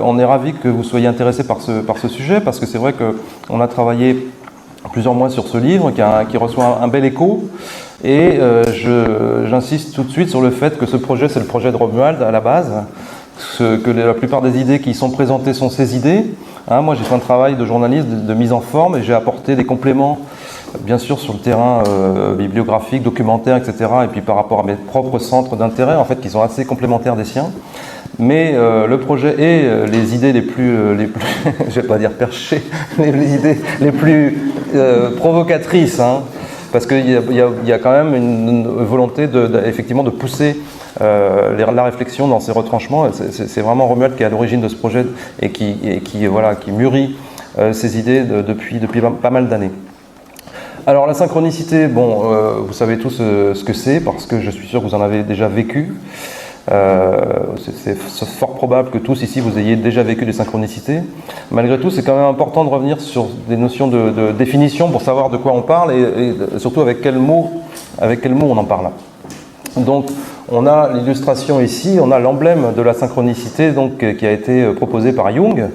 on est ravis que vous soyez intéressés par ce sujet, parce que c'est vrai qu'on a travaillé plusieurs mois sur ce livre qui reçoit un bel écho. Et j'insiste tout de suite sur le fait que ce projet, c'est le projet de Romuald à la base, que la plupart des idées qui y sont présentées sont ses idées. Moi, j'ai fait un travail de journaliste, de mise en forme, et j'ai apporté des compléments, bien sûr, sur le terrain bibliographique, documentaire, etc., et puis par rapport à mes propres centres d'intérêt, en fait, qui sont assez complémentaires des siens. Mais le projet et les idées les plus je vais pas dire perchées, les idées les plus provocatrices, parce qu'il y a quand même une volonté effectivement de pousser la réflexion dans ces retranchements. C'est vraiment Romuald qui est à l'origine de ce projet et qui mûrit ces idées depuis pas mal d'années. Alors la synchronicité, vous savez tous ce que c'est, parce que je suis sûr que vous en avez déjà vécu. C'est fort probable que tous ici vous ayez déjà vécu des synchronicités. Malgré tout, c'est quand même important de revenir sur des notions de définition pour savoir de quoi on parle et surtout avec quel mot on en parle. Donc, on a l'illustration ici, on a l'emblème de la synchronicité donc, qui a été proposé par Jung,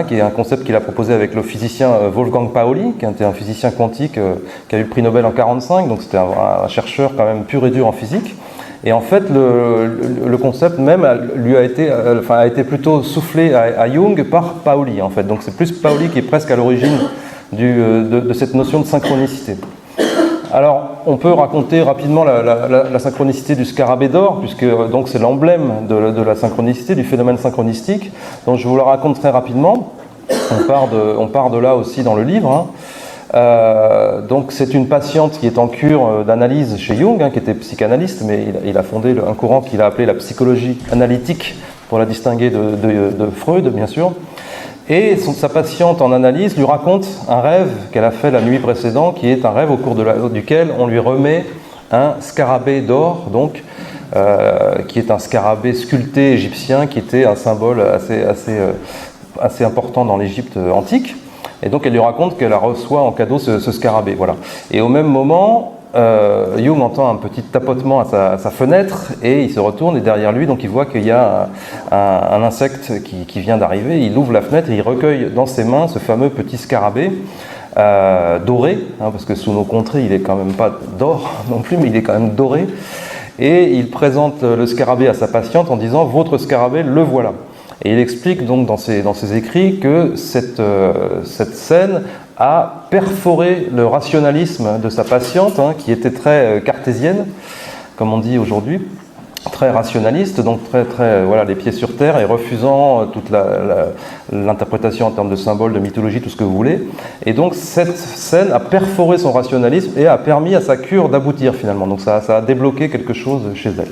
qui est un concept qu'il a proposé avec le physicien Wolfgang Pauli, qui était un physicien quantique qui a eu le prix Nobel en 1945, donc c'était un chercheur quand même pur et dur en physique. Et en fait, le concept même lui a été plutôt soufflé à Jung par Pauli, en fait. Donc c'est plus Pauli qui est presque à l'origine de cette notion de synchronicité. Alors, on peut raconter rapidement la synchronicité du scarabée d'or, puisque donc c'est l'emblème de la synchronicité, du phénomène synchronistique. Donc je vous le raconte très rapidement. On part de là aussi dans le livre. Donc c'est une patiente qui est en cure d'analyse chez Jung, qui était psychanalyste, mais il a fondé un courant qu'il a appelé la psychologie analytique, pour la distinguer de Freud, bien sûr. Et sa patiente en analyse lui raconte un rêve qu'elle a fait la nuit précédente, qui est un rêve au cours duquel on lui remet un scarabée d'or, donc qui est un scarabée sculpté égyptien, qui était un symbole assez important dans l'Égypte antique. Et donc elle lui raconte qu'elle reçoit en cadeau ce scarabée. Voilà. Et au même moment, Jung entend un petit tapotement à sa fenêtre et il se retourne et derrière lui, donc il voit qu'il y a un insecte qui vient d'arriver. Il ouvre la fenêtre et il recueille dans ses mains ce fameux petit scarabée doré, parce que sous nos contrées il est quand même pas d'or non plus, mais il est quand même doré. Et il présente le scarabée à sa patiente en disant « Votre scarabée, le voilà ». Et il explique donc dans ses écrits que cette scène a perforé le rationalisme de sa patiente, qui était très cartésienne, comme on dit aujourd'hui, très rationaliste, donc très les pieds sur terre et refusant toute l'interprétation en termes de symboles, de mythologie, tout ce que vous voulez. Et donc cette scène a perforé son rationalisme et a permis à sa cure d'aboutir finalement. Donc ça a débloqué quelque chose chez elle.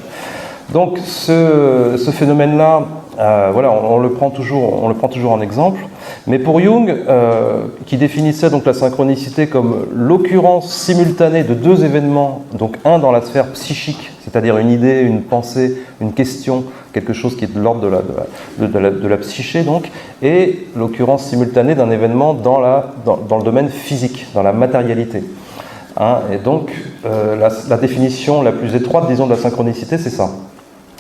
Donc ce phénomène-là, on le prend toujours en exemple. Mais pour Jung, qui définissait donc la synchronicité comme l'occurrence simultanée de deux événements, donc un dans la sphère psychique, c'est-à-dire une idée, une pensée, une question, quelque chose qui est de l'ordre de la psyché, donc, et l'occurrence simultanée d'un événement dans le domaine physique, dans la matérialité. Et donc, la définition la plus étroite, disons, de la synchronicité, c'est ça.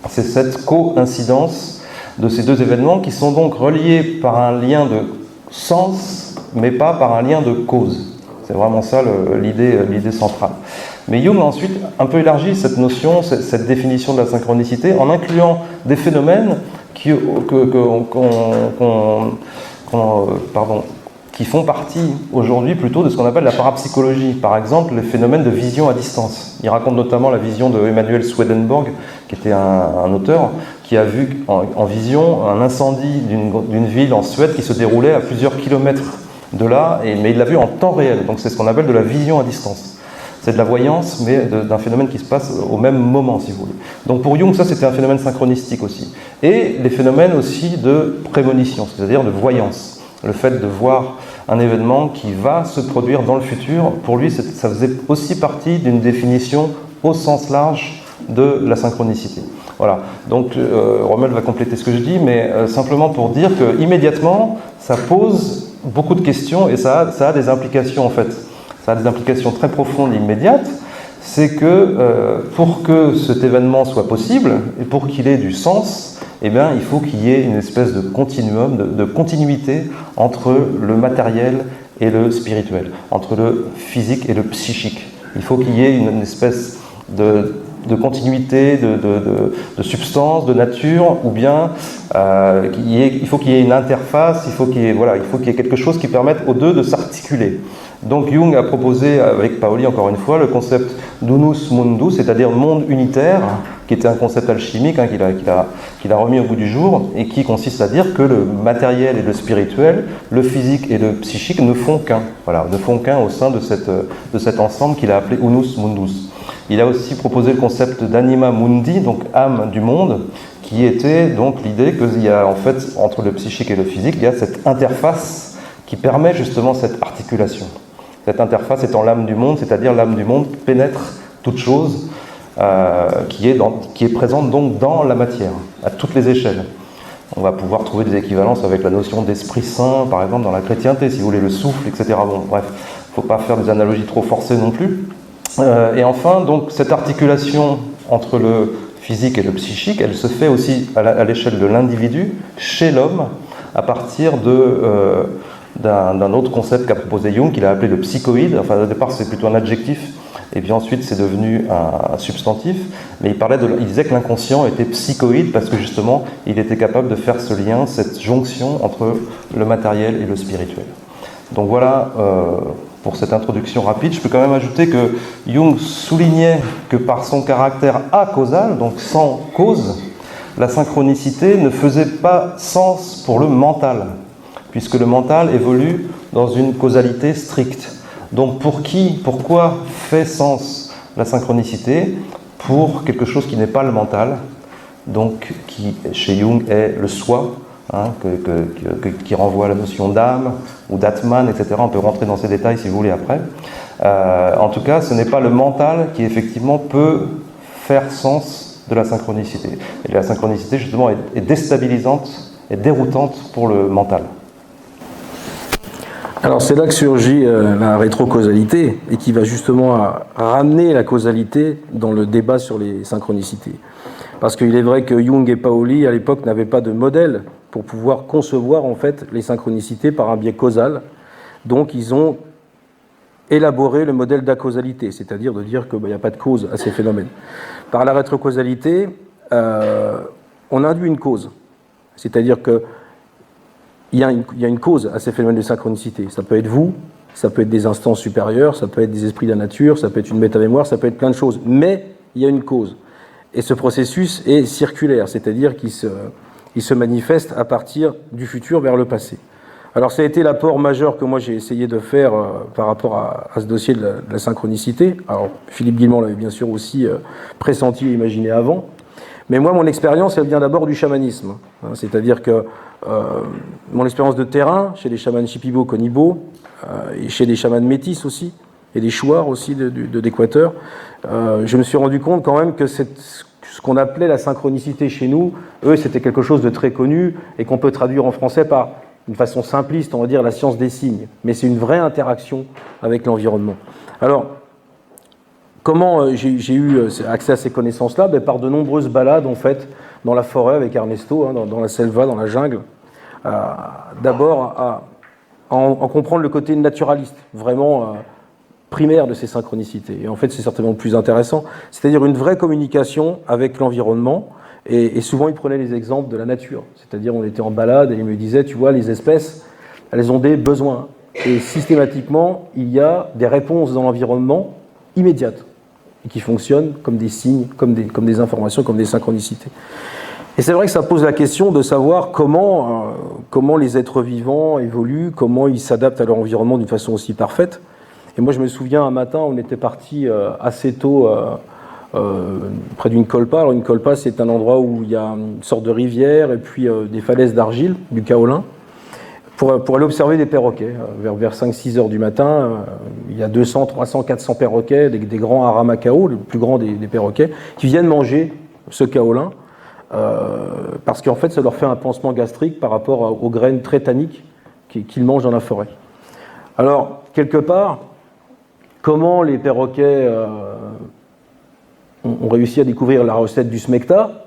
C'est cette coïncidence de ces deux événements qui sont donc reliés par un lien de sens, mais pas par un lien de cause. C'est vraiment ça l'idée centrale. Mais Jung a ensuite un peu élargi cette notion, cette définition de la synchronicité, en incluant des phénomènes qui font partie aujourd'hui plutôt de ce qu'on appelle la parapsychologie. Par exemple, les phénomènes de vision à distance. Il raconte notamment la vision de Emanuel Swedenborg, qui était un auteur, qui a vu en vision un incendie d'une ville en Suède qui se déroulait à plusieurs kilomètres de là, mais il l'a vu en temps réel. Donc c'est ce qu'on appelle de la vision à distance. C'est de la voyance, mais d'un phénomène qui se passe au même moment, si vous voulez. Donc pour Jung, ça c'était un phénomène synchronistique aussi. Et les phénomènes aussi de prémonition, c'est-à-dire de voyance. Le fait de voir un événement qui va se produire dans le futur, pour lui, ça faisait aussi partie d'une définition au sens large de la synchronicité. Voilà. Donc Romuald va compléter ce que je dis, mais simplement pour dire qu'immédiatement, ça pose beaucoup de questions et ça a des implications en fait. Ça a des implications très profondes et immédiates. c'est que pour que cet événement soit possible, et pour qu'il ait du sens, eh bien, il faut qu'il y ait une espèce de continuum, de continuité entre le matériel et le spirituel, entre le physique et le psychique. Il faut qu'il y ait une espèce de continuité, de substance, de nature, ou bien il faut qu'il y ait une interface, il faut qu'il y ait quelque chose qui permette aux deux de s'articuler. Donc Jung a proposé, avec Paoli encore une fois, le concept d'unus mundus, c'est-à-dire monde unitaire, qui était un concept alchimique qu'il a remis au bout du jour, et qui consiste à dire que le matériel et le spirituel, le physique et le psychique ne font qu'un, ne font qu'un au sein de cet ensemble qu'il a appelé unus mundus. Il a aussi proposé le concept d'anima mundi, donc âme du monde, qui était donc l'idée qu'il y a en fait, entre le psychique et le physique, il y a cette interface qui permet justement cette articulation. Cette interface étant l'âme du monde, c'est-à-dire l'âme du monde pénètre toute chose qui est présente donc dans la matière, à toutes les échelles. On va pouvoir trouver des équivalences avec la notion d'esprit saint, par exemple, dans la chrétienté, si vous voulez, le souffle, etc. Bon, bref, il ne faut pas faire des analogies trop forcées non plus. Et enfin, donc, cette articulation entre le physique et le psychique, elle se fait aussi à l'échelle de l'individu, chez l'homme, à partir d'un autre concept qu'a proposé Jung, qu'il a appelé le psychoïde. Enfin, au départ, c'est plutôt un adjectif, et puis ensuite, c'est devenu un substantif. Mais il disait que l'inconscient était psychoïde parce que justement, il était capable de faire ce lien, cette jonction entre le matériel et le spirituel. Donc voilà pour cette introduction rapide. Je peux quand même ajouter que Jung soulignait que par son caractère acausal, donc sans cause, la synchronicité ne faisait pas sens pour le mental, puisque le mental évolue dans une causalité stricte. Donc pourquoi fait sens la synchronicité? Pour quelque chose qui n'est pas le mental, donc qui chez Jung est le soi, qui renvoie à la notion d'âme ou d'atman, etc. On peut rentrer dans ces détails si vous voulez après. En tout cas, ce n'est pas le mental qui effectivement peut faire sens de la synchronicité. Et la synchronicité justement est déstabilisante et déroutante pour le mental. Alors c'est là que surgit la rétrocausalité et qui va justement ramener la causalité dans le débat sur les synchronicités. Parce qu'il est vrai que Jung et Paoli à l'époque n'avaient pas de modèle pour pouvoir concevoir en fait les synchronicités par un biais causal. Donc ils ont élaboré le modèle d'acausalité, c'est-à-dire de dire qu'il n'y a pas de cause à ces phénomènes. Par la rétrocausalité, on induit une cause, c'est-à-dire que il y a une cause à ces phénomènes de synchronicité. Ça peut être vous, ça peut être des instances supérieures, ça peut être des esprits de la nature, ça peut être une métamémoire, ça peut être plein de choses. Mais il y a une cause. Et ce processus est circulaire, c'est-à-dire qu'il se manifeste à partir du futur vers le passé. Alors ça a été l'apport majeur que moi j'ai essayé de faire par rapport à ce dossier de la synchronicité. Alors Philippe Guillemont l'avait bien sûr aussi pressenti et imaginé avant. Mais moi, mon expérience, elle vient d'abord du chamanisme. C'est-à-dire que mon expérience de terrain, chez les chamans Shipibo, Konibo, et chez les chamans métis aussi, et des chouars aussi d'Équateur, je me suis rendu compte quand même que ce qu'on appelait la synchronicité chez nous, eux, c'était quelque chose de très connu et qu'on peut traduire en français par une façon simpliste, on va dire la science des signes. Mais c'est une vraie interaction avec l'environnement. Alors, comment j'ai eu accès à ces connaissances-là? Par de nombreuses balades, en fait, dans la forêt avec Ernesto, dans la selva, dans la jungle. D'abord, à en comprendre le côté naturaliste, vraiment primaire de ces synchronicités. Et en fait, c'est certainement le plus intéressant. C'est-à-dire une vraie communication avec l'environnement. Et souvent, il prenait les exemples de la nature. C'est-à-dire, on était en balade et il me disait, tu vois, les espèces, elles ont des besoins. Et systématiquement, il y a des réponses dans l'environnement immédiates et qui fonctionnent comme des signes, comme des informations, comme des synchronicités. Et c'est vrai que ça pose la question de savoir comment les êtres vivants évoluent, comment ils s'adaptent à leur environnement d'une façon aussi parfaite. Et moi, je me souviens, un matin, on était parti assez tôt près d'une kolpa. Alors, une kolpa, c'est un endroit où il y a une sorte de rivière et puis des falaises d'argile, du kaolin, pour aller observer des perroquets. Vers 5-6 heures du matin, il y a 200, 300, 400 perroquets, des grands aramacao, le plus grand des perroquets, qui viennent manger ce kaolin, parce qu'en fait, ça leur fait un pansement gastrique par rapport aux graines très tanniques qu'ils mangent dans la forêt. Alors, quelque part, comment les perroquets ont réussi à découvrir la recette du smecta.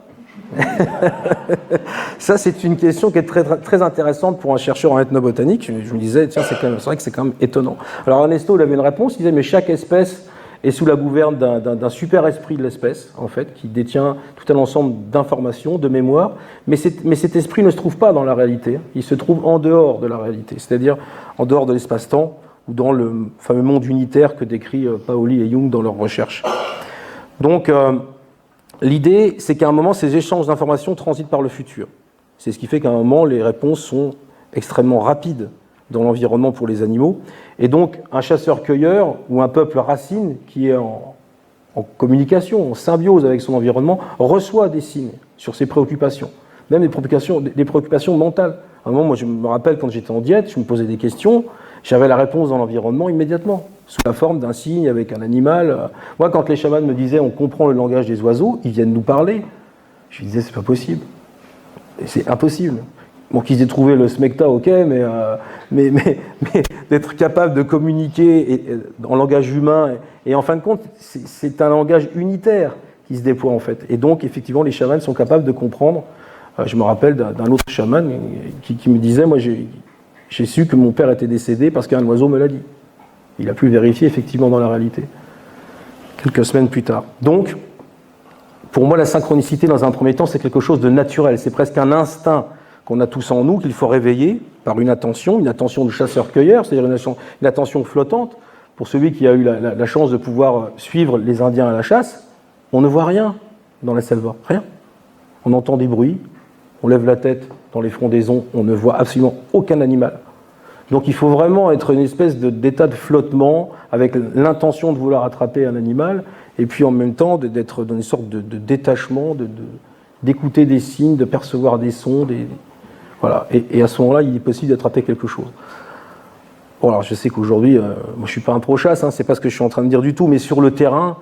Ça, c'est une question qui est très, très intéressante pour un chercheur en ethnobotanique. Je me disais, tiens, c'est vrai que c'est quand même étonnant. Alors Ernesto, il avait une réponse, il disait, mais chaque espèce est sous la gouverne d'un super esprit de l'espèce, en fait, qui détient tout un ensemble d'informations, de mémoire, mais cet esprit ne se trouve pas dans la réalité, il se trouve en dehors de la réalité, c'est-à-dire en dehors de l'espace-temps, ou dans le fameux monde unitaire que décrit Paoli et Jung dans leurs recherches. Donc, l'idée, c'est qu'à un moment, ces échanges d'informations transitent par le futur. C'est ce qui fait qu'à un moment, les réponses sont extrêmement rapides dans l'environnement pour les animaux. Et donc, un chasseur-cueilleur ou un peuple racine qui est en communication, en symbiose avec son environnement, reçoit des signes sur ses préoccupations, même des préoccupations mentales. À un moment, moi, je me rappelle quand j'étais en diète, je me posais des questions, j'avais la réponse dans l'environnement immédiatement, sous la forme d'un signe avec un animal. Moi, quand les chamans me disaient on comprend le langage des oiseaux, ils viennent nous parler, je disais c'est pas possible. Et c'est impossible. Bon, qu'ils aient trouvé le smecta, ok, mais d'être capable de communiquer en langage humain, et en fin de compte, c'est un langage unitaire qui se déploie en fait. Et donc, effectivement, les chamans sont capables de comprendre. Je me rappelle d'un autre chaman qui me disait, moi j'ai su que mon père était décédé parce qu'un oiseau me l'a dit. Il a pu vérifier effectivement dans la réalité, quelques semaines plus tard. Donc, pour moi, la synchronicité, dans un premier temps, c'est quelque chose de naturel. C'est presque un instinct qu'on a tous en nous, qu'il faut réveiller par une attention de chasseur-cueilleur, c'est-à-dire une attention flottante. Pour celui qui a eu la chance de pouvoir suivre les Indiens à la chasse, on ne voit rien dans la selva, rien. On entend des bruits, on lève la tête dans les frondaisons, on ne voit absolument aucun animal. Donc il faut vraiment être une espèce d'état de flottement avec l'intention de vouloir attraper un animal et puis en même temps d'être dans une sorte de détachement, d'écouter des signes, de percevoir des sons. Voilà. Et à ce moment-là, il est possible d'attraper quelque chose. Bon, alors je sais qu'aujourd'hui, moi je ne suis pas un pro-chasse, hein, c'est pas ce que je suis en train de dire du tout, mais sur le terrain,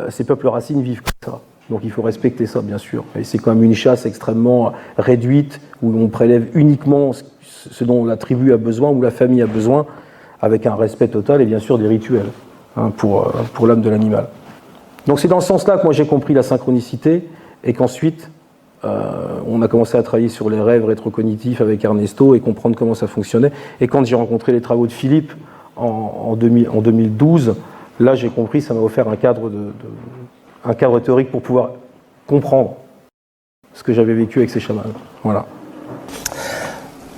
ces peuples racines vivent comme ça. Donc il faut respecter ça, bien sûr. Et c'est quand même une chasse extrêmement réduite, où on prélève uniquement ce dont la tribu a besoin ou la famille a besoin, avec un respect total et bien sûr des rituels hein, pour l'âme de l'animal. Donc c'est dans ce sens-là que moi j'ai compris la synchronicité et qu'ensuite on a commencé à travailler sur les rêves rétrocognitifs avec Ernesto et comprendre comment ça fonctionnait. Et quand j'ai rencontré les travaux de Philippe en 2012, là j'ai compris, ça m'a offert un cadre théorique pour pouvoir comprendre ce que j'avais vécu avec ces chamans. Voilà.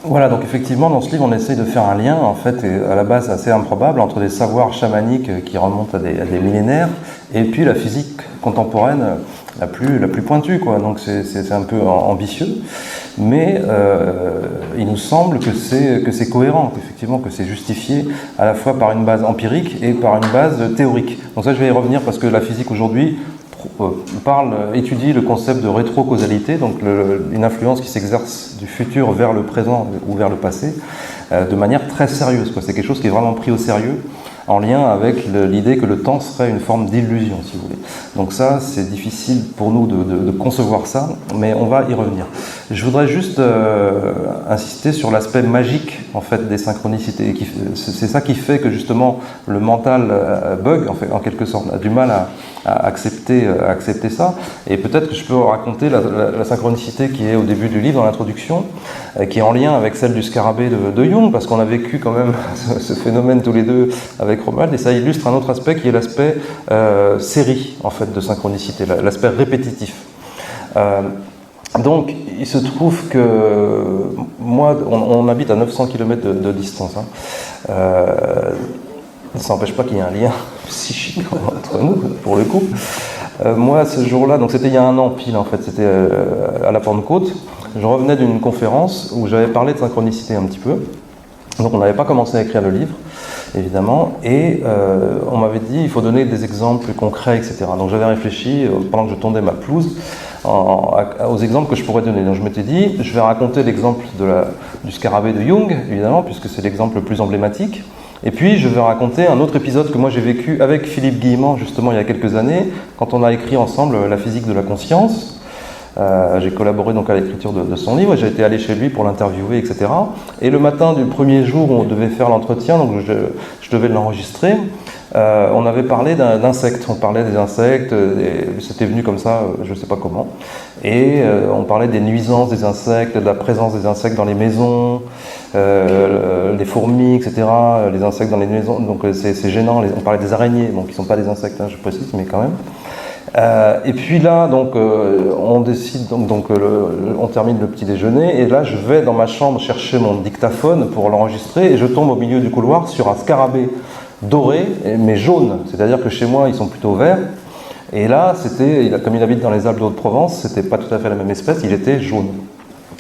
Voilà, donc effectivement, dans ce livre, on essaye de faire un lien, en fait, et à la base assez improbable, entre des savoirs chamaniques qui remontent à des millénaires, et puis la physique contemporaine la plus pointue, quoi. Donc c'est un peu ambitieux, mais il nous semble que c'est cohérent, qu'effectivement, que c'est justifié à la fois par une base empirique et par une base théorique. Donc ça, je vais y revenir parce que la physique aujourd'hui étudie le concept de rétrocausalité, donc une influence qui s'exerce du futur vers le présent ou vers le passé, de manière très sérieuse, quoi. C'est quelque chose qui est vraiment pris au sérieux, en lien avec l'idée que le temps serait une forme d'illusion, si vous voulez. Donc ça, c'est difficile pour nous de concevoir ça, mais on va y revenir. Je voudrais juste insister sur l'aspect magique, en fait, des synchronicités. C'est ça qui fait que, justement, le mental bug, en quelque sorte, a du mal à accepter ça. Et peut-être que je peux raconter la synchronicité qui est au début du livre, dans l'introduction, qui est en lien avec celle du scarabée de Jung, parce qu'on a vécu quand même ce phénomène tous les deux avec Romuald, et ça illustre un autre aspect qui est l'aspect série, en fait, de synchronicité, l'aspect répétitif. Donc, il se trouve que moi, on habite à 900 km de distance. Hein. Ça n'empêche pas qu'il y ait un lien psychique entre nous, pour le coup. Moi, ce jour-là, donc c'était il y a un an pile, en fait, c'était à la Pentecôte. Je revenais d'une conférence où j'avais parlé de synchronicité un petit peu. Donc, on n'avait pas commencé à écrire le livre, évidemment, et on m'avait dit il faut donner des exemples concrets, etc. Donc, j'avais réfléchi, pendant que je tondais ma pelouse, aux exemples que je pourrais donner. Donc je m'étais dit, je vais raconter l'exemple du scarabée de Jung, évidemment, puisque c'est l'exemple le plus emblématique. Et puis je vais raconter un autre épisode que moi j'ai vécu avec Philippe Guillemant, justement, il y a quelques années, quand on a écrit ensemble La physique de la conscience. J'ai collaboré donc à l'écriture de son livre, j'ai été allé chez lui pour l'interviewer, etc. Et le matin du premier jour où on devait faire l'entretien, donc je devais l'enregistrer, on avait parlé d'insectes. On parlait des insectes, c'était venu comme ça, je ne sais pas comment. Et on parlait des nuisances des insectes, de la présence des insectes dans les maisons, les fourmis, etc. Les insectes dans les maisons, donc c'est gênant. On parlait des araignées, bon, qui ne sont pas des insectes, hein, je précise, mais quand même. Et puis là, donc, on décide, on termine le petit déjeuner, et là, je vais dans ma chambre chercher mon dictaphone pour l'enregistrer, et je tombe au milieu du couloir sur un scarabée doré, mais jaune. C'est-à-dire que chez moi, ils sont plutôt verts. Et là, comme il habite dans les Alpes de Haute-Provence, c'était pas tout à fait la même espèce, il était jaune.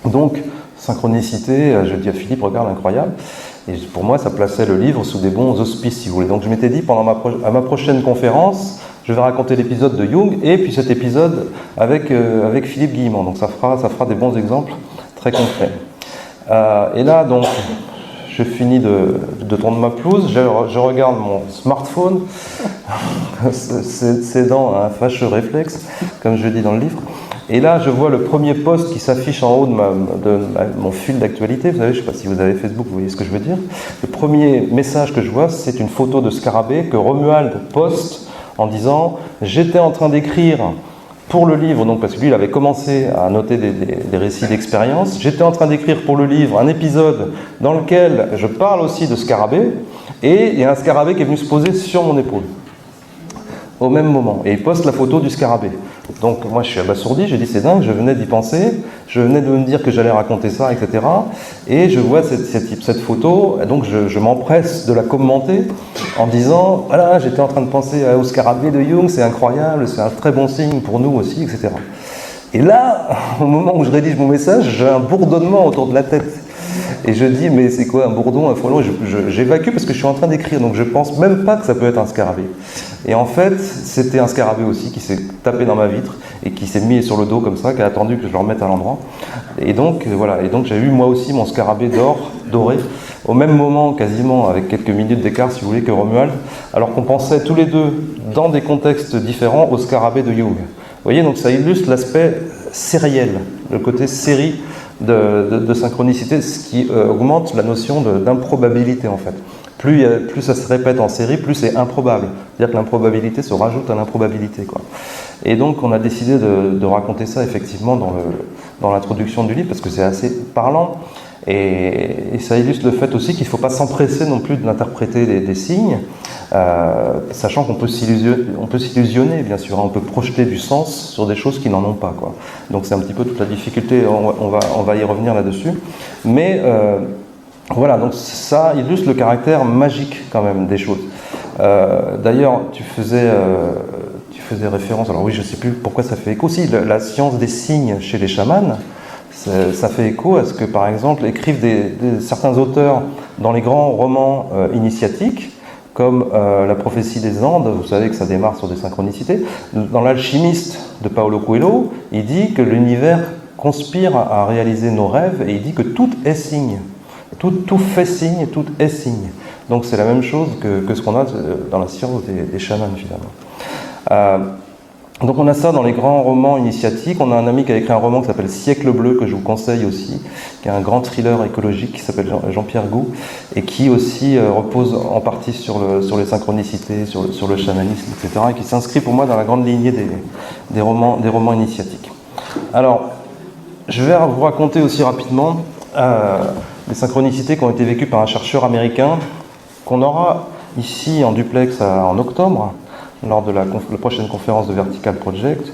Donc, synchronicité, je dis à Philippe, regarde, incroyable. Et pour moi, ça plaçait le livre sous des bons auspices, si vous voulez. Donc, je m'étais dit, à ma prochaine conférence, je vais raconter l'épisode de Jung et puis cet épisode avec Philippe Guillemont. Donc, ça fera des bons exemples très concrets. Et là, donc, je finis de tondre ma pelouse, je regarde mon smartphone, cédant à un fâcheux réflexe, comme je dis dans le livre. Et là, je vois le premier post qui s'affiche en haut de mon fil d'actualité. Vous savez, je ne sais pas si vous avez Facebook, vous voyez ce que je veux dire. Le premier message que je vois, c'est une photo de scarabée que Romuald poste en disant « J'étais en train d'écrire pour le livre », donc parce que lui, il avait commencé à noter des récits d'expérience. « J'étais en train d'écrire pour le livre un épisode dans lequel je parle aussi de scarabée, et il y a un scarabée qui est venu se poser sur mon épaule. » Au même moment. Et il poste la photo du scarabée. Donc moi je suis abasourdi, j'ai dit c'est dingue, je venais d'y penser, je venais de me dire que j'allais raconter ça, etc. Et je vois cette photo, et donc je m'empresse de la commenter en disant voilà, j'étais en train de penser au scarabée de Jung, c'est incroyable, c'est un très bon signe pour nous aussi, etc. Et là, au moment où je rédige mon message, j'ai un bourdonnement autour de la tête. Et je dis, mais c'est quoi un bourdon, un frelon? J'évacue parce que je suis en train d'écrire, donc je pense même pas que ça peut être un scarabée. Et en fait, c'était un scarabée aussi qui s'est tapé dans ma vitre et qui s'est mis sur le dos comme ça, qui a attendu que je le remette à l'endroit. Et donc, voilà. Et donc, j'ai eu moi aussi mon scarabée doré, au même moment, quasiment, avec quelques minutes d'écart, si vous voulez, que Romuald, alors qu'on pensait tous les deux, dans des contextes différents, au scarabée de Jung. Vous voyez, donc ça illustre l'aspect sériel, le côté série de synchronicité, ce qui augmente la notion d'improbabilité en fait. Plus ça se répète en série, plus c'est improbable. C'est-à-dire que l'improbabilité se rajoute à l'improbabilité, quoi. Et donc on a décidé de raconter ça effectivement dans l'introduction du livre, parce que c'est assez parlant. Et ça illustre le fait aussi qu'il ne faut pas s'empresser non plus d'interpréter des signes, sachant qu'on peut s'illusionner, bien sûr, on peut projeter du sens sur des choses qui n'en ont pas, quoi. Donc c'est un petit peu toute la difficulté, on va y revenir là-dessus. Mais voilà, donc ça illustre le caractère magique quand même des choses. D'ailleurs, tu faisais référence, alors oui, je ne sais plus pourquoi ça fait écho, si, la science des signes chez les chamans, ça fait écho à ce que, par exemple, écrivent certains auteurs dans les grands romans initiatiques, comme La prophétie des Andes, vous savez que ça démarre sur des synchronicités. Dans L'Alchimiste de Paulo Coelho, il dit que l'univers conspire à réaliser nos rêves, et il dit que tout est signe. Tout fait signe, tout est signe. Donc c'est la même chose que ce qu'on a dans la science des chamans, finalement. Donc on a ça dans les grands romans initiatiques. On a un ami qui a écrit un roman qui s'appelle Siècle bleu, que je vous conseille aussi, qui est un grand thriller écologique qui s'appelle Jean-Pierre Gou, et qui aussi repose en partie sur les synchronicités, sur le chamanisme, etc., et qui s'inscrit pour moi dans la grande lignée des romans initiatiques. Alors, je vais vous raconter aussi rapidement les synchronicités qui ont été vécues par un chercheur américain qu'on aura ici en duplex en octobre, lors de la prochaine conférence de Vertical Project,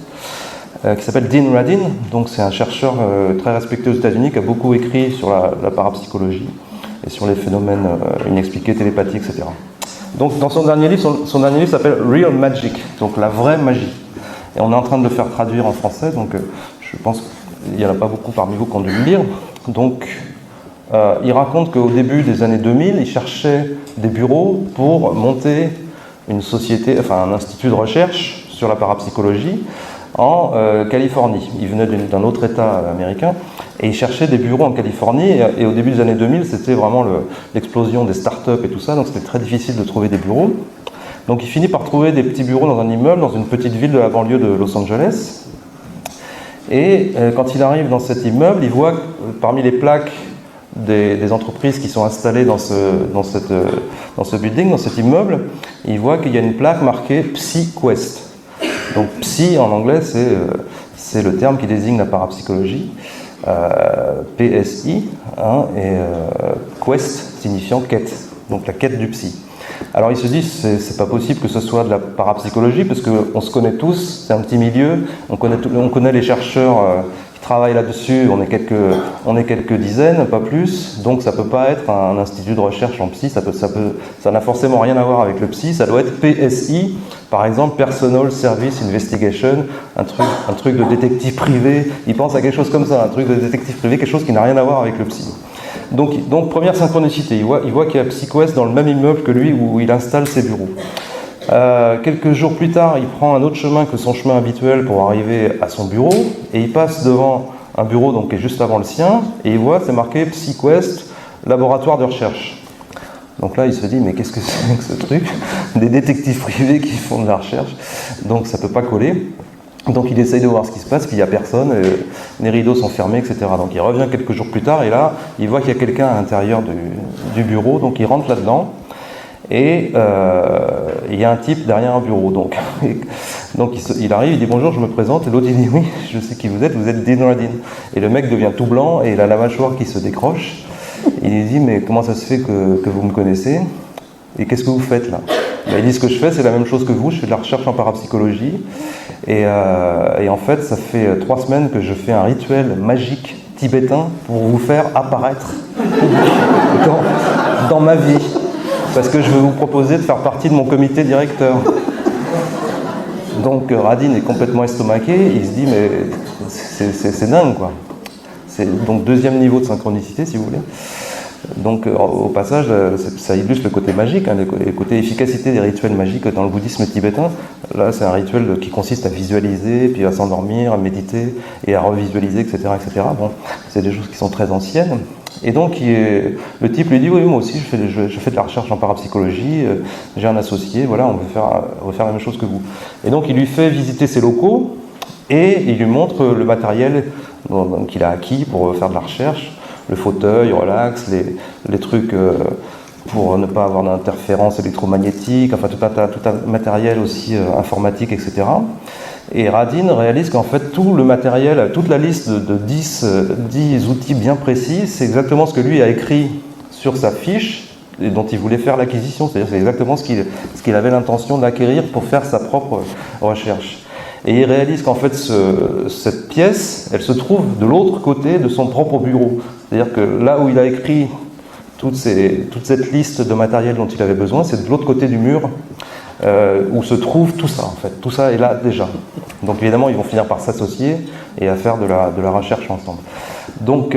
qui s'appelle Dean Radin. Donc c'est un chercheur très respecté aux États-Unis qui a beaucoup écrit sur la parapsychologie et sur les phénomènes inexpliqués, télépathiques, etc. Donc dans son dernier livre s'appelle Real Magic, donc la vraie magie. Et on est en train de le faire traduire en français, donc je pense qu'il n'y en a pas beaucoup parmi vous qui ont dû le lire. Donc il raconte qu'au début des années 2000, il cherchait des bureaux pour monter une société, enfin un institut de recherche sur la parapsychologie en Californie. Il venait d'un autre État américain et il cherchait des bureaux en Californie. Et au début des années 2000, c'était vraiment l'explosion des startups et tout ça, donc c'était très difficile de trouver des bureaux. Donc il finit par trouver des petits bureaux dans un immeuble, dans une petite ville de la banlieue de Los Angeles. Et quand il arrive dans cet immeuble, il voit dans ce building, dans cet immeuble, il voit qu'il y a une plaque marquée PsyQuest. Donc psy en anglais, c'est le terme qui désigne la parapsychologie, PSI, hein, et quest signifiant quête, donc la quête du psy. Alors il se dit, c'est pas possible que ce soit de la parapsychologie, parce qu'on se connaît tous, c'est un petit milieu, on connaît les chercheurs qui travaillent là-dessus, on est quelques dizaines, pas plus, donc ça peut pas être un institut de recherche en psy, ça n'a forcément rien à voir avec le psy, ça doit être PSI, par exemple Personal Service Investigation, un truc de détective privé, il pense à quelque chose comme ça, un truc de détective privé, quelque chose qui n'a rien à voir avec le psy. Donc première synchronicité, il voit qu'il y a PsyQuest dans le même immeuble que lui où il installe ses bureaux. Quelques jours plus tard, il prend un autre chemin que son chemin habituel pour arriver à son bureau, et il passe devant un bureau donc, qui est juste avant le sien, et il voit, c'est marqué PsyQuest, laboratoire de recherche. Donc là, il se dit, mais qu'est-ce que c'est que ce truc? Des détectives privés qui font de la recherche, donc ça ne peut pas coller. Donc il essaye de voir ce qui se passe, puis il n'y a personne, les rideaux sont fermés, etc. Donc il revient quelques jours plus tard, et là, il voit qu'il y a quelqu'un à l'intérieur du bureau, donc il rentre là-dedans, et il y a un type derrière un bureau. Donc il arrive, il dit bonjour, je me présente, et l'autre il dit oui, je sais qui vous êtes Dean Radin. Et le mec devient tout blanc, et il a la mâchoire qui se décroche. Il lui dit mais comment ça se fait que vous me connaissez? Et qu'est-ce que vous faites là? Il dit ce que je fais c'est la même chose que vous, je fais de la recherche en parapsychologie, et en fait ça fait 3 semaines que je fais un rituel magique tibétain pour vous faire apparaître dans ma vie, parce que je vais vous proposer de faire partie de mon comité directeur. Donc Radin est complètement estomaqué, il se dit mais c'est dingue quoi. C'est donc deuxième niveau de synchronicité si vous voulez. Donc au passage, ça illustre le côté magique, hein, le côté efficacité des rituels magiques dans le bouddhisme tibétain. Là c'est un rituel qui consiste à visualiser, puis à s'endormir, à méditer et à revisualiser, etc. etc. Bon, c'est des choses qui sont très anciennes. Et donc le type lui dit oui moi aussi je fais de la recherche en parapsychologie, j'ai un associé, voilà on veut faire la même chose que vous. Et donc il lui fait visiter ses locaux et il lui montre le matériel qu'il a acquis pour faire de la recherche, le fauteuil, relax, les trucs pour ne pas avoir d'interférence électromagnétique, enfin tout un matériel aussi informatique, etc. Et Radin réalise qu'en fait tout le matériel, toute la liste de 10 outils bien précis, c'est exactement ce que lui a écrit sur sa fiche et dont il voulait faire l'acquisition, c'est-à-dire c'est exactement ce qu'il avait l'intention d'acquérir pour faire sa propre recherche. Et il réalise qu'en fait cette pièce, elle se trouve de l'autre côté de son propre bureau. C'est-à-dire que là où il a écrit toute cette liste de matériel dont il avait besoin, c'est de l'autre côté du mur où se trouve tout ça en fait. Tout ça est là déjà. Donc évidemment ils vont finir par s'associer et à faire de la recherche ensemble. Donc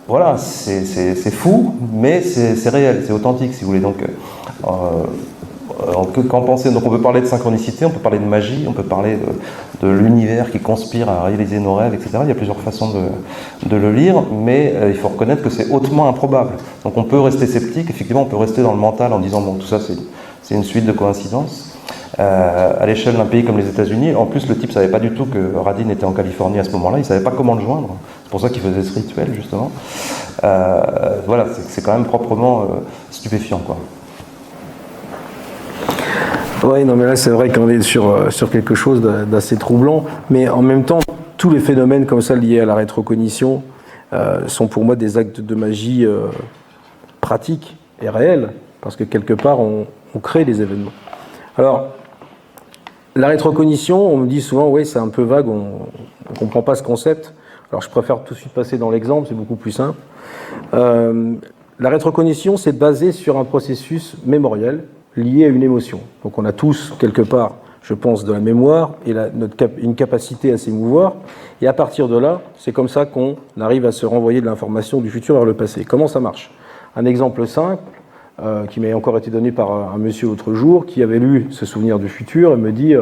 voilà, c'est fou, mais c'est réel, c'est authentique si vous voulez. Donc qu'en penser? Donc on peut parler de synchronicité, on peut parler de magie, on peut parler de l'univers qui conspire à réaliser nos rêves, etc. Il y a plusieurs façons de le lire, mais il faut reconnaître que c'est hautement improbable. Donc on peut rester sceptique, effectivement on peut rester dans le mental en disant bon tout ça c'est une suite de coïncidences. À l'échelle d'un pays comme les États-Unis, en plus le type ne savait pas du tout que Radin était en Californie à ce moment-là, il ne savait pas comment le joindre, c'est pour ça qu'il faisait ce rituel justement. Voilà, c'est quand même proprement stupéfiant quoi. Oui, non, mais là, c'est vrai qu'on est sur quelque chose d'assez troublant, mais en même temps, tous les phénomènes comme ça liés à la rétrocognition sont pour moi des actes de magie pratiques et réels, parce que quelque part, on crée des événements. Alors, la rétrocognition, on me dit souvent, oui, c'est un peu vague, on ne comprend pas ce concept. Alors, je préfère tout de suite passer dans l'exemple, c'est beaucoup plus simple. La rétrocognition, c'est basé sur un processus mémoriel, lié à une émotion. Donc on a tous, quelque part, je pense, de la mémoire et une capacité à s'émouvoir. Et à partir de là, c'est comme ça qu'on arrive à se renvoyer de l'information du futur vers le passé. Comment ça marche? Un exemple simple, qui m'a encore été donné par un monsieur l'autre jour, qui avait lu ce souvenir du futur et me dit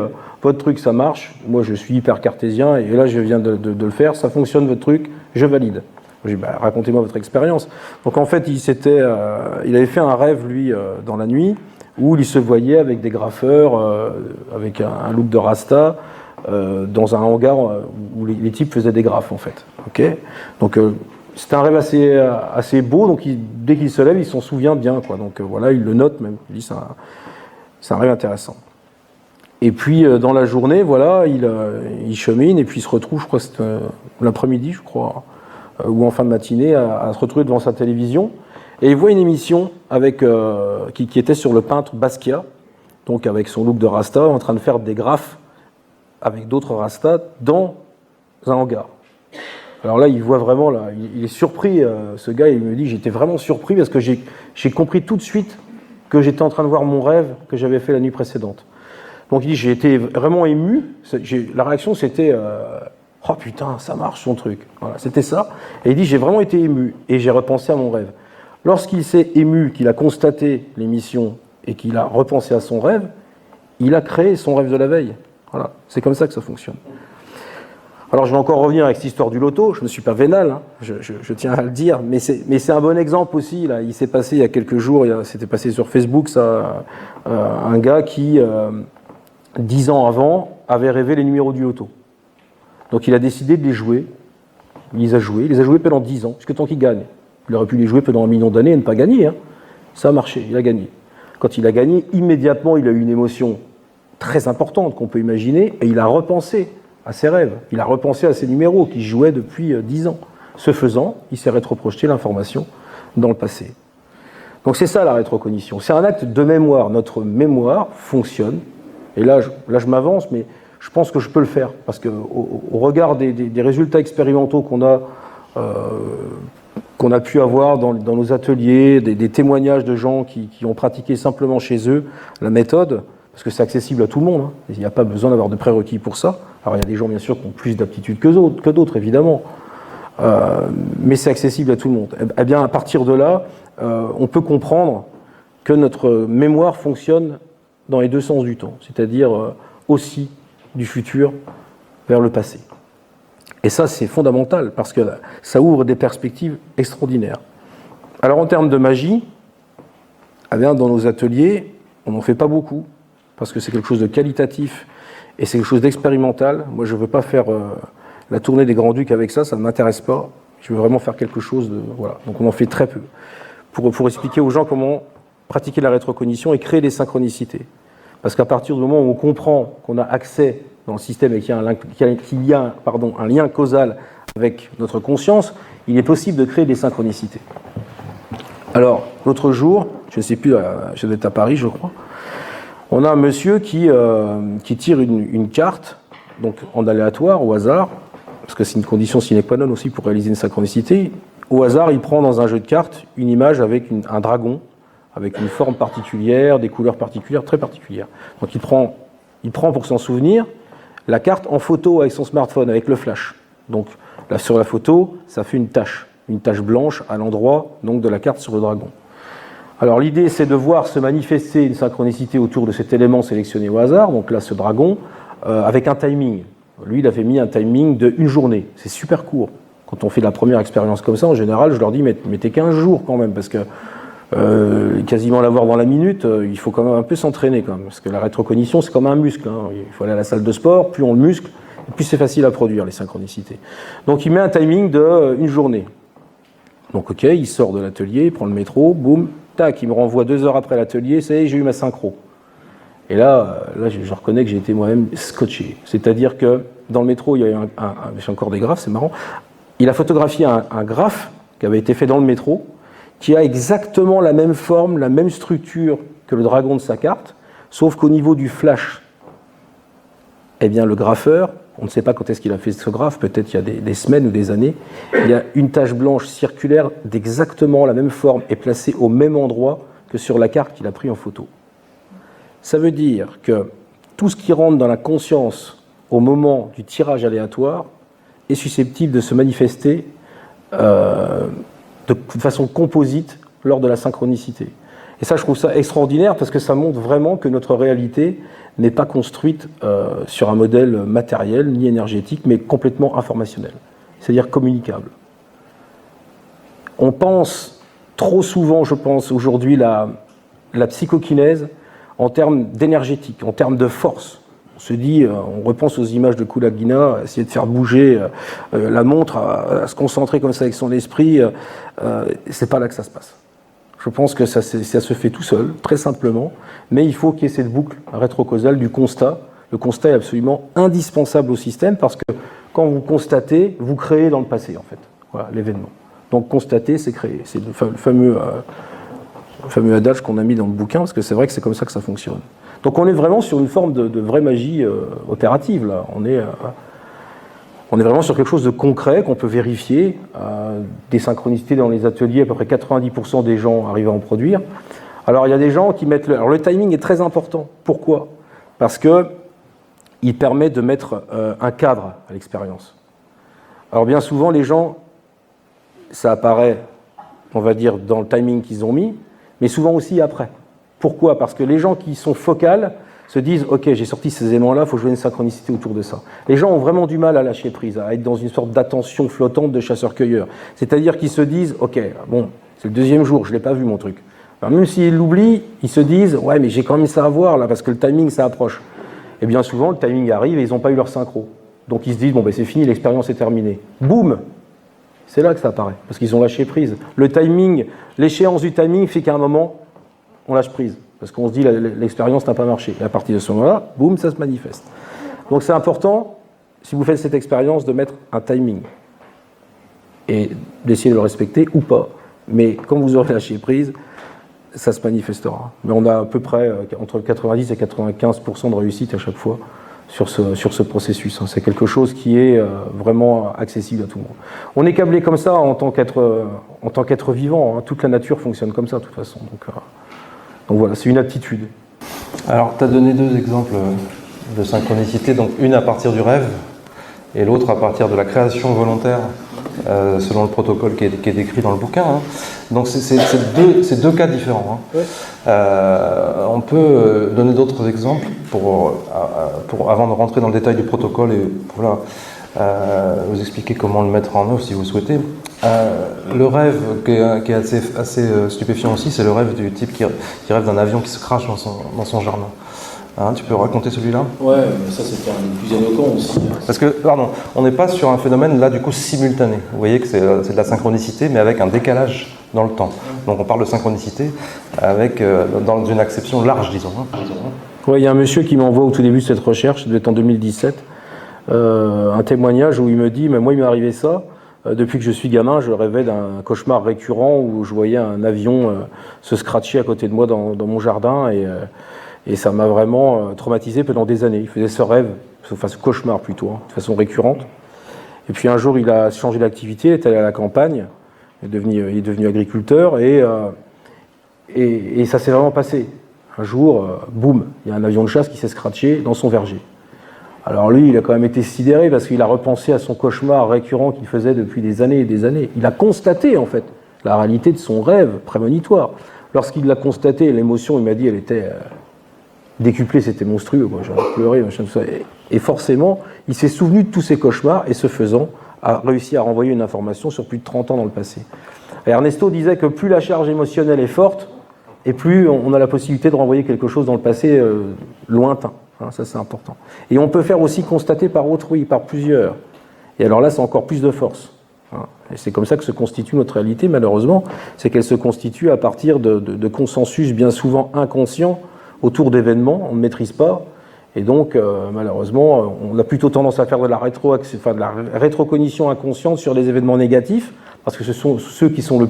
votre truc, ça marche. Moi, je suis hyper cartésien et là, je viens de le faire. Ça fonctionne, votre truc, je valide. J'ai dit, racontez-moi votre expérience. Donc en fait, il avait fait un rêve, lui, dans la nuit, où il se voyait avec des graffeurs, avec un look de rasta, dans un hangar où les types faisaient des graphes, en fait. Okay, donc, c'était un rêve assez beau, donc dès qu'il se lève, il s'en souvient bien, quoi. Donc voilà, il le note même. Il dit c'est un rêve intéressant. Et puis dans la journée, voilà, il chemine et puis il se retrouve, je crois, c'était l'après-midi, je crois, ou en fin de matinée, à se retrouver devant sa télévision. Et il voit une émission qui était sur le peintre Basquiat, donc avec son look de Rasta, en train de faire des graphes avec d'autres Rastas dans un hangar. Alors là, il voit vraiment, là, il est surpris, ce gars, il me dit, j'étais vraiment surpris parce que j'ai compris tout de suite que j'étais en train de voir mon rêve que j'avais fait la nuit précédente. Donc il dit, j'ai été vraiment ému, la réaction c'était, oh putain, ça marche son truc. Voilà, c'était ça. Et il dit, j'ai vraiment été ému et j'ai repensé à mon rêve. Lorsqu'il s'est ému, qu'il a constaté l'émission et qu'il a repensé à son rêve, il a créé son rêve de la veille. Voilà, c'est comme ça que ça fonctionne. Alors je vais encore revenir avec cette histoire du loto, je ne me suis pas vénal, hein, je tiens à le dire, mais c'est un bon exemple aussi. Là. Il s'est passé il y a quelques jours, c'était passé sur Facebook, ça, un gars qui, 10 ans avant, avait rêvé les numéros du loto. Donc il a décidé de les jouer, il les a joués pendant 10 ans, jusqu'à temps qu'il gagne. Il aurait pu les jouer pendant 1 million d'années et ne pas gagner. Hein. Ça a marché, il a gagné. Quand il a gagné, immédiatement, il a eu une émotion très importante qu'on peut imaginer, et il a repensé à ses rêves, il a repensé à ses numéros qu'il jouait depuis 10 ans. Ce faisant, il s'est rétroprojeté l'information dans le passé. Donc c'est ça la rétrocognition, c'est un acte de mémoire. Notre mémoire fonctionne, et là je m'avance, mais je pense que je peux le faire, parce qu'au regard des résultats expérimentaux qu'on a pu avoir dans nos ateliers, des témoignages de gens qui ont pratiqué simplement chez eux la méthode, parce que c'est accessible à tout le monde, hein. Il n'y a pas besoin d'avoir de prérequis pour ça. Alors il y a des gens bien sûr qui ont plus d'aptitudes que d'autres évidemment, mais c'est accessible à tout le monde. Eh bien à partir de là, on peut comprendre que notre mémoire fonctionne dans les deux sens du temps, c'est-à-dire aussi du futur vers le passé. Et ça c'est fondamental parce que ça ouvre des perspectives extraordinaires. Alors en termes de magie, eh bien, dans nos ateliers, on n'en fait pas beaucoup, parce que c'est quelque chose de qualitatif et c'est quelque chose d'expérimental. Moi, je ne veux pas faire la tournée des Grands-Ducs avec ça, ça ne m'intéresse pas. Je veux vraiment faire quelque chose de... Voilà. Donc on en fait très peu, pour expliquer aux gens comment pratiquer la rétrocognition et créer des synchronicités. Parce qu'à partir du moment où on comprend qu'on a accès dans le système et qu'il y a un lien causal avec notre conscience, il est possible de créer des synchronicités. Alors, l'autre jour, je ne sais plus, je devais être à Paris, je crois, on a un monsieur qui tire une carte, donc en aléatoire, au hasard, parce que c'est une condition sine qua non aussi pour réaliser une synchronicité. Au hasard, il prend dans un jeu de cartes une image avec un dragon, avec une forme particulière, des couleurs particulières, très particulières. Donc il prend pour s'en souvenir la carte en photo avec son smartphone, avec le flash. Donc là, sur la photo, ça fait une tache blanche à l'endroit donc, de la carte sur le dragon. Alors l'idée, c'est de voir se manifester une synchronicité autour de cet élément sélectionné au hasard, donc là, ce dragon, avec un timing. Lui, il avait mis un timing de 1 journée. C'est super court. Quand on fait la première expérience comme ça, en général, je leur dis, mettez 15 jours quand même, parce que quasiment l'avoir dans la minute, il faut quand même un peu s'entraîner, quand même, parce que la rétrocognition, c'est comme un muscle. Hein. Il faut aller à la salle de sport, plus on le muscle, plus c'est facile à produire, les synchronicités. Donc il met un timing de 1 journée. Donc ok, il sort de l'atelier, il prend le métro, boum, tac, il me renvoie 2 heures après l'atelier, ça y est, j'ai eu ma synchro. Et là je reconnais que j'ai été moi-même scotché. C'est-à-dire que dans le métro, il y a eu j'ai encore des graphes, c'est marrant, il a photographié un graphe qui avait été fait dans le métro, qui a exactement la même forme, la même structure que le dragon de sa carte, sauf qu'au niveau du flash, eh bien le graffeur, on ne sait pas quand est-ce qu'il a fait ce graphe, peut-être il y a des semaines ou des années, il y a une tache blanche circulaire d'exactement la même forme et placée au même endroit que sur la carte qu'il a prise en photo. Ça veut dire que tout ce qui rentre dans la conscience au moment du tirage aléatoire est susceptible de se manifester de façon composite lors de la synchronicité. Et ça, je trouve ça extraordinaire parce que ça montre vraiment que notre réalité n'est pas construite sur un modèle matériel ni énergétique, mais complètement informationnel, c'est-à-dire communicable. On pense trop souvent, je pense, aujourd'hui, la psychokinèse en termes d'énergétique, en termes de force. se dit, on repense aux images de Kulagina, essayer de faire bouger la montre, à se concentrer comme ça avec son esprit, c'est pas là que ça se passe. Je pense que ça se fait tout seul, très simplement, mais il faut qu'il y ait cette boucle rétrocausale du constat. Le constat est absolument indispensable au système parce que quand vous constatez, vous créez dans le passé, en fait, voilà, l'événement. Donc constater, c'est créer. C'est le fameux adage qu'on a mis dans le bouquin, parce que c'est vrai que c'est comme ça que ça fonctionne. Donc on est vraiment sur une forme de vraie magie opérative, là. On est vraiment sur quelque chose de concret qu'on peut vérifier. Des synchronicités dans les ateliers, à peu près 90% des gens arrivent à en produire. Alors il y a des gens qui mettent... Alors le timing est très important. Pourquoi ? Parce qu'il permet de mettre un cadre à l'expérience. Alors bien souvent, les gens, ça apparaît, on va dire, dans le timing qu'ils ont mis, mais souvent aussi après. Pourquoi ? Parce que les gens qui sont focales se disent « Ok, j'ai sorti ces éléments-là, il faut jouer une synchronicité autour de ça ». Les gens ont vraiment du mal à lâcher prise, à être dans une sorte d'attention flottante de chasseur-cueilleur. C'est-à-dire qu'ils se disent « Ok, bon, c'est le deuxième jour, je ne l'ai pas vu mon truc ». Même s'ils l'oublient, ils se disent « Ouais, mais j'ai quand même ça à voir là, parce que le timing, ça approche ». Et bien souvent, le timing arrive et ils n'ont pas eu leur synchro. Donc ils se disent « Bon, ben, c'est fini, l'expérience est terminée ». Boum ! C'est là que ça apparaît, parce qu'ils ont lâché prise. Le timing, l'échéance du timing fait qu'à un moment, on lâche prise. Parce qu'on se dit, l'expérience n'a pas marché. Et à partir de ce moment-là, boum, ça se manifeste. Donc c'est important, si vous faites cette expérience, de mettre un timing. Et d'essayer de le respecter ou pas. Mais quand vous aurez lâché prise, ça se manifestera. Mais on a à peu près entre 90 et 95% de réussite à chaque fois sur ce processus. C'est quelque chose qui est vraiment accessible à tout le monde. On est câblé comme ça en tant qu'être vivant. Toute la nature fonctionne comme ça, de toute façon. Donc voilà, c'est une aptitude. Alors, tu as donné deux exemples de synchronicité, donc une à partir du rêve et l'autre à partir de la création volontaire, selon le protocole qui est décrit dans le bouquin. Donc c'est deux cas différents. Ouais. On peut donner d'autres exemples avant de rentrer dans le détail du protocole et voilà, vous expliquer comment le mettre en œuvre si vous souhaitez. Le rêve qui est assez stupéfiant aussi, c'est le rêve du type qui rêve d'un avion qui se crache dans son jardin. Tu peux raconter celui-là ? Ouais, mais ça c'était un des plus éloquents aussi. Parce que, on n'est pas sur un phénomène là du coup simultané. Vous voyez que c'est de la synchronicité, mais avec un décalage dans le temps. Donc on parle de synchronicité avec dans une acception large, disons. Ouais, il y a un monsieur qui m'envoie au tout début de cette recherche, ça devait être en 2017, un témoignage où il me dit, mais moi il m'est arrivé ça. Depuis que je suis gamin, je rêvais d'un cauchemar récurrent où je voyais un avion se scratcher à côté de moi dans mon jardin et ça m'a vraiment traumatisé pendant des années. Il faisait ce rêve, enfin ce cauchemar plutôt, de façon récurrente. Et puis un jour, il a changé d'activité, il est allé à la campagne, il est devenu agriculteur et ça s'est vraiment passé. Un jour, boum, il y a un avion de chasse qui s'est scratché dans son verger. Alors lui, il a quand même été sidéré parce qu'il a repensé à son cauchemar récurrent qu'il faisait depuis des années et des années. Il a constaté en fait la réalité de son rêve prémonitoire. Lorsqu'il l'a constaté, l'émotion, il m'a dit, elle était décuplée, c'était monstrueux, quoi. J'aurais pleuré, machin, tout ça. Et forcément, il s'est souvenu de tous ses cauchemars et ce faisant, a réussi à renvoyer une information sur plus de 30 ans dans le passé. Et Ernesto disait que plus la charge émotionnelle est forte, et plus on a la possibilité de renvoyer quelque chose dans le passé lointain. Ça, c'est important. Et on peut faire aussi constater par autrui, par plusieurs. Et alors là, c'est encore plus de force. Et c'est comme ça que se constitue notre réalité, malheureusement. C'est qu'elle se constitue à partir de consensus bien souvent inconscients autour d'événements, on ne maîtrise pas. Et donc, malheureusement, on a plutôt tendance à faire de la rétrocognition inconsciente sur les événements négatifs, parce que ce sont ceux qui sont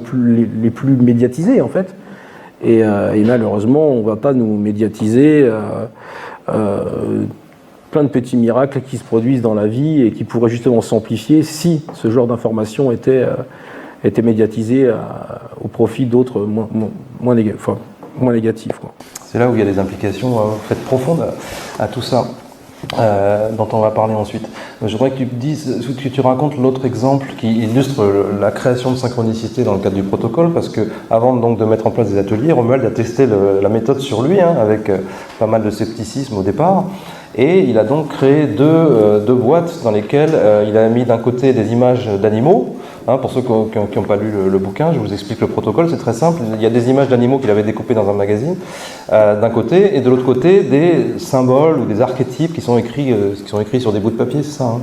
les plus médiatisés, en fait. Et malheureusement, on ne va pas nous médiatiser plein de petits miracles qui se produisent dans la vie et qui pourraient justement s'amplifier si ce genre d'information était médiatisé au profit d'autres moins négatifs, quoi. C'est là où il y a des implications profondes à tout ça, dont on va parler ensuite. Je voudrais que tu racontes l'autre exemple qui illustre la création de synchronicité dans le cadre du protocole, parce que avant donc de mettre en place des ateliers, Romuald a testé la méthode sur lui, avec pas mal de scepticisme au départ, et il a donc créé deux boîtes dans lesquelles il a mis d'un côté des images d'animaux, Pour ceux qui n'ont pas lu le bouquin, je vous explique le protocole, c'est très simple. Il y a des images d'animaux qu'il avait découpées dans un magazine, d'un côté, et de l'autre côté, des symboles ou des archétypes qui sont écrits sur des bouts de papier, c'est ça.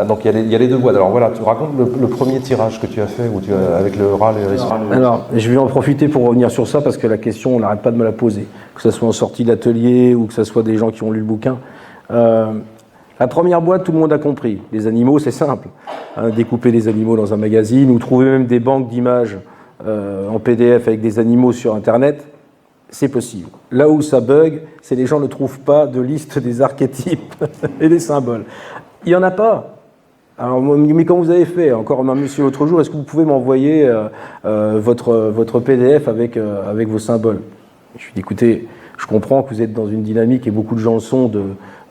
Donc il y a les deux boîtes. Alors voilà, tu racontes le premier tirage que tu as fait avec le rat, le hérisson. Alors, je vais en profiter pour revenir sur ça parce que la question, on n'arrête pas de me la poser. Que ce soit en sortie d'atelier ou que ce soit des gens qui ont lu le bouquin. La première boîte, tout le monde a compris. Les animaux, c'est simple. Découper des animaux dans un magazine ou trouver même des banques d'images en PDF avec des animaux sur Internet, c'est possible. Là où ça bug, c'est les gens ne trouvent pas de liste des archétypes et des symboles. Il n'y en a pas. Alors, mais quand vous avez fait, encore un monsieur l'autre jour, est-ce que vous pouvez m'envoyer votre PDF avec vos symboles? Je lui ai dit, écoutez, je comprends que vous êtes dans une dynamique, et beaucoup de gens le sont,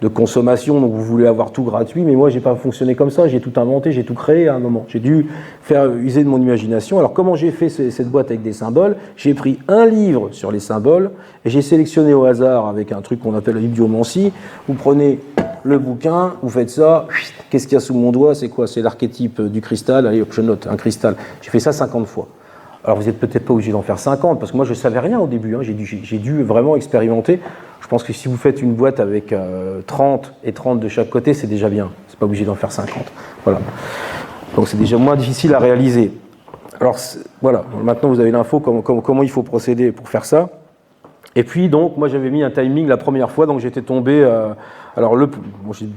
de consommation, donc vous voulez avoir tout gratuit, mais moi, j'ai pas fonctionné comme ça, j'ai tout inventé, j'ai tout créé à un moment. J'ai dû faire user de mon imagination. Alors, comment j'ai fait cette boîte avec des symboles? J'ai pris un livre sur les symboles, et j'ai sélectionné au hasard, avec un truc qu'on appelle la bibliomancie. Vous prenez le bouquin, vous faites ça, qu'est-ce qu'il y a sous mon doigt? C'est quoi? C'est l'archétype du cristal. Allez, hop, je note, un cristal. J'ai fait ça 50 fois. Alors, vous n'êtes peut-être pas obligé d'en faire 50, parce que moi, je ne savais rien au début. J'ai dû vraiment expérimenter. Je pense que si vous faites une boîte avec 30 et 30 de chaque côté, c'est déjà bien. C'est pas obligé d'en faire 50. Voilà. Donc, c'est déjà moins difficile à réaliser. Alors, voilà. Maintenant, vous avez l'info, comment il faut procéder pour faire ça. Et puis, donc, moi, j'avais mis un timing la première fois, donc j'étais tombé... j'ai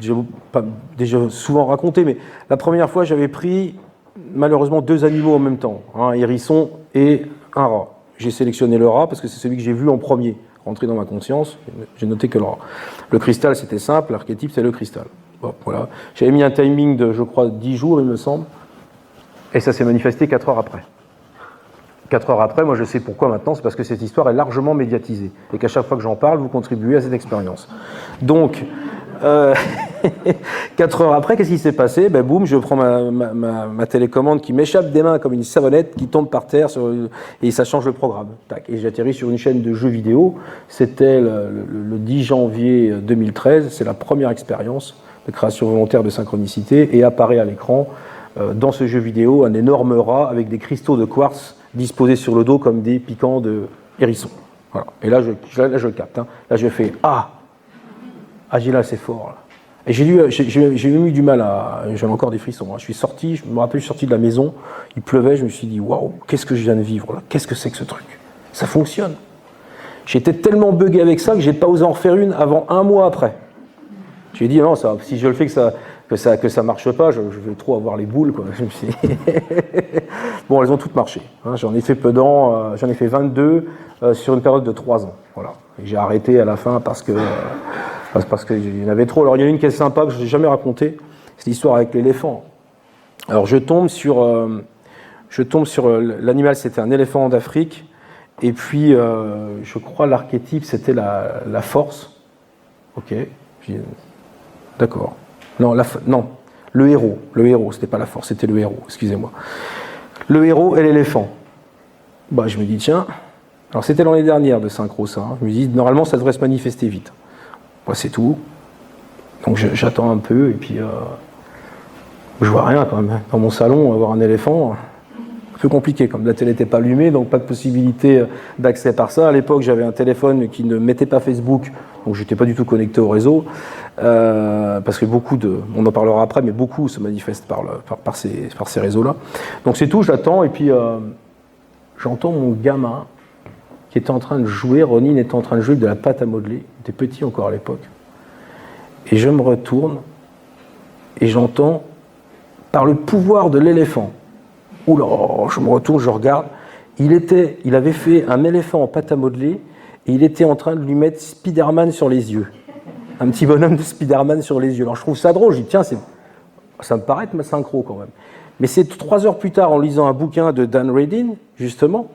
déjà souvent raconté, mais la première fois, j'avais pris malheureusement 2 animaux en même temps, un hérisson et un rat. J'ai sélectionné le rat parce que c'est celui que j'ai vu en premier, rentrer dans ma conscience. J'ai noté que le rat. Le cristal, c'était simple, l'archétype, c'est le cristal. Bon, voilà. J'avais mis un timing de, je crois, 10 jours, il me semble, et ça s'est manifesté 4 heures après. 4 heures après, moi je sais pourquoi maintenant, c'est parce que cette histoire est largement médiatisée et qu'à chaque fois que j'en parle, vous contribuez à cette expérience. Donc, 4 heures après, qu'est-ce qui s'est passé? Ben boum, je prends ma télécommande qui m'échappe des mains comme une savonnette qui tombe par terre et ça change le programme. Tac, et j'atterris sur une chaîne de jeux vidéo. C'était le 10 janvier 2013, c'est la première expérience de création volontaire de synchronicité et apparaît à l'écran dans ce jeu vidéo un énorme rat avec des cristaux de quartz disposés sur le dos comme des piquants de hérisson. Voilà. Et là, je capte. Hein. Là, je fais « Ah !» j'ai là, c'est fort. Là. Et j'ai eu du mal à... J'avais encore des frissons. Hein. Je suis sorti, je me rappelle, je suis sorti de la maison, il pleuvait, je me suis dit « Waouh, qu'est-ce que je viens de vivre là? Qu'est-ce que c'est que ce truc? Ça fonctionne !» J'étais tellement bugué avec ça que j'ai pas osé en refaire une avant 1 mois après. J'ai dit « Non, ça, si je le fais que ça marche pas, je vais trop avoir les boules. » quoi. Je me suis... Bon, elles ont toutes marché. Hein. J'en ai fait j'en ai fait 22 sur une période de 3 ans. Voilà. Et j'ai arrêté à la fin parce qu'il y en avait trop. Alors il y en a une qui est sympa que je n'ai jamais racontée, c'est l'histoire avec l'éléphant. Alors je tombe sur l'animal, c'était un éléphant d'Afrique, et puis je crois l'archétype c'était la force. Ok, d'accord. Non, le héros, c'était pas la force, c'était le héros, excusez-moi. Le héros et l'éléphant. Bah, je me dis, tiens, alors c'était l'année dernière de synchro ça, hein. Je me dis, normalement ça devrait se manifester vite. Bah, c'est tout. Donc j'attends un peu, et puis je vois rien quand même. Dans mon salon, avoir un éléphant, un peu compliqué, comme la télé n'était pas allumée, donc pas de possibilité d'accès par ça. À l'époque, j'avais un téléphone qui ne mettait pas Facebook, donc je n'étais pas du tout connecté au réseau, parce que on en parlera après, mais beaucoup se manifestent par ces réseaux-là. Donc c'est tout, j'attends, et puis j'entends mon gamin qui était en train de jouer, Ronin était en train de jouer de la pâte à modeler, il était petit encore à l'époque. Et je me retourne, et j'entends, par le pouvoir de l'éléphant, oula, je me retourne, je regarde, il avait fait un éléphant en pâte à modeler, et il était en train de lui mettre Spider-Man sur les yeux. Un petit bonhomme de Spider-Man sur les yeux. Alors je trouve ça drôle, je dis tiens, ça me paraît être ma synchro quand même. Mais c'est 3 heures plus tard en lisant un bouquin de Dan Radin, justement,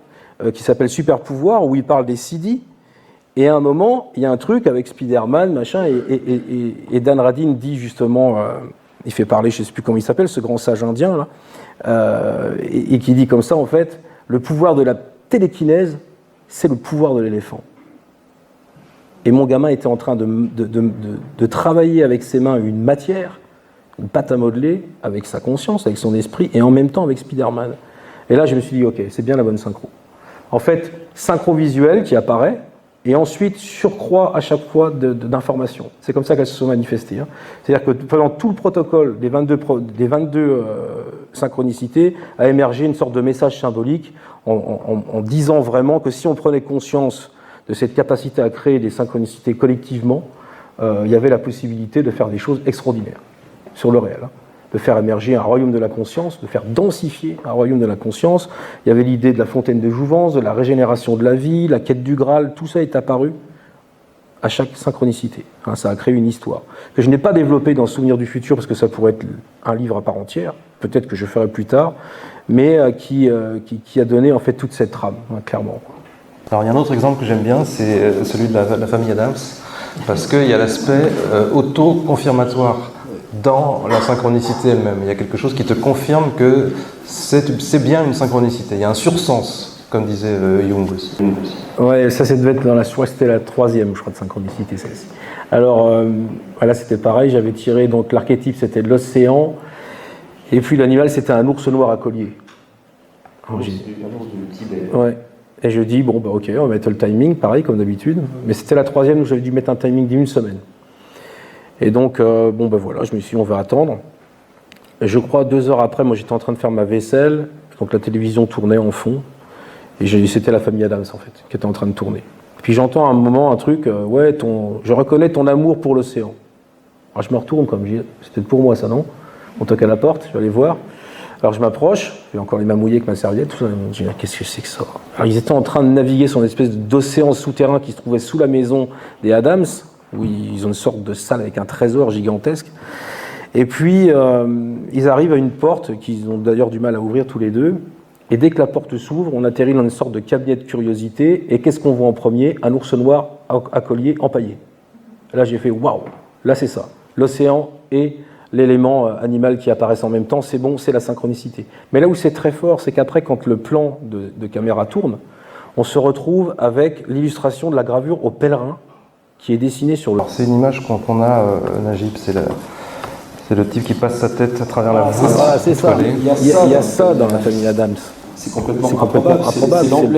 qui s'appelle Super Pouvoir, où il parle des CD, et à un moment, il y a un truc avec Spider-Man, machin, et Dan Radin dit justement, il fait parler, je ne sais plus comment il s'appelle, ce grand sage indien, là, et qui dit comme ça, en fait, le pouvoir de la télékinèse, c'est le pouvoir de l'éléphant. Et mon gamin était en train de travailler avec ses mains une matière une pâte à modeler avec sa conscience, avec son esprit, et en même temps avec Spider-Man. Et là, je me suis dit, ok, c'est bien la bonne synchro. En fait, synchro visuelle qui apparaît, et ensuite surcroît à chaque fois d'informations. C'est comme ça qu'elles se sont manifestées. Hein. C'est-à-dire que pendant tout le protocole des 22 synchronicités a émergé une sorte de message symbolique en disant vraiment que si on prenait conscience de cette capacité à créer des synchronicités collectivement, il y avait la possibilité de faire des choses extraordinaires sur le réel, hein. De faire émerger un royaume de la conscience, de faire densifier un royaume de la conscience. Il y avait l'idée de la fontaine de jouvence, de la régénération de la vie, la quête du Graal, tout ça est apparu à chaque synchronicité. Hein, ça a créé une histoire que je n'ai pas développée dans Souvenir du futur parce que ça pourrait être un livre à part entière, peut-être que je ferai plus tard, mais qui a donné en fait toute cette trame, hein, clairement. Alors il y a un autre exemple que j'aime bien, c'est celui de la famille Adams, parce qu'il y a l'aspect auto-confirmatoire dans la synchronicité elle-même. Il y a quelque chose qui te confirme que c'est bien une synchronicité. Il y a un sursens, comme disait Jung aussi. Ouais, ça devait être dans c'était la troisième, je crois, de synchronicité, celle-ci. Alors, voilà, c'était pareil, j'avais tiré, donc l'archétype, c'était de l'océan, et puis l'animal, c'était un ours noir à collier. Ouais. Et je dis, bon, bah ok, on va mettre le timing, pareil, comme d'habitude, mais c'était la troisième où j'avais dû mettre un timing d'une semaine. Et donc, bon ben voilà, je me suis dit, on va attendre. Et je crois 2 heures après, moi j'étais en train de faire ma vaisselle, donc la télévision tournait en fond, et c'était la famille Adams en fait, qui était en train de tourner. Puis j'entends à un moment un truc, ouais, je reconnais ton amour pour l'océan. Alors je me retourne, comme je dis, c'était pour moi ça, non? On toque à la porte, je vais aller voir. Alors je m'approche, j'ai encore les mains mouillées avec ma serviette, tout ça, je me dis, qu'est-ce que c'est que ça? Alors ils étaient en train de naviguer sur une espèce d'océan souterrain qui se trouvait sous la maison des Adams, où ils ont une sorte de salle avec un trésor gigantesque. Et puis, ils arrivent à une porte qu'ils ont d'ailleurs du mal à ouvrir tous les deux. Et dès que la porte s'ouvre, on atterrit dans une sorte de cabinet de curiosité. Et qu'est-ce qu'on voit en premier? Un ours noir à collier empaillé. Là, j'ai fait waouh, là c'est ça. L'océan et l'élément animal qui apparaissent en même temps, c'est bon, c'est la synchronicité. Mais là où c'est très fort, c'est qu'après, quand le plan de caméra tourne, on se retrouve avec l'illustration de la gravure au pèlerin qui est dessiné sur le... Alors c'est une image qu'on a, Najib, c'est le type qui passe sa tête à travers la voûte. C'est ça, il y a ça dans la famille Adams. C'est complètement improbable.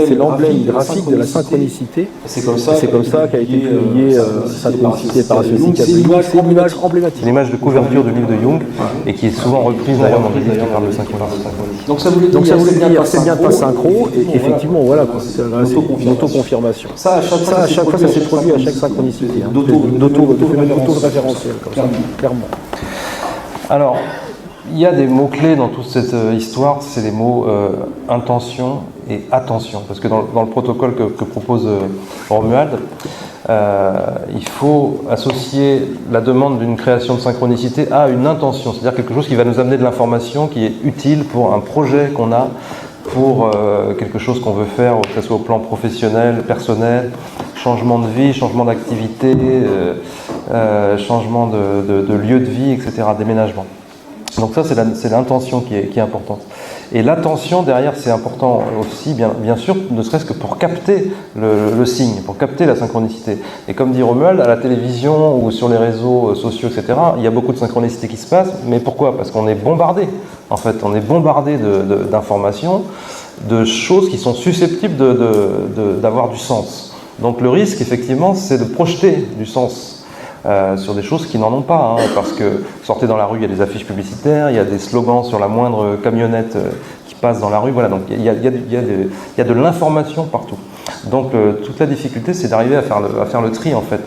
C'est l'emblème graphique de la synchronicité. C'est comme ça qu'a été publié Synchronicité par Jung. C'est une image emblématique. C'est l'image de couverture du livre de Jung et qui est souvent reprise d'ailleurs dans des livres qui parlent de synchronicité. Donc ça voulait dire c'est bien pas synchro et effectivement voilà c'est une autoconfirmation. Ça à chaque fois ça s'est produit à chaque synchronicité. D'auto-référentiel comme ça, clairement. Alors, il y a des mots-clés dans toute cette histoire, c'est les mots intention et attention. Parce que dans le protocole que propose Romuald, il faut associer la demande d'une création de synchronicité à une intention, c'est-à-dire quelque chose qui va nous amener de l'information qui est utile pour un projet qu'on a, pour quelque chose qu'on veut faire, que ce soit au plan professionnel, personnel, changement de vie, changement d'activité, changement de lieu de vie, etc., déménagement. Donc ça, c'est l'intention qui est importante. Et l'attention, derrière, c'est important aussi, bien sûr, ne serait-ce que pour capter le signe, pour capter la synchronicité. Et comme dit Romuald, à la télévision ou sur les réseaux sociaux, etc., il y a beaucoup de synchronicité qui se passe. Mais pourquoi? Parce qu'on est bombardé. En fait, on est bombardé d'informations, de choses qui sont susceptibles d'avoir du sens. Donc le risque, effectivement, c'est de projeter du sens sur des choses qui n'en ont pas, hein, parce que sortez dans la rue, il y a des affiches publicitaires, il y a des slogans sur la moindre camionnette qui passe dans la rue, voilà, donc il y a de l'information partout. Donc toute la difficulté, c'est d'arriver à faire le tri en fait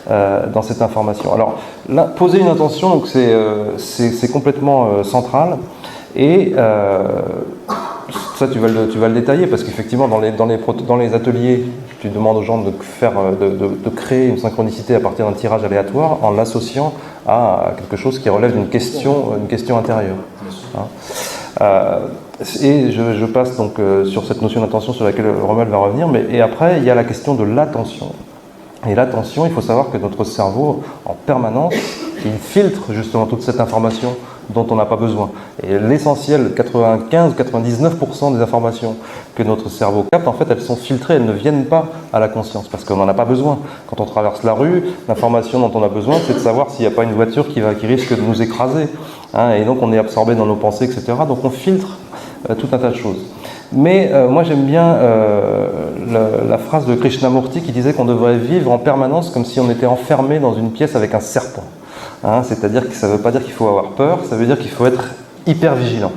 dans cette information. Alors là, poser une intention, donc c'est complètement central. Et ça, tu vas le détailler parce qu'effectivement, dans les ateliers, tu demandes aux gens de créer une synchronicité à partir d'un tirage aléatoire en l'associant à quelque chose qui relève d'une question intérieure. Et je passe donc sur cette notion d'intention sur laquelle Romuald va revenir, et après, il y a la question de l'attention. Et l'attention, il faut savoir que notre cerveau, en permanence, il filtre justement toute cette information dont on n'a pas besoin. Et l'essentiel, 95-99% des informations que notre cerveau capte, en fait, elles sont filtrées, elles ne viennent pas à la conscience, parce qu'on n'en a pas besoin. Quand on traverse la rue, l'information dont on a besoin, c'est de savoir s'il n'y a pas une voiture qui risque de nous écraser. hein, et donc on est absorbé dans nos pensées, etc. Donc on filtre tout un tas de choses. Mais moi j'aime bien la phrase de Krishnamurti qui disait qu'on devrait vivre en permanence comme si on était enfermé dans une pièce avec un serpent. Hein, c'est-à-dire que ça ne veut pas dire qu'il faut avoir peur, ça veut dire qu'il faut être hyper vigilant.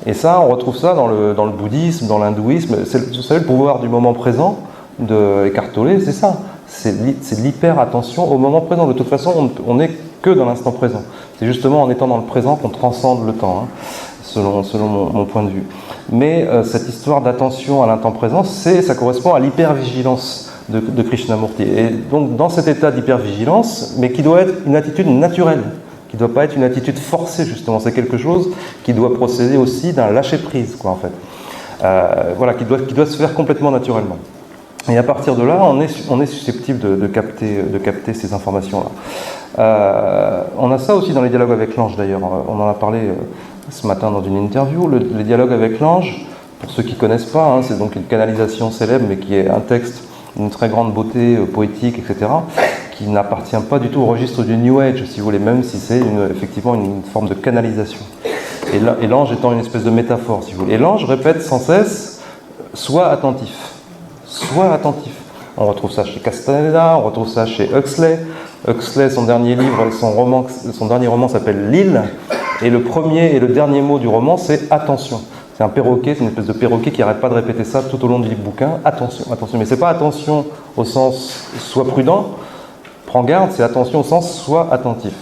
Et ça, on retrouve ça dans le bouddhisme, dans l'hindouisme. Vous savez, le pouvoir du moment présent de Eckhart Tolle, c'est ça. C'est l'hyper-attention au moment présent. De toute façon, on n'est que dans l'instant présent. C'est justement en étant dans le présent qu'on transcende le temps, hein, selon mon point de vue. Mais cette histoire d'attention à l'instant présent, ça correspond à l'hypervigilance de Krishnamurti. Et donc, dans cet état d'hypervigilance, mais qui doit être une attitude naturelle, qui ne doit pas être une attitude forcée, justement. C'est quelque chose qui doit procéder aussi d'un lâcher-prise, quoi, en fait. Voilà, qui doit se faire complètement naturellement. Et à partir de là, on est susceptible de capter ces informations-là. On a ça aussi dans les dialogues avec l'ange, d'ailleurs. On en a parlé ce matin dans une interview. Les dialogues avec l'ange, pour ceux qui ne connaissent pas, hein, c'est donc une canalisation célèbre, mais qui est un texte d'une très grande beauté poétique, etc., qui n'appartient pas du tout au registre du New Age, si vous voulez, même si c'est effectivement une forme de canalisation. Et l'ange étant une espèce de métaphore, si vous voulez. Et l'ange répète sans cesse « sois attentif ». Sois attentif. On retrouve ça chez Castaneda, on retrouve ça chez Huxley. Huxley, son dernier livre, son dernier roman s'appelle L'île, et le premier et le dernier mot du roman, c'est attention. C'est un perroquet, c'est une espèce de perroquet qui n'arrête pas de répéter ça tout au long du bouquin. Attention, attention. Mais c'est pas attention au sens sois prudent, prends garde, c'est attention au sens sois attentif.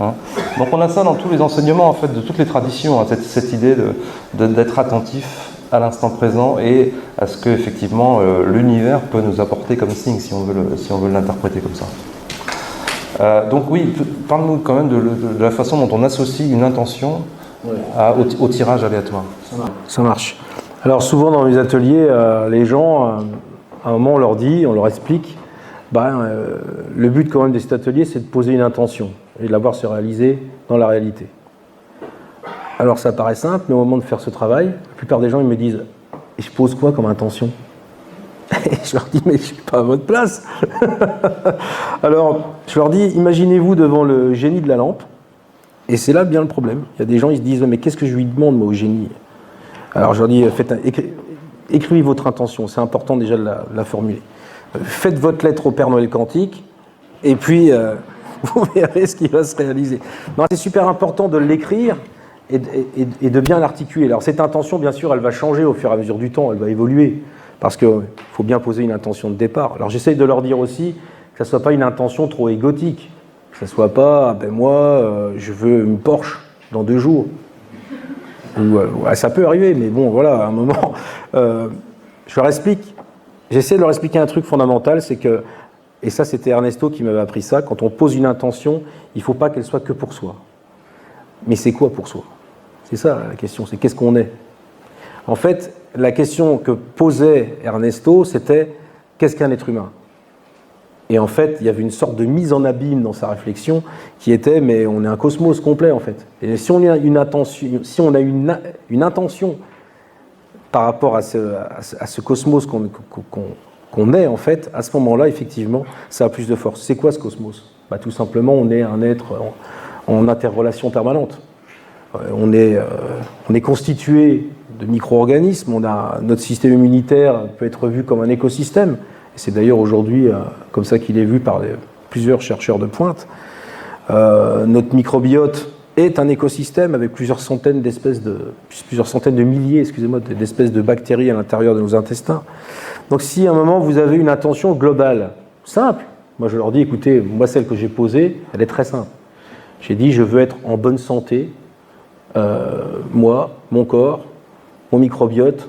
Hein. Donc on a ça dans tous les enseignements en fait de toutes les traditions, hein, cette idée d'être attentif à l'instant présent et à ce que effectivement l'univers peut nous apporter comme signe si on veut l'interpréter comme ça. Donc oui, parle-nous quand même de la façon dont on associe une intention au tirage aléatoire. Ça marche. Alors souvent dans les ateliers, les gens, à un moment on leur explique, le but quand même de cet atelier c'est de poser une intention et de la voir se réaliser dans la réalité. Alors ça paraît simple, mais au moment de faire ce travail, la plupart des gens ils me disent « Et je pose quoi comme intention ?» Et je leur dis « Mais je ne suis pas à votre place !» Alors je leur dis « Imaginez-vous devant le génie de la lampe. » Et c'est là bien le problème. Il y a des gens ils se disent « Mais qu'est-ce que je lui demande moi au génie ?» Alors je leur dis « Écrivez votre intention, c'est important déjà de la formuler. Faites votre lettre au Père Noël quantique, et puis vous verrez ce qui va se réaliser. » Non, c'est super important de l'écrire, et de bien l'articuler. Alors cette intention, bien sûr, elle va changer au fur et à mesure du temps, elle va évoluer, parce qu'il faut bien poser une intention de départ. Alors j'essaye de leur dire aussi que ça ne soit pas une intention trop égotique, que ça ne soit pas moi, je veux une Porsche dans 2 jours. Ça peut arriver, mais bon, voilà, à un moment, je leur explique, j'essaie de leur expliquer un truc fondamental, c'est que, et ça c'était Ernesto qui m'avait appris ça, quand on pose une intention, il ne faut pas qu'elle soit que pour soi. Mais c'est quoi pour soi ? C'est ça la question, c'est qu'est-ce qu'on est ? En fait, la question que posait Ernesto, c'était qu'est-ce qu'un être humain ? Et en fait, il y avait une sorte de mise en abîme dans sa réflexion qui était, mais on est un cosmos complet en fait. Et si on a une intention par rapport à ce cosmos qu'on est en fait, à ce moment-là, effectivement, ça a plus de force. C'est quoi ce cosmos ? Tout simplement, on est un être en interrelation permanente. On est constitué de micro-organismes, notre système immunitaire peut être vu comme un écosystème, et c'est d'ailleurs aujourd'hui comme ça qu'il est vu par plusieurs chercheurs de pointe. Notre microbiote est un écosystème avec plusieurs centaines de milliers, d'espèces de bactéries à l'intérieur de nos intestins. Donc si à un moment vous avez une intention globale, simple, moi je leur dis, écoutez, moi celle que j'ai posée, elle est très simple. J'ai dit, je veux être en bonne santé, moi, mon corps, mon microbiote,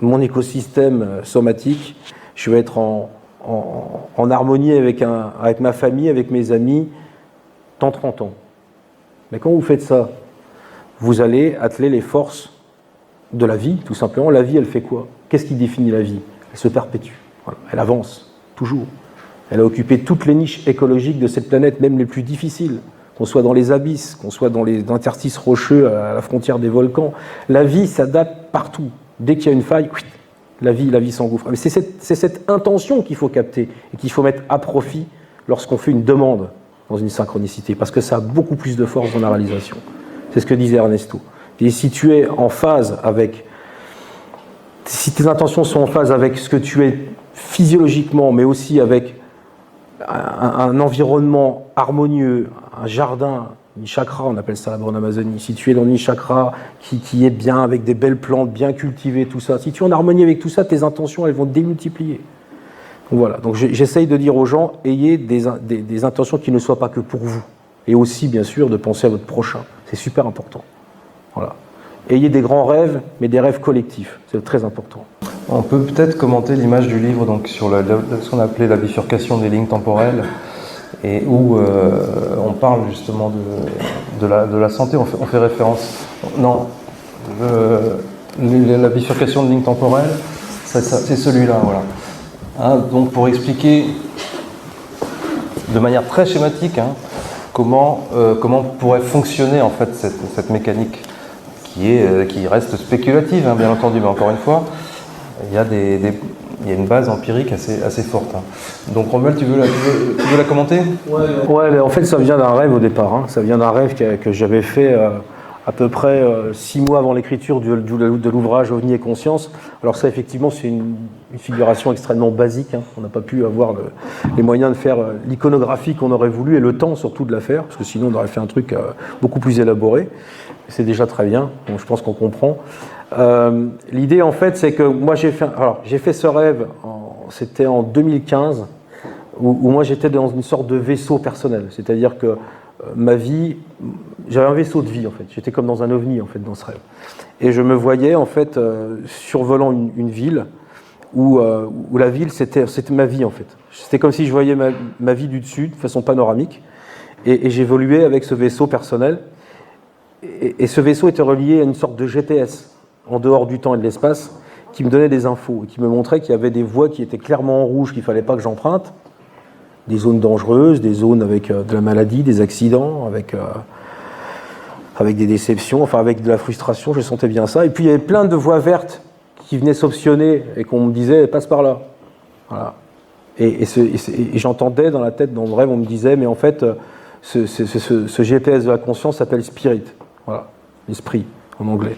mon écosystème somatique, je veux être en harmonie avec ma famille, avec mes amis, dans 30 ans. Mais quand vous faites ça, vous allez atteler les forces de la vie, tout simplement. La vie, elle fait quoi ? Qu'est-ce qui définit la vie ? Elle se perpétue, voilà. Elle avance, toujours. Elle a occupé toutes les niches écologiques de cette planète, même les plus difficiles. Qu'on soit dans les abysses, qu'on soit dans les interstices rocheux à la frontière des volcans. La vie s'adapte partout. Dès qu'il y a une faille, la vie s'engouffre. Mais c'est cette intention qu'il faut capter et qu'il faut mettre à profit lorsqu'on fait une demande. dans une synchronicité, parce que ça a beaucoup plus de force dans la réalisation. C'est ce que disait Ernesto. Et si tu es en phase avec, si tes intentions sont en phase avec ce que tu es physiologiquement, mais aussi avec un environnement harmonieux, un jardin, une chakra, on appelle ça là-bas en Amazonie, si tu es dans une chakra qui est bien, avec des belles plantes, bien cultivées, tout ça, si tu es en harmonie avec tout ça, tes intentions, elles vont démultiplier. Donc voilà, donc j'essaye de dire aux gens, ayez des intentions qui ne soient pas que pour vous, et aussi, bien sûr, de penser à votre prochain. C'est super important. Voilà. Ayez des grands rêves, mais des rêves collectifs, c'est très important. On peut peut-être commenter l'image du livre donc, sur ce qu'on appelait la bifurcation des lignes temporelles, et où on parle justement de la santé, on fait référence. Non, la bifurcation de lignes temporelles, c'est celui-là, voilà. Hein, donc pour expliquer de manière très schématique comment pourrait fonctionner en fait cette mécanique qui reste spéculative, bien entendu, mais encore une fois, il y a une base empirique assez forte. Donc Romuald, tu veux la commenter ? Ouais, mais en fait ça vient d'un rêve au départ. Ça vient d'un rêve que j'avais fait à peu près 6 mois avant l'écriture de l'ouvrage OVNI et Conscience. Alors ça effectivement c'est une figuration extrêmement basique. On n'a pas pu avoir les moyens de faire l'iconographie qu'on aurait voulu et le temps surtout de la faire, parce que sinon on aurait fait un truc beaucoup plus élaboré. C'est déjà très bien, donc je pense qu'on comprend. L'idée en fait c'est que moi j'ai fait ce rêve, c'était en 2015, où moi j'étais dans une sorte de vaisseau personnel, c'est-à-dire que ma vie, j'avais un vaisseau de vie en fait, j'étais comme dans un ovni en fait dans ce rêve, et je me voyais en fait survolant une ville où la ville c'était ma vie en fait, c'était comme si je voyais ma vie du dessus de façon panoramique, et j'évoluais avec ce vaisseau personnel. Et ce vaisseau était relié à une sorte de GPS en dehors du temps et de l'espace qui me donnait des infos et qui me montrait qu'il y avait des voies qui étaient clairement en rouge qu'il ne fallait pas que j'emprunte, des zones dangereuses, des zones avec de la maladie, des accidents, avec des déceptions, enfin avec de la frustration, je sentais bien ça. Et puis il y avait plein de voies vertes qui venaient s'optionner et qu'on me disait passe par là. Voilà. Et j'entendais dans la tête, dans le rêve, on me disait mais en fait ce GPS de la conscience s'appelle Spirit. Voilà, l'esprit en anglais.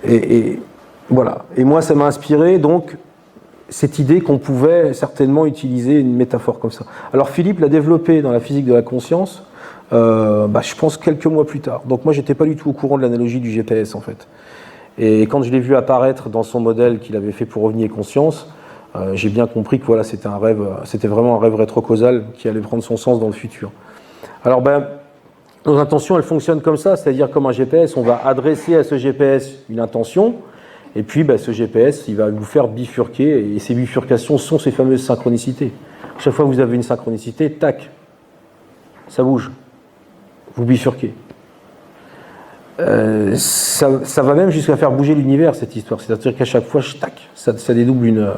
Et voilà. Et moi, ça m'a inspiré donc cette idée qu'on pouvait certainement utiliser une métaphore comme ça. Alors Philippe l'a développé dans la physique de la conscience, je pense quelques mois plus tard. Donc moi, j'étais pas du tout au courant de l'analogie du GPS en fait. Et quand je l'ai vu apparaître dans son modèle qu'il avait fait pour OVNI et Conscience, j'ai bien compris que voilà, c'était un rêve, c'était vraiment un rêve rétrocausal qui allait prendre son sens dans le futur. Alors nos intentions, elles fonctionnent comme ça, c'est-à-dire comme un GPS, on va adresser à ce GPS une intention, et puis ce GPS, il va vous faire bifurquer, et ces bifurcations sont ces fameuses synchronicités. Chaque fois que vous avez une synchronicité, tac, ça bouge, vous bifurquez. Ça va même jusqu'à faire bouger l'univers, cette histoire, c'est-à-dire qu'à chaque fois, tac, ça dédouble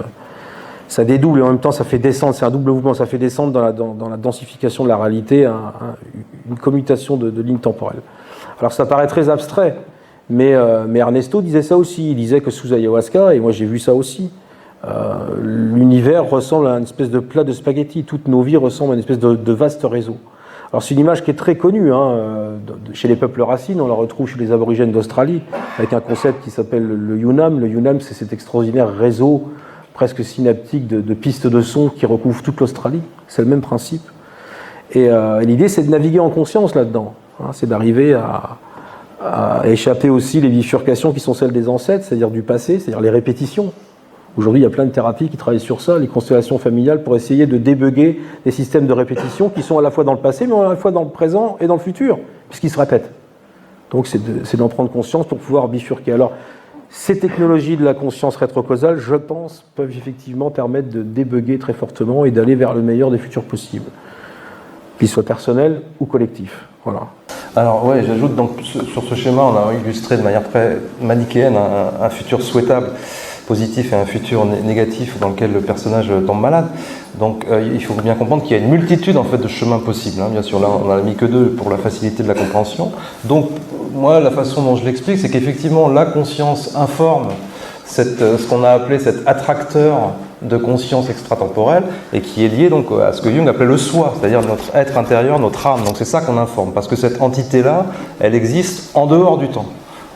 ça dédouble et en même temps ça fait descendre, c'est un double mouvement, ça fait descendre dans la densification de la réalité une commutation de lignes temporelles. Alors ça paraît très abstrait, mais Ernesto disait ça aussi, il disait que sous ayahuasca, et moi j'ai vu ça aussi, l'univers ressemble à une espèce de plat de spaghettis, toutes nos vies ressemblent à une espèce de vaste réseau. Alors c'est une image qui est très connue chez les peuples racines, on la retrouve chez les aborigènes d'Australie, avec un concept qui s'appelle le Yunam. Le Yunam, c'est cet extraordinaire réseau presque synaptique de pistes de son qui recouvrent toute l'Australie. C'est le même principe. Et l'idée, c'est de naviguer en conscience là-dedans. C'est d'arriver à échapper aussi les bifurcations qui sont celles des ancêtres, c'est-à-dire du passé, c'est-à-dire les répétitions. Aujourd'hui, il y a plein de thérapies qui travaillent sur ça, les constellations familiales, pour essayer de débugger des systèmes de répétition qui sont à la fois dans le passé, mais à la fois dans le présent et dans le futur, puisqu'ils se répètent. Donc c'est d'en prendre conscience pour pouvoir bifurquer. Alors, ces technologies de la conscience rétrocausale, je pense, peuvent effectivement permettre de débugger très fortement et d'aller vers le meilleur des futurs possibles, qu'ils soient personnels ou collectifs. Voilà. Alors ouais, j'ajoute donc sur ce schéma, on a illustré de manière très manichéenne un futur souhaitable, positif, et un futur négatif dans lequel le personnage tombe malade. Donc il faut bien comprendre qu'il y a une multitude en fait de chemins possibles. Bien sûr, là on n'en a mis que 2 pour la facilité de la compréhension. Donc moi, la façon dont je l'explique, c'est qu'effectivement la conscience informe ce qu'on a appelé cet attracteur de conscience extratemporelle et qui est lié donc à ce que Jung appelait le soi, c'est-à-dire notre être intérieur, notre âme. Donc c'est ça qu'on informe, parce que cette entité-là, elle existe en dehors du temps.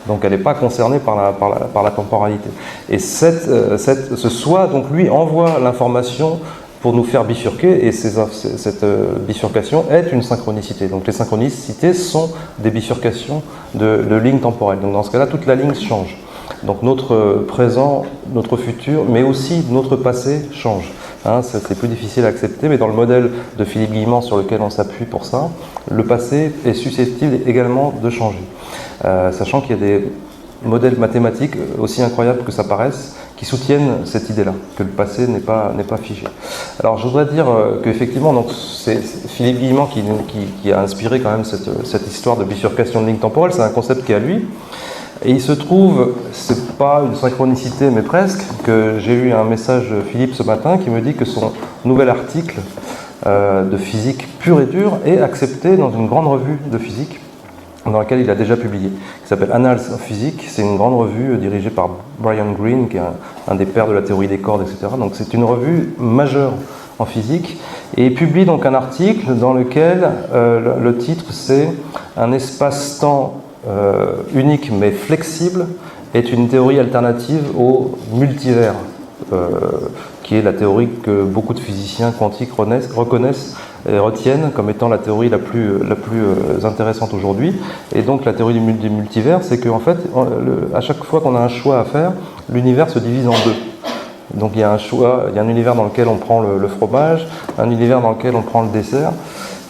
Donc elle n'est pas concernée par la temporalité. Et ce soi, donc lui, envoie l'information pour nous faire bifurquer, et cette bifurcation est une synchronicité. Donc les synchronicités sont des bifurcations de lignes temporelles. Donc dans ce cas-là, toute la ligne change. Donc notre présent, notre futur, mais aussi notre passé change. Hein, c'est plus difficile à accepter, mais dans le modèle de Philippe Guillemant sur lequel on s'appuie pour ça, le passé est susceptible également de changer. Sachant qu'il y a des modèles mathématiques, aussi incroyables que ça paraisse, qui soutiennent cette idée-là, que le passé n'est pas figé. Alors je voudrais dire qu'effectivement, donc, c'est Philippe Guillemant qui a inspiré quand même cette histoire de bifurcation de ligne temporelle, c'est un concept qui est à lui. Et il se trouve, c'est pas une synchronicité mais presque, que j'ai eu un message de Philippe ce matin qui me dit que son nouvel article de physique pure et dure est accepté dans une grande revue de physique dans laquelle il a déjà publié, qui s'appelle Annals of Physics. C'est une grande revue dirigée par Brian Greene, qui est un des pères de la théorie des cordes, etc. Donc c'est une revue majeure en physique, et il publie donc un article dans lequel le titre c'est « Un espace-temps unique mais flexible est une théorie alternative au multivers », qui est la théorie que beaucoup de physiciens quantiques reconnaissent et retiennent comme étant la théorie la plus intéressante aujourd'hui. Et donc la théorie du multivers, c'est qu'en fait, à chaque fois qu'on a un choix à faire, l'univers se divise en deux. Donc il y a un choix, il y a un univers dans lequel on prend le fromage, un univers dans lequel on prend le dessert,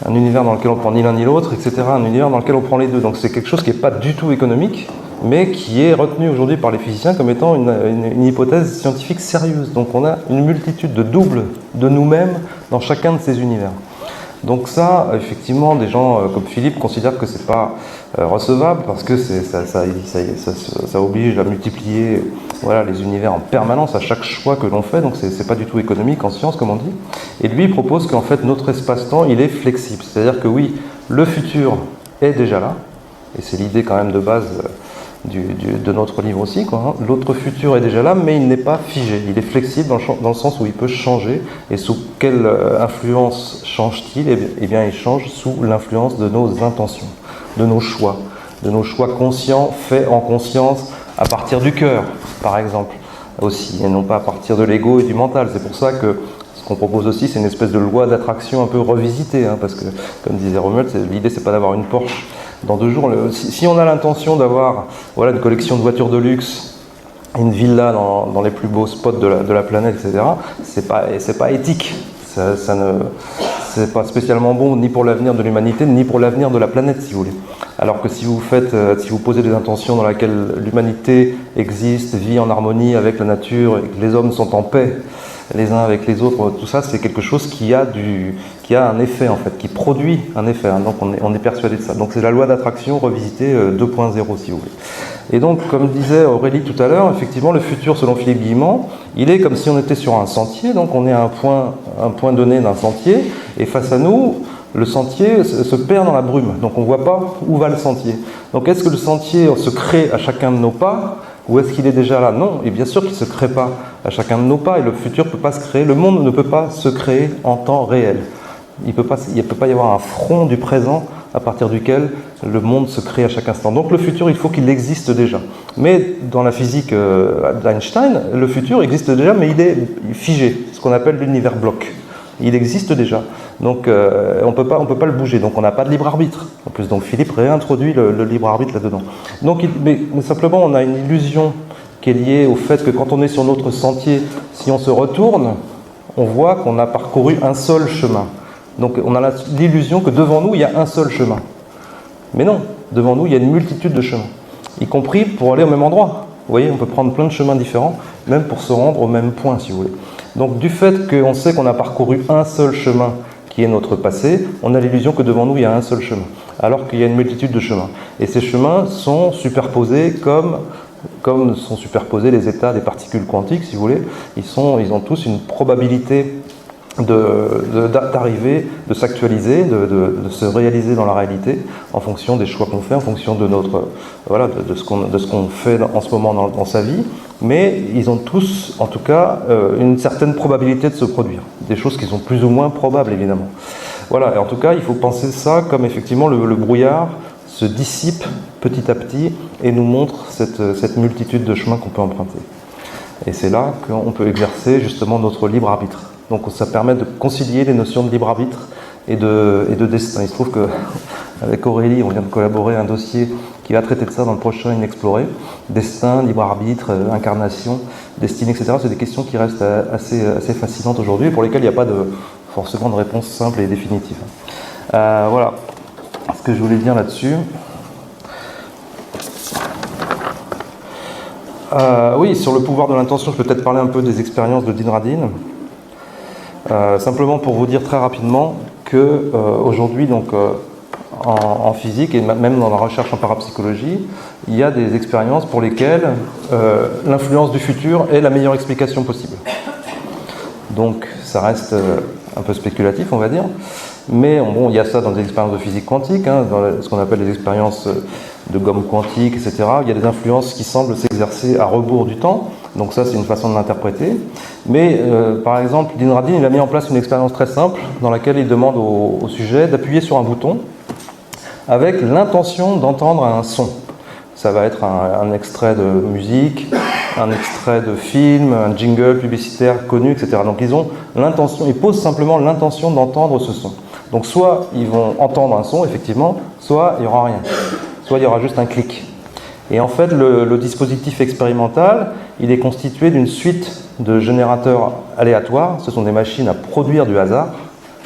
un univers dans lequel on prend ni l'un ni l'autre, etc. Un univers dans lequel on prend les deux. Donc c'est quelque chose qui n'est pas du tout économique, mais qui est retenu aujourd'hui par les physiciens comme étant une hypothèse scientifique sérieuse. Donc on a une multitude de doubles de nous-mêmes dans chacun de ces univers. Donc ça, effectivement, des gens comme Philippe considèrent que c'est pas recevable parce que ça oblige à multiplier les univers en permanence à chaque choix que l'on fait, donc c'est pas du tout économique en science, comme on dit. Et lui, il propose qu'en fait, notre espace-temps, il est flexible. C'est-à-dire que oui, le futur est déjà là, et c'est l'idée quand même de base de notre livre aussi, quoi. L'autre futur est déjà là, mais il n'est pas figé. Il est flexible dans le sens où il peut changer. Et sous quelle influence change-t-il ? Eh bien, il change sous l'influence de nos intentions, de nos choix conscients, faits en conscience, à partir du cœur, par exemple, aussi, et non pas à partir de l'ego et du mental. C'est pour ça que ce qu'on propose aussi, c'est une espèce de loi d'attraction un peu revisitée, hein, parce que, comme disait Romuald, l'idée, c'est pas d'avoir une Porsche dans 2 jours. Si on a l'intention d'avoir une collection de voitures de luxe, une villa dans les plus beaux spots de la planète, etc., c'est pas éthique. C'est pas spécialement bon ni pour l'avenir de l'humanité, ni pour l'avenir de la planète, si vous voulez. Alors que si vous posez des intentions dans lesquelles l'humanité existe, vit en harmonie avec la nature, et que les hommes sont en paix les uns avec les autres, tout ça, c'est quelque chose qui a un effet, en fait, qui produit un effet, hein, donc on est persuadé de ça. Donc c'est la loi d'attraction revisitée 2.0, si vous voulez. Et donc, comme disait Aurélie tout à l'heure, effectivement, le futur, selon Philippe Guillemant, il est comme si on était sur un sentier, donc on est à un point donné d'un sentier, et face à nous, le sentier se perd dans la brume, donc on ne voit pas où va le sentier. Donc est-ce que le sentier se crée à chacun de nos pas, ou est-ce qu'il est déjà là ? Non, et bien sûr qu'il ne se crée pas à chacun de nos pas, et le futur ne peut pas se créer, le monde ne peut pas se créer en temps réel. Il ne peut pas y avoir un front du présent à partir duquel le monde se crée à chaque instant. Donc le futur, il faut qu'il existe déjà. Mais dans la physique d'Einstein, le futur existe déjà, mais il est figé, ce qu'on appelle l'univers bloc. Il existe déjà. Donc on peut pas le bouger. Donc on n'a pas de libre arbitre. En plus, donc Philippe réintroduit le libre arbitre là-dedans. Donc, mais simplement, on a une illusion qui est liée au fait que quand on est sur notre sentier, si on se retourne, on voit qu'on a parcouru un seul chemin. Donc on a l'illusion que devant nous, il y a un seul chemin. Mais non, devant nous, il y a une multitude de chemins, y compris pour aller au même endroit. Vous voyez, on peut prendre plein de chemins différents, même pour se rendre au même point, si vous voulez. Donc du fait qu'on sait qu'on a parcouru un seul chemin, qui est notre passé, on a l'illusion que devant nous, il y a un seul chemin, alors qu'il y a une multitude de chemins. Et ces chemins sont superposés comme sont superposés les états des particules quantiques, si vous voulez. Ils ont tous une probabilité d'arriver, de s'actualiser, de se réaliser dans la réalité en fonction des choix qu'on fait, en fonction de notre voilà de ce qu'on fait en ce moment dans sa vie. Mais ils ont tous, en tout cas, une certaine probabilité de se produire. Des choses qui sont plus ou moins probables, évidemment. Voilà. Et en tout cas, il faut penser ça comme effectivement le brouillard se dissipe petit à petit et nous montre cette multitude de chemins qu'on peut emprunter. Et c'est là qu'on peut exercer justement notre libre arbitre. Donc ça permet de concilier les notions de libre arbitre et de destin. Il se trouve qu'avec Aurélie, on vient de collaborer à un dossier qui va traiter de ça dans le prochain Inexploré. Destin, libre arbitre, incarnation, destinée, etc. C'est des questions qui restent assez fascinantes aujourd'hui et pour lesquelles il n'y a pas forcément de réponse simple et définitive. Voilà ce que je voulais dire là-dessus. Oui, sur le pouvoir de l'intention, je peux peut-être parler un peu des expériences de Dean Radin. Simplement pour vous dire très rapidement que aujourd'hui, donc, en physique et même dans la recherche en parapsychologie, il y a des expériences pour lesquelles l'influence du futur est la meilleure explication possible. Donc ça reste un peu spéculatif, on va dire, mais bon, il y a ça dans des expériences de physique quantique, hein, dans ce qu'on appelle les expériences de gomme quantique, etc. Il y a des influences qui semblent s'exercer à rebours du temps, donc ça c'est une façon de l'interpréter. Mais par exemple, Dean Radin, il a mis en place une expérience très simple dans laquelle il demande au sujet d'appuyer sur un bouton avec l'intention d'entendre un son. Ça va être un extrait de musique, un extrait de film, un jingle publicitaire connu, etc. Donc ils posent simplement l'intention d'entendre ce son. Donc soit ils vont entendre un son, effectivement, soit il n'y aura rien. Soit il y aura juste un clic. Et en fait, le dispositif expérimental, il est constitué d'une suite de générateurs aléatoires. Ce sont des machines à produire du hasard,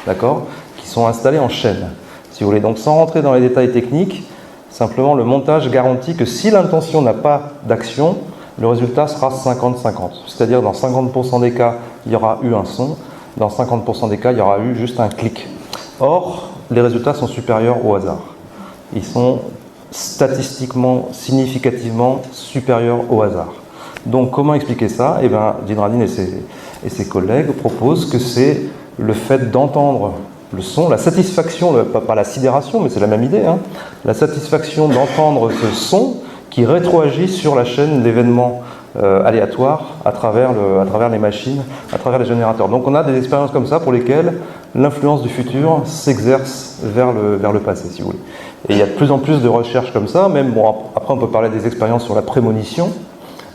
d'accord, qui sont installées en chaîne. Si vous voulez, donc sans rentrer dans les détails techniques, simplement le montage garantit que si l'intention n'a pas d'action, le résultat sera 50-50. C'est-à-dire dans 50% des cas, il y aura eu un son, dans 50% des cas, il y aura eu juste un clic. Or, les résultats sont supérieurs au hasard. Ils sont statistiquement, significativement supérieurs au hasard. Donc comment expliquer ça? Eh bien, Dean Radin et ses collègues proposent que c'est le fait d'entendre le son, la satisfaction, pas la sidération, mais c'est la même idée, hein, la satisfaction d'entendre ce son qui rétroagit sur la chaîne d'événements aléatoires à travers les machines, à travers les générateurs. Donc on a des expériences comme ça pour lesquelles l'influence du futur s'exerce vers le passé, si vous voulez. Et il y a de plus en plus de recherches comme ça, même, bon, après on peut parler des expériences sur la prémonition,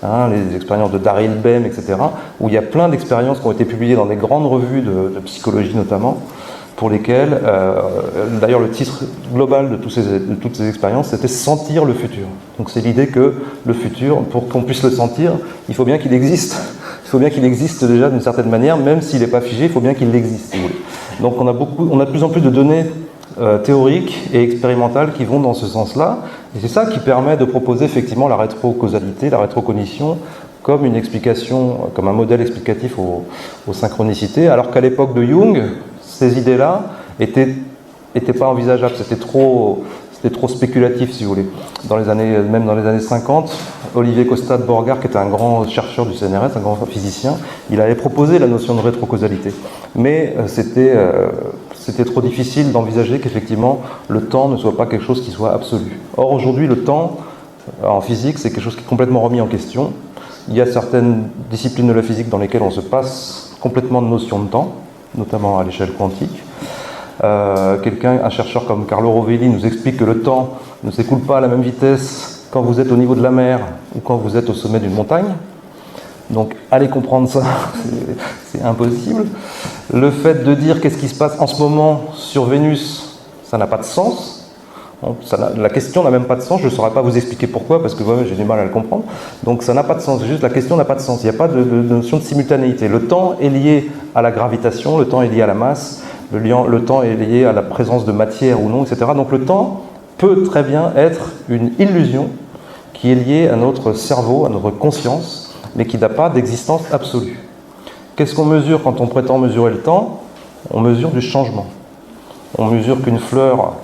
hein, les expériences de Daryl Bem, etc., où il y a plein d'expériences qui ont été publiées dans des grandes revues de psychologie notamment, pour lesquelles, d'ailleurs le titre global de toutes ces expériences, c'était « Sentir le futur ». Donc c'est l'idée que le futur, pour qu'on puisse le sentir, il faut bien qu'il existe. Il faut bien qu'il existe déjà d'une certaine manière, même s'il n'est pas figé, il faut bien qu'il existe, si vous voulez. Donc on a de plus en plus de données théoriques et expérimentales qui vont dans ce sens-là, et c'est ça qui permet de proposer effectivement la rétrocausalité, la rétrocognition, comme une explication, comme un modèle explicatif aux synchronicités, alors qu'à l'époque de Jung, ces idées-là étaient pas envisageables, c'était trop spéculatif, si vous voulez. Même dans les années 50, Olivier Costa de Borgard, qui était un grand chercheur du CNRS, un grand physicien, il avait proposé la notion de rétrocausalité. Mais c'était trop difficile d'envisager qu'effectivement le temps ne soit pas quelque chose qui soit absolu. Or aujourd'hui, le temps, en physique, c'est quelque chose qui est complètement remis en question. Il y a certaines disciplines de la physique dans lesquelles on se passe complètement de notion de temps, notamment à l'échelle quantique. Un chercheur comme Carlo Rovelli nous explique que le temps ne s'écoule pas à la même vitesse quand vous êtes au niveau de la mer ou quand vous êtes au sommet d'une montagne. Donc aller comprendre ça, c'est impossible. Le fait de dire qu'est-ce qui se passe en ce moment sur Vénus, ça n'a pas de sens. La question n'a même pas de sens, je ne saurais pas vous expliquer pourquoi, parce que j'ai du mal à le comprendre. Donc ça n'a pas de sens, juste la question n'a pas de sens, il n'y a pas de notion de simultanéité. Le temps est lié à la gravitation, le temps est lié à la masse, le temps est lié à la présence de matière ou non, etc. Donc le temps peut très bien être une illusion qui est liée à notre cerveau, à notre conscience, mais qui n'a pas d'existence absolue. Qu'est-ce qu'on mesure quand on prétend mesurer le temps? On mesure du changement. On mesure qu'une fleur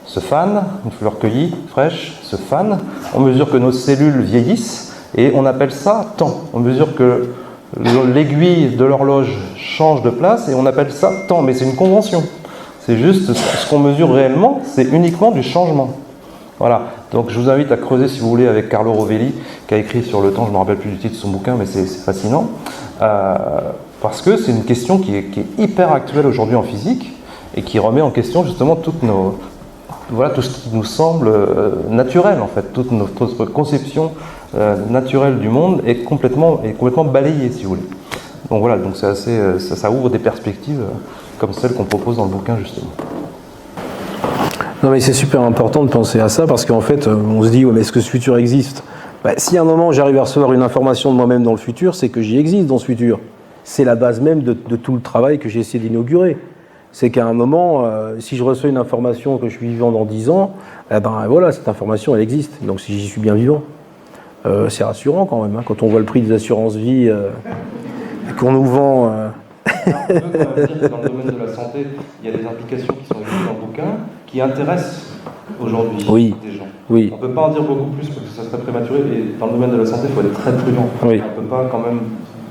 se fane, une fleur cueillie, fraîche, se fane. On mesure que nos cellules vieillissent et on appelle ça temps. On mesure que l'aiguille de l'horloge change change de place et on appelle ça temps, mais c'est une convention. C'est juste ce qu'on mesure réellement, c'est uniquement du changement. Voilà, donc je vous invite à creuser si vous voulez avec Carlo Rovelli, qui a écrit sur le temps, je ne me rappelle plus du titre de son bouquin, mais c'est fascinant, parce que c'est une question qui est hyper actuelle aujourd'hui en physique, et qui remet en question justement tout ce qui nous semble naturel en fait, toute notre conception naturelle du monde est complètement balayée si vous voulez. Donc voilà, donc c'est assez, ça ouvre des perspectives comme celles qu'on propose dans le bouquin justement. Non mais c'est super important de penser à ça parce qu'en fait on se dit ouais, mais est-ce que ce futur existe? Si à un moment j'arrive à recevoir une information de moi-même dans le futur, c'est que j'y existe dans ce futur. C'est la base même de tout le travail que j'ai essayé d'inaugurer. C'est qu'à un moment, si je reçois une information que je suis vivant dans 10 ans, voilà, cette information elle existe, donc si j'y suis bien vivant. C'est rassurant quand même, hein, quand on voit le prix des assurances vie qu'on nous vend... On peut quand même dire que dans le domaine de la santé, il y a des implications qui sont écrites dans le bouquin qui intéressent aujourd'hui des gens. Oui. On ne peut pas en dire beaucoup plus parce que ça serait prématuré, et dans le domaine de la santé, il faut être très prudent. Oui. On ne peut pas quand même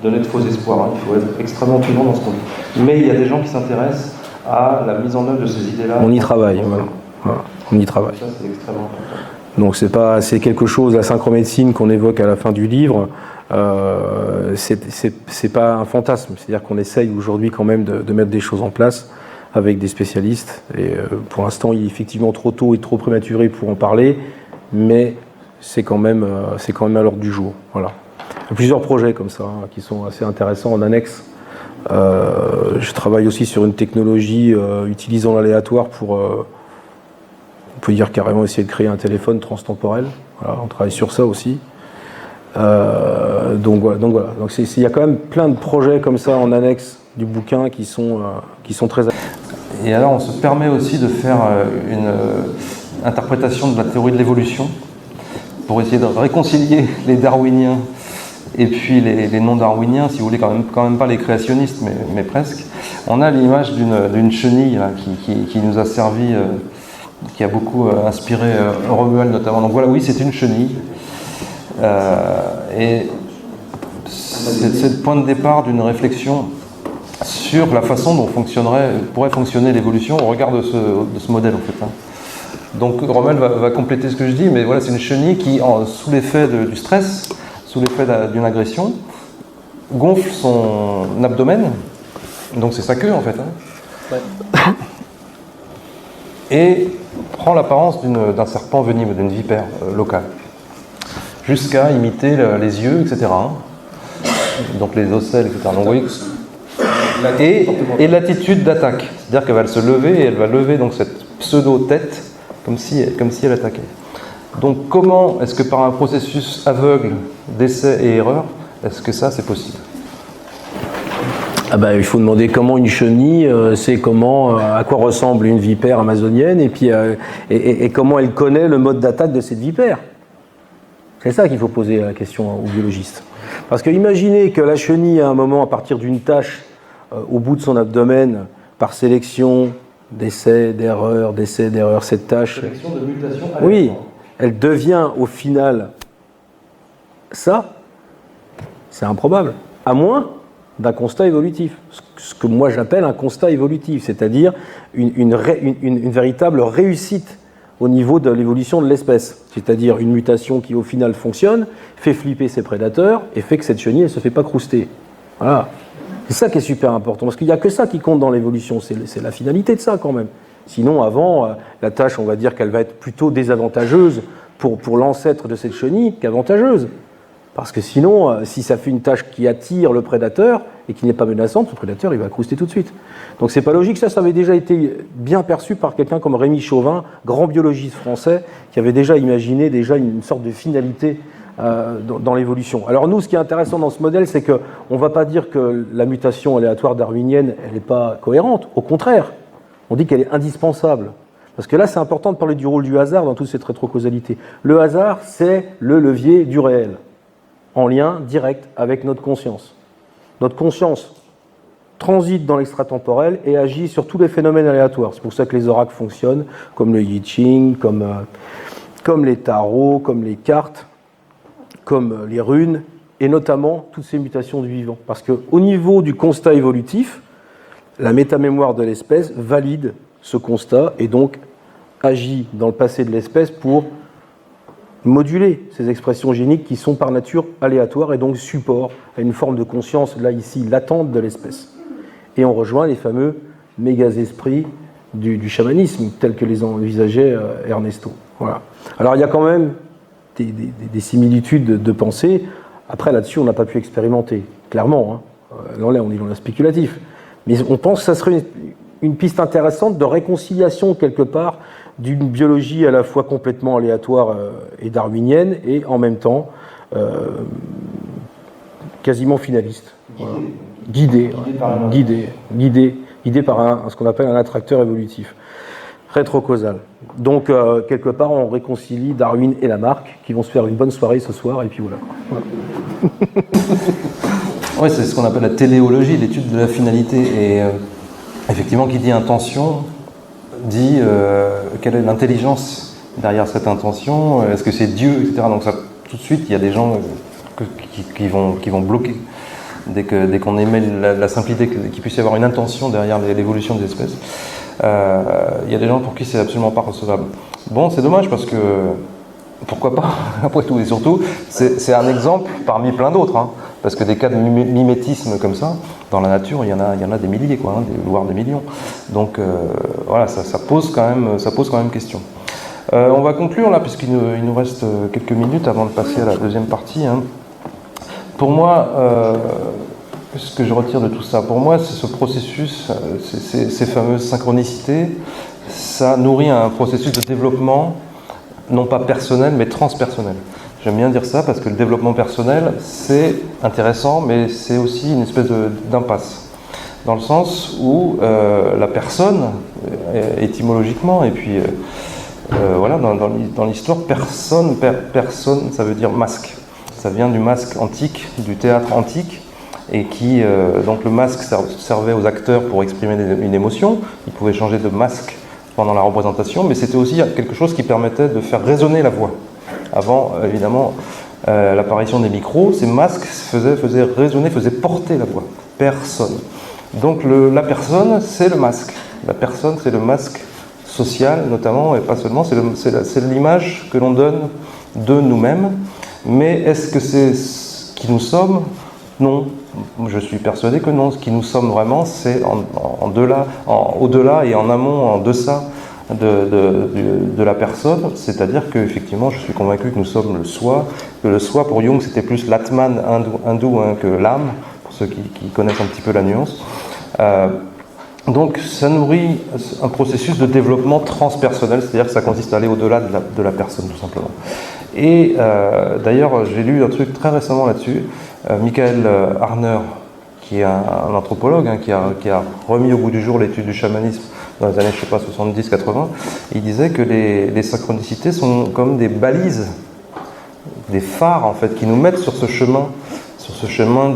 donner de faux espoirs, hein. Il faut être extrêmement prudent dans ce qu'on dit. Mais il y a des gens qui s'intéressent à la mise en œuvre de ces idées-là. On y travaille, voilà. On y travaille. Ça, c'est extrêmement important. Donc c'est quelque chose, la synchromédecine qu'on évoque à la fin du livre, c'est pas un fantasme, c'est-à-dire qu'on essaye aujourd'hui quand même de mettre des choses en place avec des spécialistes, et pour l'instant il est effectivement trop tôt et trop prématuré pour en parler, mais c'est quand même à l'ordre du jour. Voilà. Il y a plusieurs projets comme ça qui sont assez intéressants en annexe. Je travaille aussi sur une technologie utilisant l'aléatoire pour, on peut dire carrément essayer de créer un téléphone transtemporel. Voilà, on travaille sur ça aussi. Donc voilà. Donc il y a quand même plein de projets comme ça en annexe du bouquin qui sont très... Et alors on se permet aussi de faire une interprétation de la théorie de l'évolution pour essayer de réconcilier les darwiniens et puis les non-darwiniens, si vous voulez, quand même pas les créationnistes, mais presque. On a l'image d'une chenille là, qui nous a servi, qui a beaucoup inspiré Romuald notamment. Donc voilà, oui, c'est une chenille. Et c'est le point de départ d'une réflexion sur la façon dont pourrait fonctionner l'évolution au regard de ce modèle en fait. Donc Romuald va compléter ce que je dis, mais voilà, c'est une chenille qui, sous l'effet du stress, sous l'effet d'une agression, gonfle son abdomen, donc c'est sa queue en fait, ouais. Et prend l'apparence d'un serpent venimeux, d'une vipère locale, jusqu'à imiter les yeux, etc. Donc les ocelles, etc. Donc, vous voyez, et l'attitude d'attaque, c'est-à-dire qu'elle va se lever et elle va lever donc cette pseudo-tête comme si elle attaquait. Donc comment est-ce que par un processus aveugle d'essai et erreur, est-ce que ça c'est possible? Il faut demander comment une chenille sait à quoi ressemble une vipère amazonienne et puis et comment elle connaît le mode d'attaque de cette vipère. C'est ça qu'il faut poser la question aux biologistes. Parce que imaginez que la chenille, à un moment, à partir d'une tâche au bout de son abdomen, par sélection, d'essais, d'erreurs, cette tâche... Sélection de mutation. Oui, elle devient au final ça, c'est improbable. À moins d'un constat évolutif. Ce que moi j'appelle un constat évolutif, c'est-à-dire une véritable réussite au niveau de l'évolution de l'espèce. C'est-à-dire une mutation qui au final fonctionne, fait flipper ses prédateurs et fait que cette chenille ne se fait pas crouster. Voilà. C'est ça qui est super important, parce qu'il n'y a que ça qui compte dans l'évolution, c'est la finalité de ça quand même. Sinon, avant, la tâche, on va dire qu'elle va être plutôt désavantageuse pour l'ancêtre de cette chenille qu'avantageuse. Parce que sinon, si ça fait une tâche qui attire le prédateur et qui n'est pas menaçante, le prédateur, il va crouster tout de suite. Donc c'est pas logique, ça avait déjà été bien perçu par quelqu'un comme Rémi Chauvin, grand biologiste français, qui avait déjà imaginé une sorte de finalité dans l'évolution. Alors nous, ce qui est intéressant dans ce modèle, c'est qu'on ne va pas dire que la mutation aléatoire darwinienne, elle n'est pas cohérente. Au contraire, on dit qu'elle est indispensable. Parce que là, c'est important de parler du rôle du hasard dans toute cette rétrocausalité. Le hasard, c'est le levier du réel, en lien direct avec notre conscience. Notre conscience transite dans l'extratemporel et agit sur tous les phénomènes aléatoires. C'est pour ça que les oracles fonctionnent, comme le I Ching, comme les tarots, comme les cartes, comme les runes, et notamment toutes ces mutations du vivant. Parce qu'au niveau du constat évolutif, la métamémoire de l'espèce valide ce constat et donc agit dans le passé de l'espèce pour moduler ces expressions géniques qui sont par nature aléatoires et donc support à une forme de conscience, là ici, latente de l'espèce. Et on rejoint les fameux méga-esprits du chamanisme, tels que les envisageait Ernesto. Voilà. Alors il y a quand même des similitudes de pensée. Après, là-dessus, on n'a pas pu expérimenter, clairement. Là, on est dans le spéculatif. Mais on pense que ça serait une piste intéressante de réconciliation, quelque part, d'une biologie à la fois complètement aléatoire et darwinienne, et en même temps quasiment finaliste. Voilà. Guidée par ce qu'on appelle un attracteur évolutif, rétrocausal. Donc, quelque part, on réconcilie Darwin et Lamarck, qui vont se faire une bonne soirée ce soir, et puis voilà. Oui, c'est ce qu'on appelle la téléologie, l'étude de la finalité. Et effectivement, qui dit intention, dit quelle est l'intelligence derrière cette intention, est-ce que c'est Dieu, etc. Donc ça, tout de suite, il y a des gens qui vont bloquer. Dès qu'on émet la simplicité qu'il puisse y avoir une intention derrière l'évolution des espèces, il y a des gens pour qui c'est absolument pas recevable. Bon, c'est dommage parce que, pourquoi pas, après tout, et surtout, c'est un exemple parmi plein d'autres, hein, parce que des cas de mimétisme comme ça, dans la nature, il y en a des milliers, quoi, hein, voire des millions. Donc voilà, ça pose quand même question. On va conclure là, puisqu'il nous reste quelques minutes avant de passer à la deuxième partie, hein. Pour moi, ce que je retire de tout ça, pour moi, c'est ce processus, ces fameuses synchronicités, ça nourrit un processus de développement, non pas personnel, mais transpersonnel. J'aime bien dire ça parce que le développement personnel, c'est intéressant, mais c'est aussi une espèce d'impasse. Dans le sens où la personne, étymologiquement, et puis voilà, dans l'histoire, personne, ça veut dire masque. Ça vient du masque antique, du théâtre antique, et qui, donc le masque servait aux acteurs pour exprimer une émotion. Ils pouvaient changer de masque pendant la représentation, mais c'était aussi quelque chose qui permettait de faire résonner la voix. Avant, évidemment, l'apparition des micros, ces masques faisaient résonner, faisaient porter la voix. Personne. Donc la personne, c'est le masque. La personne, c'est le masque social, notamment, et pas seulement, c'est l'image que l'on donne de nous-mêmes. Mais est-ce que c'est ce qui nous sommes? Non. Je suis persuadé que non. Ce qui nous sommes vraiment, c'est au-delà et en amont, en deçà de la personne. C'est-à-dire qu'effectivement, je suis convaincu que nous sommes le soi. Que le soi, pour Jung, c'était plus l'atman hindou hein, que l'âme, pour ceux qui connaissent un petit peu la nuance. Donc ça nourrit un processus de développement transpersonnel, c'est-à-dire que ça consiste à aller au-delà de la personne, tout simplement. Et d'ailleurs, j'ai lu un truc très récemment là-dessus. Michael Harner, qui est un anthropologue, hein, qui a remis au goût du jour l'étude du chamanisme dans les années, 70-80, il disait que les synchronicités sont comme des balises, des phares, en fait, qui nous mettent sur ce chemin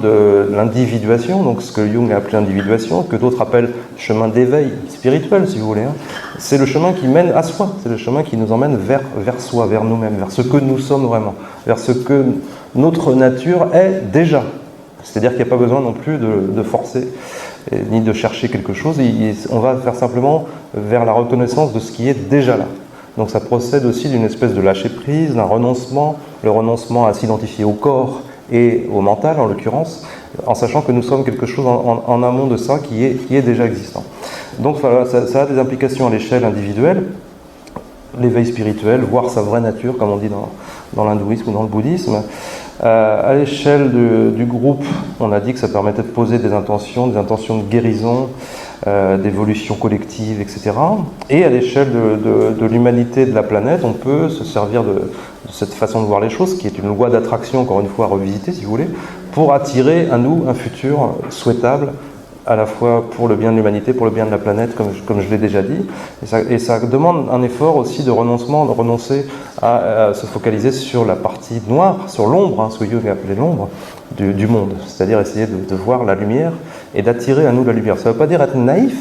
de l'individuation, donc ce que Jung a appelé l'individuation, que d'autres appellent chemin d'éveil spirituel, si vous voulez. Hein. C'est le chemin qui mène à soi, c'est le chemin qui nous emmène vers soi, vers nous-mêmes, vers ce que nous sommes vraiment, vers ce que notre nature est déjà. C'est-à-dire qu'il n'y a pas besoin non plus de forcer, ni de chercher quelque chose, on va faire simplement vers la reconnaissance de ce qui est déjà là. Donc ça procède aussi d'une espèce de lâcher-prise, d'un renoncement, le renoncement à s'identifier au corps, et au mental en l'occurrence, en sachant que nous sommes quelque chose en amont de ça qui est déjà existant. Donc voilà, ça a des implications à l'échelle individuelle, l'éveil spirituel, voir sa vraie nature, comme on dit dans l'hindouisme ou dans le bouddhisme. À l'échelle du groupe, on a dit que ça permettait de poser des intentions de guérison, d'évolution collective, etc. Et à l'échelle de l'humanité, de la planète, on peut se servir de cette façon de voir les choses, qui est une loi d'attraction, encore une fois, à revisiter, si vous voulez, pour attirer à nous un futur souhaitable, à la fois pour le bien de l'humanité, pour le bien de la planète, comme je l'ai déjà dit. Et ça demande un effort aussi de renoncement, de renoncer à se focaliser sur la partie noire, sur l'ombre, hein, ce que Jung a appelé l'ombre du monde. C'est-à-dire essayer de voir la lumière et d'attirer à nous la lumière. Ça ne veut pas dire être naïf,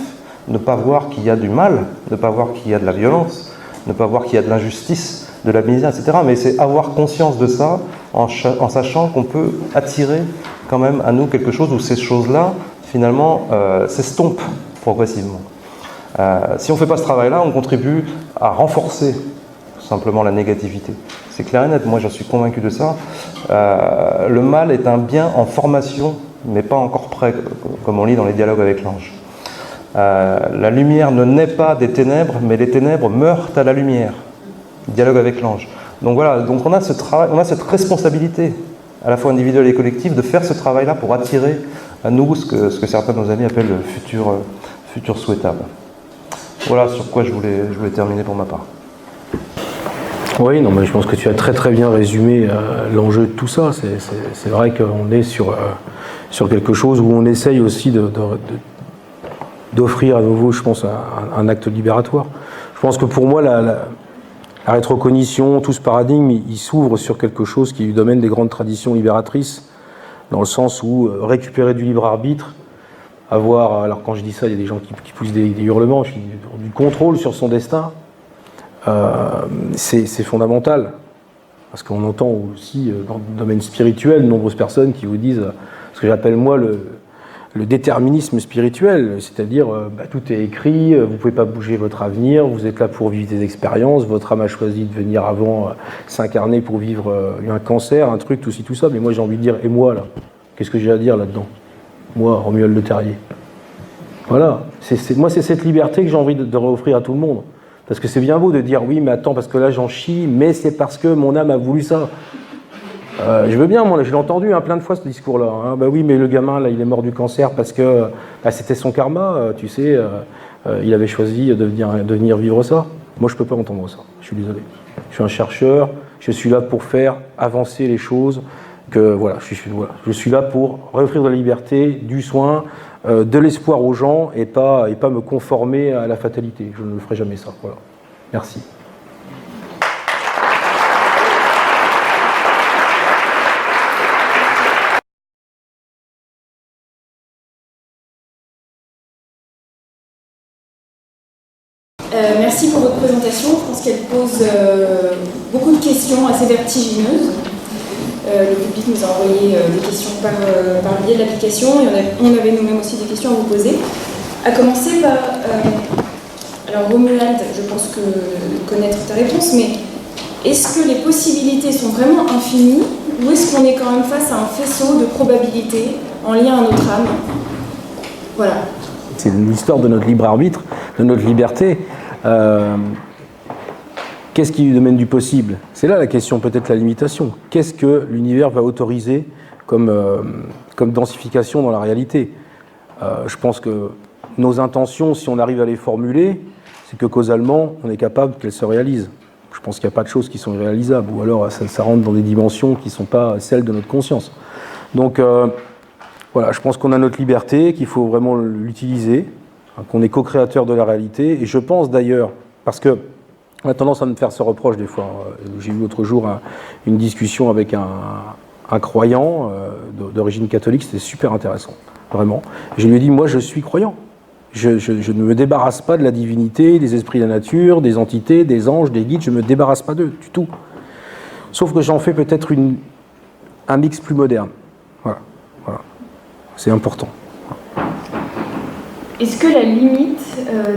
ne pas voir qu'il y a du mal, ne pas voir qu'il y a de la violence, ne pas voir qu'il y a de l'injustice, de la misère, etc. Mais c'est avoir conscience de ça en sachant qu'on peut attirer quand même à nous quelque chose où ces choses-là, finalement, s'estompent progressivement. Si on ne fait pas ce travail-là, on contribue à renforcer tout simplement la négativité. C'est clair et net, moi j'en suis convaincu de ça. Le mal est un bien en formation, mais pas encore prêt, comme on lit dans les dialogues avec l'ange. La lumière ne naît pas des ténèbres, mais les ténèbres meurent à la lumière. Dialogue avec l'ange. Donc voilà, donc on a ce travail, on a cette responsabilité, à la fois individuelle et collective, de faire ce travail-là pour attirer à nous ce que certains de nos amis appellent le futur souhaitable. Voilà sur quoi je voulais terminer pour ma part. Oui, non, mais je pense que tu as très très bien résumé l'enjeu de tout ça. C'est vrai qu'on est sur quelque chose où on essaye aussi d'offrir à nouveau, je pense, un acte libératoire. Je pense que pour moi, la rétrocognition, tout ce paradigme, il s'ouvre sur quelque chose qui est du domaine des grandes traditions libératrices, dans le sens où récupérer du libre arbitre, avoir, alors quand je dis ça, il y a des gens qui poussent des hurlements, du contrôle sur son destin, c'est fondamental. Parce qu'on entend aussi dans le domaine spirituel de nombreuses personnes qui vous disent ce que j'appelle moi le déterminisme spirituel, c'est-à-dire tout est écrit, vous ne pouvez pas bouger votre avenir, vous êtes là pour vivre des expériences, votre âme a choisi de venir avant s'incarner pour vivre un cancer, un truc, tout ci, tout ça, mais moi j'ai envie de dire, et moi là, qu'est-ce que j'ai à dire là-dedans? Moi, Romuald Le Terrier. Voilà, moi c'est cette liberté que j'ai envie de réoffrir à tout le monde. Parce que c'est bien beau de dire, oui mais attends, parce que là j'en chie, mais c'est parce que mon âme a voulu ça. Je veux bien, moi, je l'ai entendu plein de fois ce discours-là. Hein. Bah oui, mais le gamin, là, il est mort du cancer parce que c'était son karma, tu sais, il avait choisi de venir vivre ça. Moi, je ne peux pas entendre ça, je suis désolé. Je suis un chercheur, je suis là pour faire avancer les choses, voilà, je suis là pour réoffrir de la liberté, du soin, de l'espoir aux gens et pas me conformer à la fatalité. Je ne ferai jamais ça. Voilà. Merci. Merci pour votre présentation. Je pense qu'elle pose beaucoup de questions assez vertigineuses. Le public nous a envoyé des questions par le biais de l'application et on avait nous-mêmes aussi des questions à vous poser. À commencer par... alors Romuald, je pense connaître ta réponse, mais est-ce que les possibilités sont vraiment infinies ou est-ce qu'on est quand même face à un faisceau de probabilités en lien à notre âme? Voilà. C'est l'histoire de notre libre arbitre, de notre liberté. Qu'est-ce qui est du domaine du possible? C'est là la question, peut-être la limitation. Qu'est-ce que l'univers va autoriser comme densification dans la réalité? Je pense que nos intentions, si on arrive à les formuler, c'est que causalement, on est capable qu'elles se réalisent. Je pense qu'il n'y a pas de choses qui sont irréalisables, ou alors ça rentre dans des dimensions qui ne sont pas celles de notre conscience. Donc voilà, je pense qu'on a notre liberté, qu'il faut vraiment l'utiliser, qu'on est co-créateur de la réalité, et je pense d'ailleurs, parce que on a tendance à me faire ce reproche des fois. J'ai eu l'autre jour une discussion avec un croyant d'origine catholique, c'était super intéressant, vraiment. Je lui ai dit, moi je suis croyant. Je ne me débarrasse pas de la divinité, des esprits de la nature, des entités, des anges, des guides, je ne me débarrasse pas d'eux du tout. Sauf que j'en fais peut-être un mix plus moderne. Voilà. C'est important. Est-ce que la limite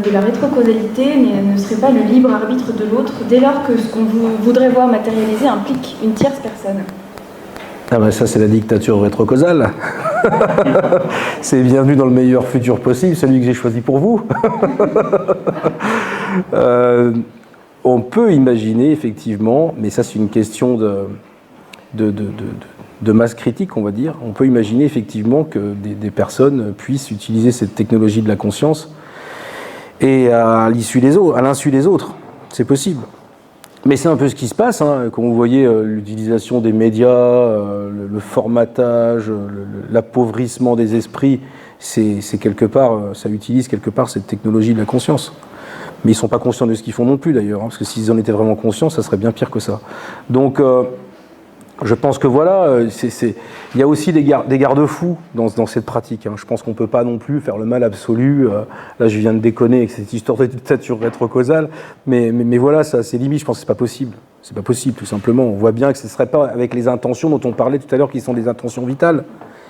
de la rétrocausalité ne serait pas le libre arbitre de l'autre dès lors que ce qu'on voudrait voir matérialiser implique une tierce personne? Ah ben ça c'est la dictature rétrocausale. C'est bienvenue dans le meilleur futur possible, celui que j'ai choisi pour vous. On peut imaginer effectivement, mais ça c'est une question de masse critique, on va dire, on peut imaginer effectivement que des personnes puissent utiliser cette technologie de la conscience et à l'insu des autres. C'est possible. Mais c'est un peu ce qui se passe, hein, quand vous voyez l'utilisation des médias, le formatage, l'appauvrissement des esprits, c'est quelque part, ça utilise quelque part cette technologie de la conscience. Mais ils ne sont pas conscients de ce qu'ils font non plus d'ailleurs, hein, parce que s'ils en étaient vraiment conscients, ça serait bien pire que ça. Donc je pense que voilà, il y a aussi des garde-fous dans cette pratique. Hein. Je pense qu'on ne peut pas non plus faire le mal absolu. Là, je viens de déconner avec cette histoire de dictature rétrocausale, mais voilà, ça, c'est limite. Je pense que c'est pas possible. C'est pas possible, tout simplement. On voit bien que ce ne serait pas avec les intentions dont on parlait tout à l'heure, qui sont des intentions vitales.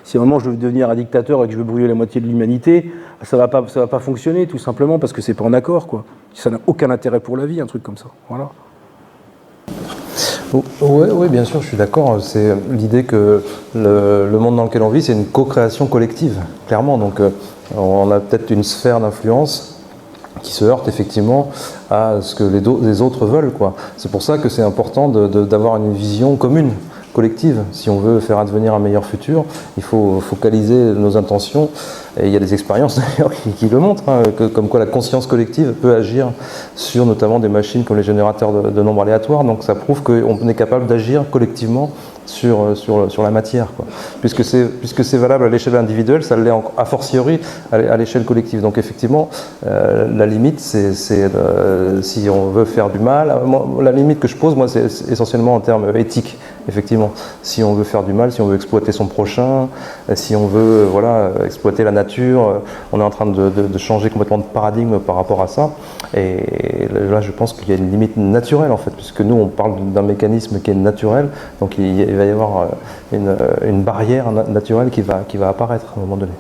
Si à un moment je veux devenir un dictateur et que je veux brûler la moitié de l'humanité, ça va pas fonctionner, tout simplement, parce que c'est pas en accord, quoi. Ça n'a aucun intérêt pour la vie, un truc comme ça. Voilà. Oui, bien sûr, je suis d'accord. C'est l'idée que le monde dans lequel on vit, c'est une co-création collective, clairement. Donc, on a peut-être une sphère d'influence qui se heurte effectivement à ce que les autres veulent, quoi. C'est pour ça que c'est important d'avoir une vision commune, collective. Si on veut faire advenir un meilleur futur, il faut focaliser nos intentions. Et il y a des expériences d'ailleurs qui le montrent, hein, comme quoi la conscience collective peut agir sur notamment des machines comme les générateurs de nombres aléatoires. Donc ça prouve qu'on est capable d'agir collectivement sur la matière, quoi. Puisque c'est valable à l'échelle individuelle, ça l'est a fortiori à l'échelle collective. Donc effectivement, la limite, c'est si on veut faire du mal, la limite que je pose, moi, c'est essentiellement en termes éthiques. Effectivement, si on veut faire du mal, si on veut exploiter son prochain, si on veut exploiter la nature, on est en train de changer complètement de paradigme par rapport à ça. Et là, je pense qu'il y a une limite naturelle, en fait, puisque nous, on parle d'un mécanisme qui est naturel, donc il va y avoir une barrière naturelle qui va apparaître à un moment donné.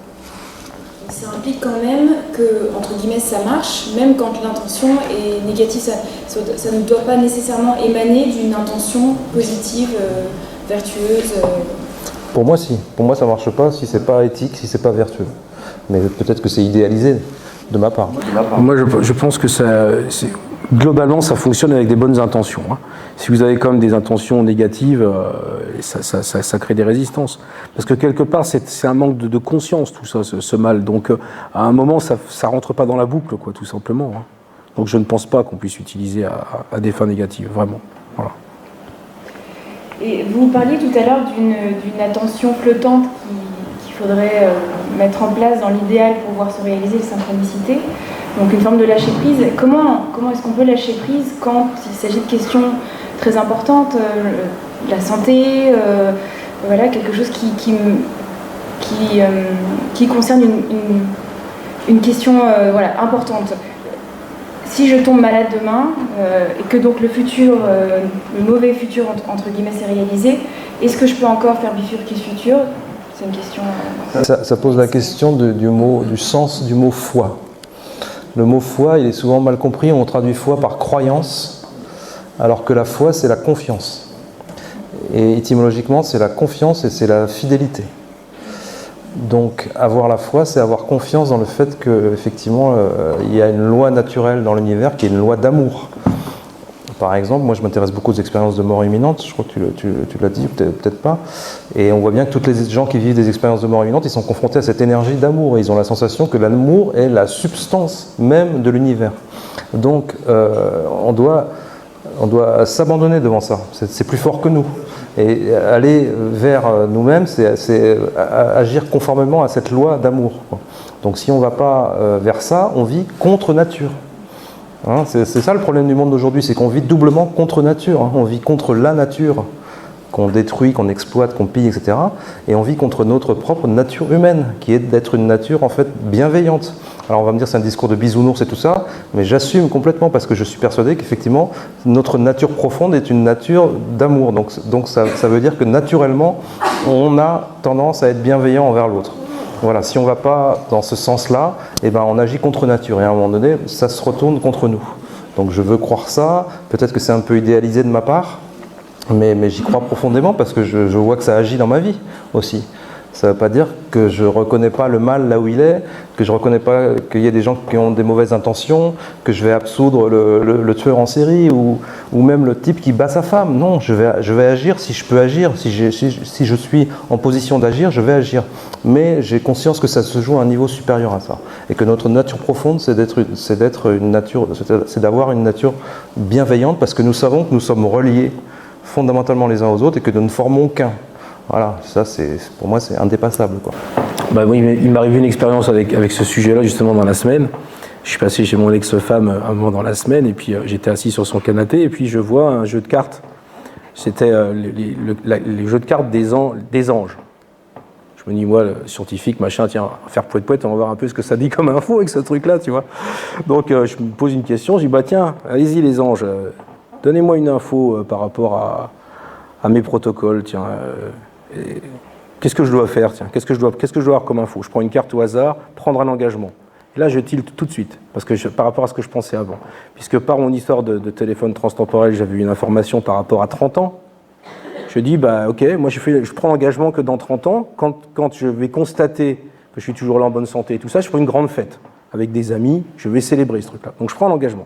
Ça implique quand même que, entre guillemets, ça marche, même quand l'intention est négative. Ça ne doit pas nécessairement émaner d'une intention positive, vertueuse. Pour moi, si. Pour moi, ça ne marche pas si c'est pas éthique, si c'est pas vertueux. Mais peut-être que c'est idéalisé de ma part. Moi, je pense que globalement, ça fonctionne avec des bonnes intentions, hein. Si vous avez quand même des intentions négatives, ça crée des résistances. Parce que quelque part, c'est un manque de conscience, tout ça, ce mal. Donc, à un moment, ça rentre pas dans la boucle, quoi, tout simplement, hein. Donc, je ne pense pas qu'on puisse l'utiliser à des fins négatives, vraiment. Voilà. Et vous parliez tout à l'heure d'une attention flottante qu'il faudrait mettre en place dans l'idéal pour voir se réaliser les synchronicités. Donc une forme de lâcher prise. Comment est-ce qu'on peut lâcher prise quand il s'agit de questions très importantes, la santé, voilà, quelque chose qui concerne une question voilà, importante. Si je tombe malade demain et que donc le mauvais futur entre guillemets s'est réalisé, est-ce que je peux encore faire bifurquer ce futur? C'est une question. Ça pose la question du sens du mot foi. Le mot foi, il est souvent mal compris. On traduit foi par croyance, alors que la foi, c'est la confiance. Et étymologiquement, c'est la confiance et c'est la fidélité. Donc, avoir la foi, c'est avoir confiance dans le fait qu'effectivement, il y a une loi naturelle dans l'univers qui est une loi d'amour. Par exemple, moi je m'intéresse beaucoup aux expériences de mort imminente, je crois que tu l'as dit, peut-être pas. Et on voit bien que tous les gens qui vivent des expériences de mort imminente, ils sont confrontés à cette énergie d'amour. Et ils ont la sensation que l'amour est la substance même de l'univers. Donc on doit s'abandonner devant ça, c'est plus fort que nous. Et aller vers nous-mêmes, c'est agir conformément à cette loi d'amour, quoi. Donc si on ne va pas vers ça, on vit contre nature. Hein, c'est ça le problème du monde d'aujourd'hui, c'est qu'on vit doublement contre nature, hein. On vit contre la nature qu'on détruit, qu'on exploite, qu'on pille, etc. Et on vit contre notre propre nature humaine, qui est d'être une nature en fait bienveillante. Alors on va me dire c'est un discours de bisounours et tout ça, mais j'assume complètement parce que je suis persuadé qu'effectivement notre nature profonde est une nature d'amour. Donc ça veut dire que naturellement on a tendance à être bienveillant envers l'autre. Voilà, si on ne va pas dans ce sens-là, eh ben on agit contre nature et à un moment donné, ça se retourne contre nous. Donc je veux croire ça, peut-être que c'est un peu idéalisé de ma part, mais j'y crois profondément parce que je vois que ça agit dans ma vie aussi. Ça ne veut pas dire que je ne reconnais pas le mal là où il est, que je ne reconnais pas qu'il y a des gens qui ont des mauvaises intentions, que je vais absoudre le tueur en série ou même le type qui bat sa femme. Non, je vais agir si je peux agir, si je suis en position d'agir, je vais agir. Mais j'ai conscience que ça se joue à un niveau supérieur à ça. Et que notre nature profonde, c'est d'avoir une nature bienveillante parce que nous savons que nous sommes reliés fondamentalement les uns aux autres et que nous ne formons qu'un. Voilà, ça pour moi c'est indépassable, quoi. Bah oui, il m'est arrivé une expérience avec ce sujet-là justement dans la semaine. Je suis passé chez mon ex-femme un moment dans la semaine et puis j'étais assis sur son canapé et puis je vois un jeu de cartes. C'était les jeux de cartes des anges. Je me dis, moi, le scientifique, machin, tiens, on va faire poète-poète, on va voir un peu ce que ça dit comme info avec ce truc-là, tu vois. Donc je me pose une question, je dis, bah tiens, allez-y les anges, Donnez-moi une info par rapport à mes protocoles, tiens. Qu'est-ce que je dois faire, tiens, qu'est-ce que je dois avoir comme info? Je prends une carte au hasard, prendre un engagement. Et là, je tilte tout de suite, parce que par rapport à ce que je pensais avant. Puisque par mon histoire de téléphone transtemporel, j'avais eu une information par rapport à 30 ans. Je dis, bah ok, moi je prends l'engagement que dans 30 ans, quand je vais constater que je suis toujours là en bonne santé et tout ça, je ferai une grande fête avec des amis, je vais célébrer ce truc-là. Donc je prends l'engagement.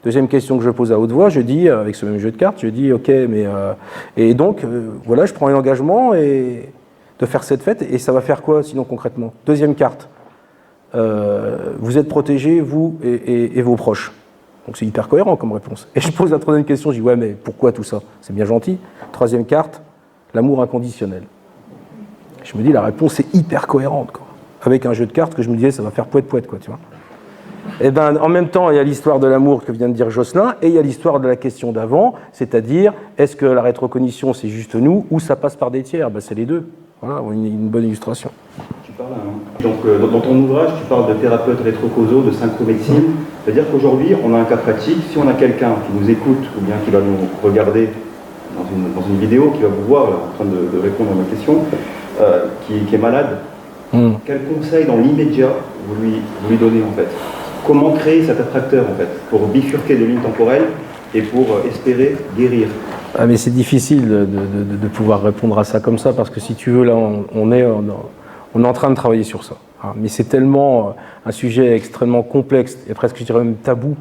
Deuxième question que je pose à haute voix, je dis, avec ce même jeu de cartes, je dis, ok, mais... et donc, voilà, je prends un engagement de faire cette fête, et ça va faire quoi, sinon, concrètement? Deuxième carte, vous êtes protégés, vous et vos proches. Donc c'est hyper cohérent comme réponse. Et je pose la troisième question, je dis, ouais, mais pourquoi tout ça? C'est bien gentil. Troisième carte, l'amour inconditionnel. Je me dis, la réponse est hyper cohérente, quoi. Avec un jeu de cartes que je me disais, ça va faire poète-poète, quoi, tu vois. Et ben, en même temps, il y a l'histoire de l'amour que vient de dire Jocelyn, et il y a l'histoire de la question d'avant, c'est-à-dire, est-ce que la rétrocognition, c'est juste nous, ou ça passe par des tiers? Ben, c'est les deux. Voilà, une bonne illustration. Tu parles, donc, dans ton ouvrage, tu parles de thérapeutes rétrocausaux, de synchromédecine. C'est-à-dire qu'aujourd'hui, on a un cas pratique. Si on a quelqu'un qui nous écoute, ou bien qui va nous regarder dans une vidéo, qui va vous voir là, en train de répondre à ma question, qui est malade, quel conseil dans l'immédiat vous lui donnez en fait? Comment créer cet attracteur en fait, pour bifurquer de lignes temporelles et pour espérer guérir? Ah, mais c'est difficile de pouvoir répondre à ça comme ça, parce que si tu veux, là, on est en train de travailler sur ça. Hein. Mais c'est tellement un sujet extrêmement complexe, et presque, je dirais même tabou,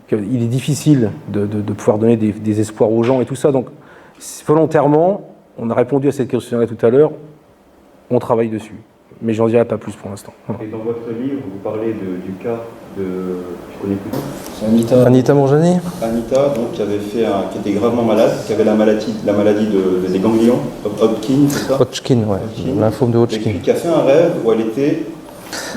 qu'il est difficile de pouvoir donner des espoirs aux gens et tout ça. Donc, volontairement, on a répondu à cette question-là tout à l'heure, on travaille dessus. Mais j'en dirai pas plus pour l'instant. Et dans votre livre, vous parlez du cas de... Je connais plus. C'est Anita Mourjani. Anita, donc, qui était gravement malade, qui avait la maladie des ganglions, Hodgkin, c'est ça? Hodgkin, ouais. Lymphome de Hodgkin. Et puis qui a fait un rêve où elle était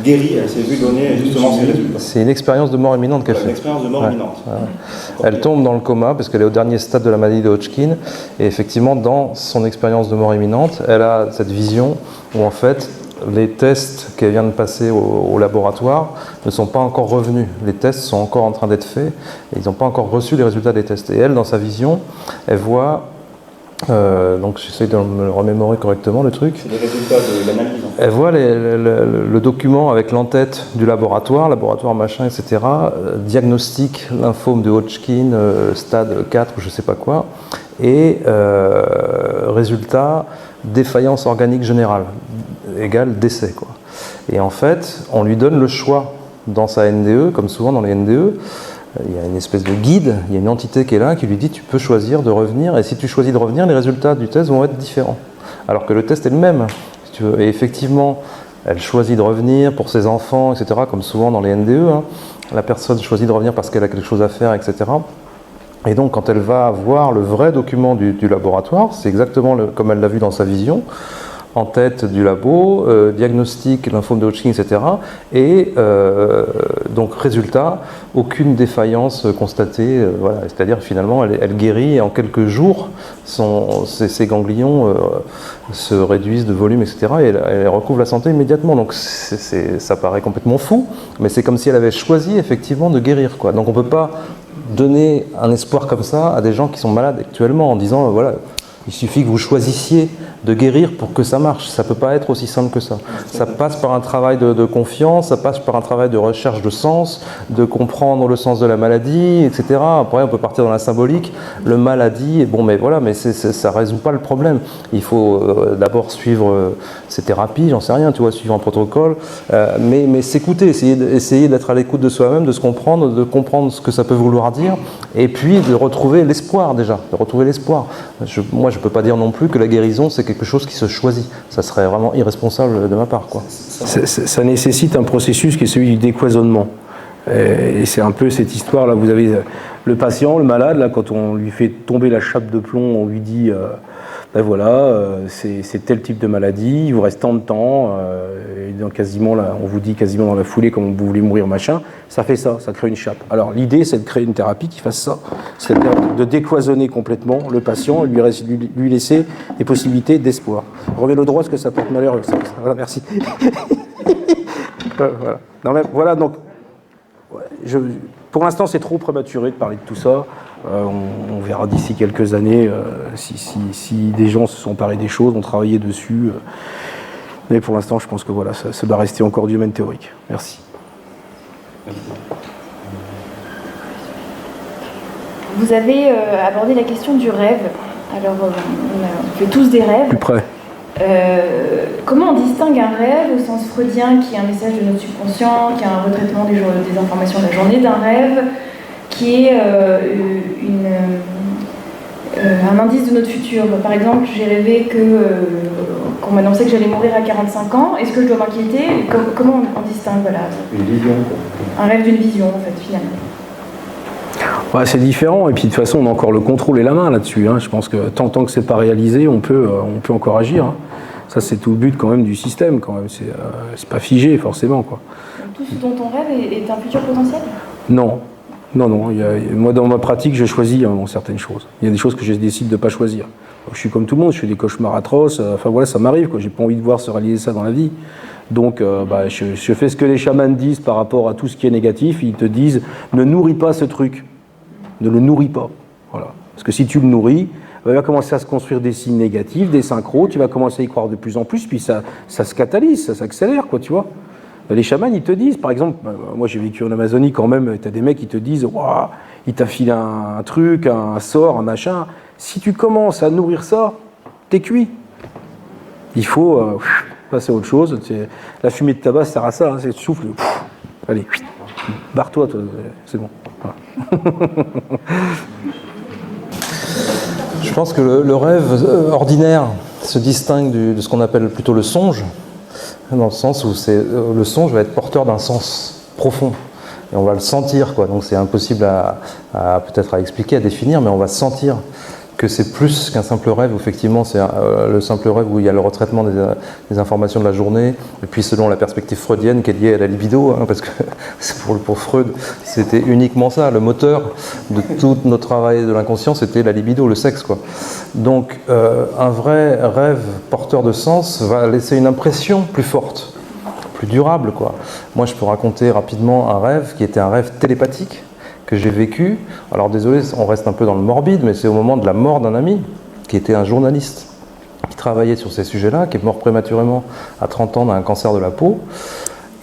guérie, elle s'est vue donner justement ses résultats. C'est une expérience de mort imminente qu'elle fait. Une expérience de mort imminente. Ouais. Elle tombe dans le coma parce qu'elle est au dernier stade de la maladie de Hodgkin. Et effectivement, dans son expérience de mort imminente, elle a cette vision où en fait, les tests qu'elle vient de passer au laboratoire ne sont pas encore revenus. Les tests sont encore en train d'être faits et ils n'ont pas encore reçu les résultats des tests. Et elle, dans sa vision, elle voit... donc j'essaie de me remémorer correctement le truc. C'est les résultats de l'analyse. En fait. Elle voit le document avec l'entête du laboratoire machin, etc. Diagnostic, lymphome de Hodgkin, stade 4 ou je sais pas quoi. Et résultat, défaillance organique générale, égale décès, quoi. Et en fait, on lui donne le choix dans sa NDE, comme souvent dans les NDE. Il y a une espèce de guide, il y a une entité qui est là, qui lui dit tu peux choisir de revenir, et si tu choisis de revenir, les résultats du test vont être différents. Alors que le test est le même, si tu veux. Et effectivement, elle choisit de revenir pour ses enfants, etc., comme souvent dans les NDE. Hein. La personne choisit de revenir parce qu'elle a quelque chose à faire, etc. Et donc, quand elle va voir le vrai document du laboratoire, c'est exactement comme elle l'a vu dans sa vision, en tête du labo, diagnostic, lymphome de Hodgkin, etc. Et donc, résultat, aucune défaillance constatée. Voilà. C'est-à-dire, finalement, elle guérit et en quelques jours, ses ganglions se réduisent de volume, etc. Et elle recouvre la santé immédiatement. Donc, ça paraît complètement fou, mais c'est comme si elle avait choisi, effectivement, de guérir, quoi. Donc, on ne peut pas donner un espoir comme ça à des gens qui sont malades actuellement en disant, voilà, il suffit que vous choisissiez de guérir pour que ça marche. Ça ne peut pas être aussi simple que ça. Ça passe par un travail de confiance, ça passe par un travail de recherche de sens, de comprendre le sens de la maladie, etc. Après, on peut partir dans la symbolique. Le mal a dit, bon, mais voilà, mais ça ne résout pas le problème. Il faut d'abord suivre ses thérapies, j'en sais rien, tu vois, suivre un protocole, mais s'écouter, essayer d'être à l'écoute de soi-même, de se comprendre, de comprendre ce que ça peut vouloir dire, et puis de retrouver l'espoir déjà, de retrouver l'espoir. Moi, je ne peux pas dire non plus que la guérison, c'est quelque chose qui se choisit. Ça serait vraiment irresponsable de ma part, quoi. Ça nécessite un processus qui est celui du décloisonnement. Et c'est un peu cette histoire-là. Vous avez le patient, le malade, là, quand on lui fait tomber la chape de plomb, on lui dit ben voilà, c'est tel type de maladie, il vous reste tant de temps, et quasiment, là, on vous dit quasiment dans la foulée comme vous voulez mourir, machin. Ça fait ça crée une chape. Alors l'idée, c'est de créer une thérapie qui fasse ça, c'est-à-dire de décloisonner complètement le patient et lui laisser des possibilités d'espoir. Remets le droit, ce que ça porte malheur. Voilà, merci. Voilà. Non, mais, voilà, donc, pour l'instant, c'est trop prématuré de parler de tout ça. On verra d'ici quelques années si des gens se sont emparés des choses, ont travaillé dessus. Mais pour l'instant, je pense que voilà, ça doit rester encore du domaine théorique. Merci. Vous avez abordé la question du rêve. Alors, on fait tous des rêves. Plus près. Comment on distingue un rêve au sens freudien qui est un message de notre subconscient, qui est un retraitement des informations de la journée, d'un rêve qui est un indice de notre futur? Par exemple, j'ai rêvé qu'on m'annonçait que j'allais mourir à 45 ans. Est-ce que je dois m'inquiéter? Comment on distingue, voilà, Une vision, quoi. Un rêve d'une vision, en fait, finalement. Ouais, c'est différent, et puis de toute façon on a encore le contrôle et la main là-dessus. Je pense que tant que c'est pas réalisé, on peut encore agir. Ça c'est tout le but quand même du système, quand même. C'est pas figé forcément, quoi. Donc, tout ce dont on rêve est un futur potentiel? Non. Moi dans ma pratique je choisis certaines choses. Il y a des choses que je décide de pas choisir. Je suis comme tout le monde, je fais des cauchemars atroces, enfin voilà, ça m'arrive, quoi. J'ai pas envie de voir se réaliser ça dans la vie. Donc je fais ce que les chamans disent par rapport à tout ce qui est négatif. Ils te disent ne nourris pas ce truc. Ne le nourris pas. Voilà. Parce que si tu le nourris, il va commencer à se construire des signes négatifs, des synchros, tu vas commencer à y croire de plus en plus, puis ça se catalyse, ça s'accélère, quoi, tu vois. Les chamans, ils te disent, par exemple, moi j'ai vécu en Amazonie quand même, tu as des mecs qui te disent, waouh, il t'a filé un truc, un sort, un machin. Si tu commences à nourrir ça, t'es cuit. Il faut passer à autre chose. La fumée de tabac sert à ça, c'est tu souffles, allez, barre-toi, toi, c'est bon. Voilà. Je pense que le rêve ordinaire se distingue de ce qu'on appelle plutôt le songe, dans le sens où le songe va être porteur d'un sens profond. Et on va le sentir, quoi. Donc c'est impossible peut-être à expliquer, à définir, mais on va sentir que c'est plus qu'un simple rêve. Effectivement, c'est le simple rêve où il y a le retraitement des informations de la journée, et puis selon la perspective freudienne qui est liée à la libido, parce que pour Freud, c'était uniquement ça, le moteur de tout notre travail de l'inconscient, c'était la libido, le sexe, quoi. Donc un vrai rêve porteur de sens va laisser une impression plus forte, plus durable, quoi. Moi, je peux raconter rapidement un rêve qui était un rêve télépathique que j'ai vécu. Alors désolé, on reste un peu dans le morbide, mais c'est au moment de la mort d'un ami, qui était un journaliste, qui travaillait sur ces sujets-là, qui est mort prématurément à 30 ans d'un cancer de la peau,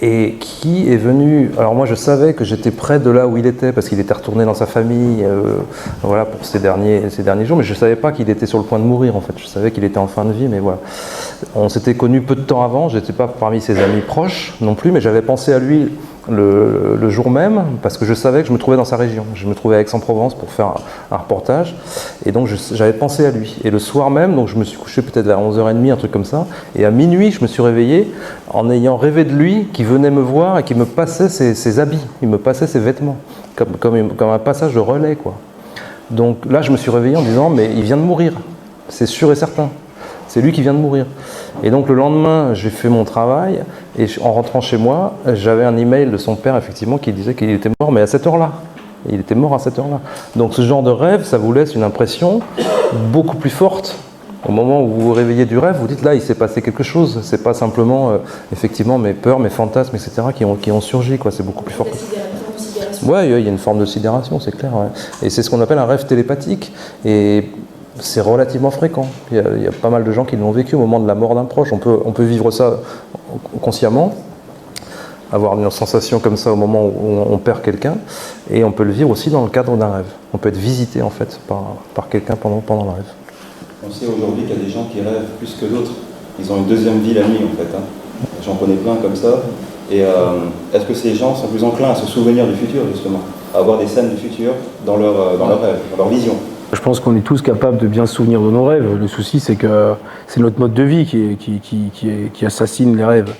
et qui est venu... Alors moi je savais que j'étais près de là où il était, parce qu'il était retourné dans sa famille, voilà, pour ces derniers jours, mais je ne savais pas qu'il était sur le point de mourir, en fait. Je savais qu'il était en fin de vie, mais voilà. On s'était connus peu de temps avant, je n'étais pas parmi ses amis proches non plus, mais j'avais pensé à lui le jour même, parce que je savais que je me trouvais dans sa région. Je me trouvais à Aix-en-Provence pour faire un reportage, et donc j'avais pensé à lui. Et le soir même, donc je me suis couché peut-être vers 11h30, un truc comme ça, et à minuit, je me suis réveillé en ayant rêvé de lui, qui venait me voir et qui me passait ses habits, il me passait ses vêtements, comme un passage de relais, quoi. Donc là, je me suis réveillé en disant, mais il vient de mourir, c'est sûr et certain. C'est lui qui vient de mourir. Et donc le lendemain, j'ai fait mon travail, et en rentrant chez moi, j'avais un email de son père, effectivement, qui disait qu'il était mort, mais à cette heure-là. Il était mort à cette heure-là. Donc ce genre de rêve, ça vous laisse une impression beaucoup plus forte. Au moment où vous vous réveillez du rêve, vous dites là, il s'est passé quelque chose. C'est pas simplement, effectivement, mes peurs, mes fantasmes, etc., qui ont surgi, quoi. C'est beaucoup plus fort. Ouais, il y a une forme de sidération, c'est clair. Ouais. Et c'est ce qu'on appelle un rêve télépathique. Et c'est relativement fréquent. Il y a pas mal de gens qui l'ont vécu au moment de la mort d'un proche. On peut vivre ça consciemment, avoir une sensation comme ça au moment où on perd quelqu'un, et on peut le vivre aussi dans le cadre d'un rêve. On peut être visité en fait par quelqu'un pendant le rêve. On sait aujourd'hui qu'il y a des gens qui rêvent plus que d'autres. Ils ont une deuxième vie la nuit en fait. J'en connais plein comme ça. Et est-ce que ces gens sont plus enclins à se souvenir du futur justement, à avoir des scènes du futur dans leur rêve, dans leur vision? Je pense qu'on est tous capables de bien se souvenir de nos rêves. Le souci, c'est que c'est notre mode de vie qui assassine les rêves.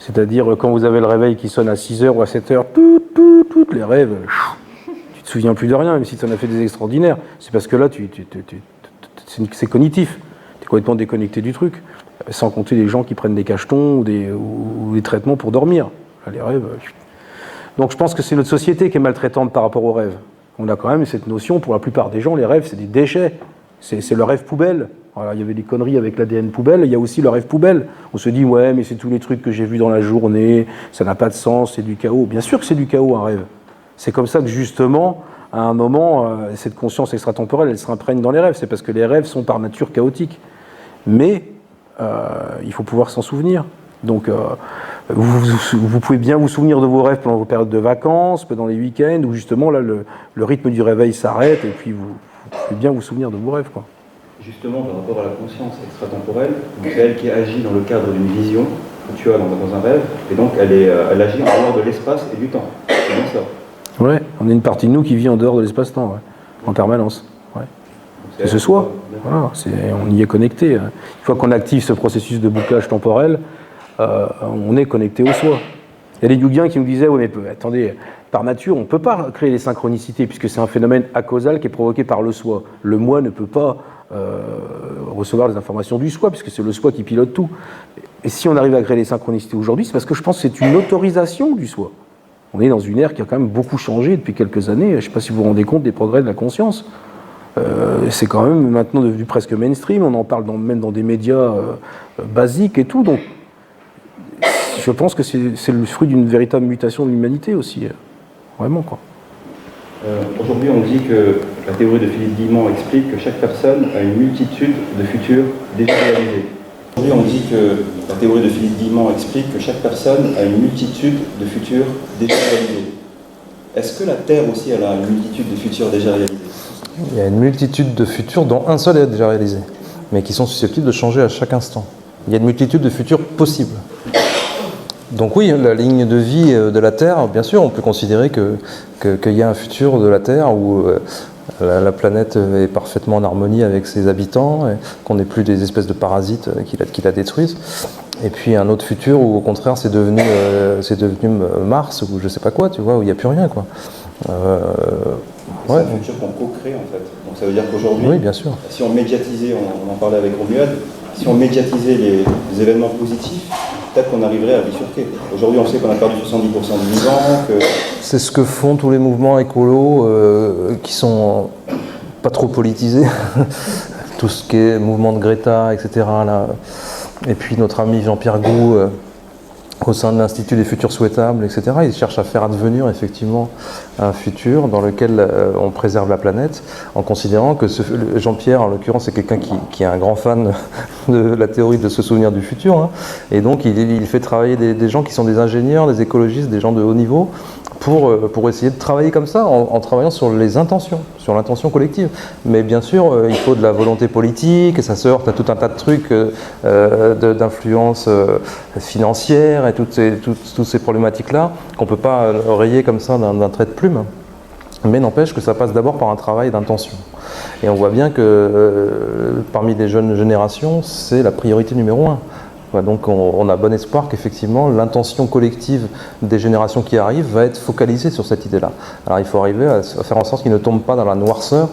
C'est-à-dire, quand vous avez le réveil qui sonne à 6h ou à 7h, les rêves, tu te souviens plus de rien, même si tu en as fait des extraordinaires. C'est parce que là, c'est cognitif. Tu es complètement déconnecté du truc. Sans compter les gens qui prennent des cachetons ou des traitements pour dormir. Les rêves. Donc je pense que c'est notre société qui est maltraitante par rapport aux rêves. On a quand même cette notion, pour la plupart des gens, les rêves, c'est des déchets. C'est le rêve poubelle. Voilà, il y avait des conneries avec l'ADN poubelle, il y a aussi le rêve poubelle. On se dit, ouais, mais c'est tous les trucs que j'ai vus dans la journée, ça n'a pas de sens, c'est du chaos. Bien sûr que c'est du chaos, un rêve. C'est comme ça que justement, à un moment, cette conscience extratemporelle, elle s'imprègne dans les rêves. C'est parce que les rêves sont par nature chaotiques. Mais il faut pouvoir s'en souvenir. Donc, vous pouvez bien vous souvenir de vos rêves pendant vos périodes de vacances, pendant les week-ends, où justement, là, le rythme du réveil s'arrête, et puis vous pouvez bien vous souvenir de vos rêves, quoi. Justement, par rapport à la conscience extratemporelle, c'est elle qui agit dans le cadre d'une vision que tu as dans un rêve, et donc elle agit en dehors de l'espace et du temps. C'est bien ça. Ouais, on a une partie de nous qui vit en dehors de l'espace-temps, ouais, en permanence. Ouais. C'est ce soi, voilà, on y est connecté. Une fois qu'on active ce processus de bouclage temporel, on est connecté au soi. Il y a des Jungiens qui nous disaient, oui mais attendez, par nature, on ne peut pas créer les synchronicités, puisque c'est un phénomène acausal qui est provoqué par le soi. Le moi ne peut pas recevoir les informations du soi, puisque c'est le soi qui pilote tout. Et si on arrive à créer les synchronicités aujourd'hui, c'est parce que je pense que c'est une autorisation du soi. On est dans une ère qui a quand même beaucoup changé depuis quelques années. Je ne sais pas si vous vous rendez compte des progrès de la conscience. C'est quand même maintenant devenu presque mainstream. On en parle même dans des médias basiques et tout. Donc, je pense que c'est le fruit d'une véritable mutation de l'humanité aussi. Vraiment, quoi. Aujourd'hui, on dit que la théorie de Philippe Guillemont explique que chaque personne a une multitude de futurs déjà réalisés. Aujourd'hui, on dit que la théorie de Philippe Guillemont explique que chaque personne a une multitude de futurs déjà réalisés. Est-ce que la Terre aussi, elle a une multitude de futurs déjà réalisés? Il y a une multitude de futurs dont un seul est déjà réalisé, mais qui sont susceptibles de changer à chaque instant. Il y a une multitude de futurs possibles. Donc oui, la ligne de vie de la Terre, bien sûr, on peut considérer qu'il y a un futur de la Terre où la planète est parfaitement en harmonie avec ses habitants, et qu'on n'est plus des espèces de parasites qui la détruisent. Et puis un autre futur où au contraire c'est devenu Mars ou je sais pas quoi, tu vois, où il n'y a plus rien, quoi. C'est un futur qu'on co-crée en fait. Donc ça veut dire qu'aujourd'hui, oui, bien sûr, si on médiatisait, on en parlait avec Romuald, si on médiatisait les événements positifs, peut-être qu'on arriverait à bifurquer. Aujourd'hui, on sait qu'on a perdu 70% du vivant. C'est ce que font tous les mouvements écolos qui sont pas trop politisés. Tout ce qui est mouvement de Greta, etc. Là. Et puis notre ami Jean-Pierre Gou, au sein de l'Institut des futurs souhaitables, etc. Il cherche à faire advenir effectivement un futur dans lequel on préserve la planète, en considérant que Jean-Pierre, en l'occurrence, c'est quelqu'un qui est un grand fan de la théorie de se souvenir du futur, hein, et donc il fait travailler des gens qui sont des ingénieurs, des écologistes, des gens de haut niveau, pour essayer de travailler comme ça, en travaillant sur les intentions, sur l'intention collective. Mais bien sûr, il faut de la volonté politique, et ça se heurte à tout un tas de trucs d'influence financière, et toutes ces problématiques-là, qu'on ne peut pas rayer comme ça d'un trait de plume. Mais n'empêche que ça passe d'abord par un travail d'intention. Et on voit bien que parmi les jeunes générations, c'est la priorité numéro 1. Donc on a bon espoir qu'effectivement l'intention collective des générations qui arrivent va être focalisée sur cette idée-là. Alors il faut arriver à faire en sorte qu'ils ne tombent pas dans la noirceur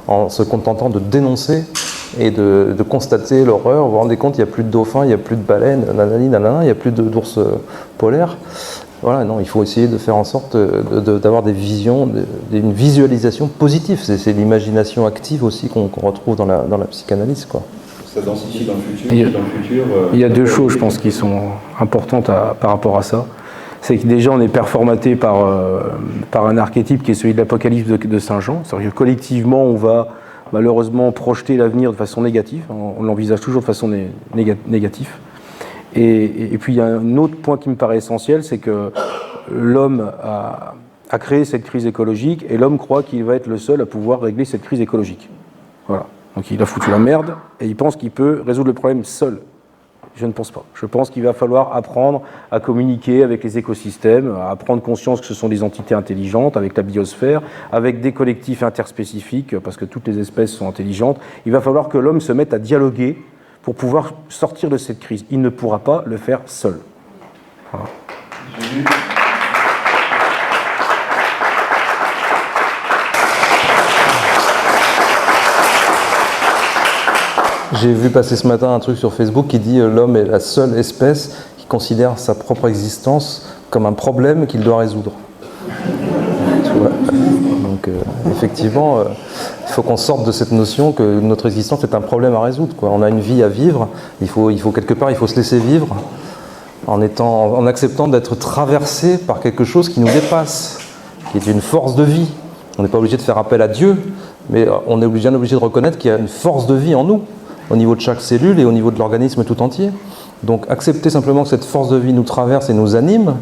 en se contentant de dénoncer et de constater l'horreur. Vous vous rendez compte, il n'y a plus de dauphins, il n'y a plus de baleines, nanani, nanana, il n'y a plus d'ours polaires. Voilà, non, il faut essayer de faire en sorte d'avoir des visions, une visualisation positive. C'est l'imagination active aussi qu'on retrouve dans la psychanalyse, quoi. Ça densifie dans le futur. Il y a deux choses, je pense, qui sont importantes par rapport à ça. C'est que déjà, on est performaté par un archétype qui est celui de l'Apocalypse de Saint Jean. C'est-à-dire que collectivement, on va malheureusement projeter l'avenir de façon négative. On l'envisage toujours de façon négative. Et puis, il y a un autre point qui me paraît essentiel, c'est que l'homme a créé cette crise écologique et l'homme croit qu'il va être le seul à pouvoir régler cette crise écologique. Voilà. Donc il a foutu la merde et il pense qu'il peut résoudre le problème seul. Je ne pense pas. Je pense qu'il va falloir apprendre à communiquer avec les écosystèmes, à prendre conscience que ce sont des entités intelligentes, avec la biosphère, avec des collectifs interspécifiques, parce que toutes les espèces sont intelligentes. Il va falloir que l'homme se mette à dialoguer pour pouvoir sortir de cette crise. Il ne pourra pas le faire seul. Voilà. J'ai vu passer ce matin un truc sur Facebook qui dit l'homme est la seule espèce qui considère sa propre existence comme un problème qu'il doit résoudre. Tu vois ? Donc effectivement, il faut qu'on sorte de cette notion que notre existence est un problème à résoudre, quoi. On a une vie à vivre, il faut quelque part, il faut se laisser vivre en acceptant d'être traversé par quelque chose qui nous dépasse. qui est une force de vie. On n'est pas obligé de faire appel à Dieu, mais on est bien obligé de reconnaître qu'il y a une force de vie en nous, au niveau de chaque cellule et au niveau de l'organisme tout entier. Donc accepter simplement que cette force de vie nous traverse et nous anime,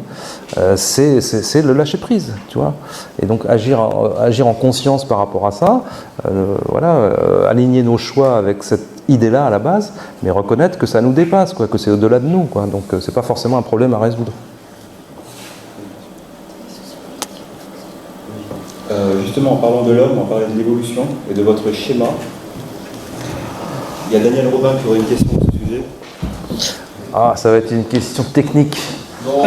c'est le lâcher prise, tu vois. Et donc agir en conscience par rapport à ça, aligner nos choix avec cette idée-là à la base, mais reconnaître que ça nous dépasse, quoi, que c'est au-delà de nous, quoi. Donc c'est pas forcément un problème à résoudre. Justement, en parlant de l'homme, en parlant de l'évolution et de votre schéma, il y a Daniel Robin qui aurait une question à ce sujet. Ah, ça va être une question technique. Non.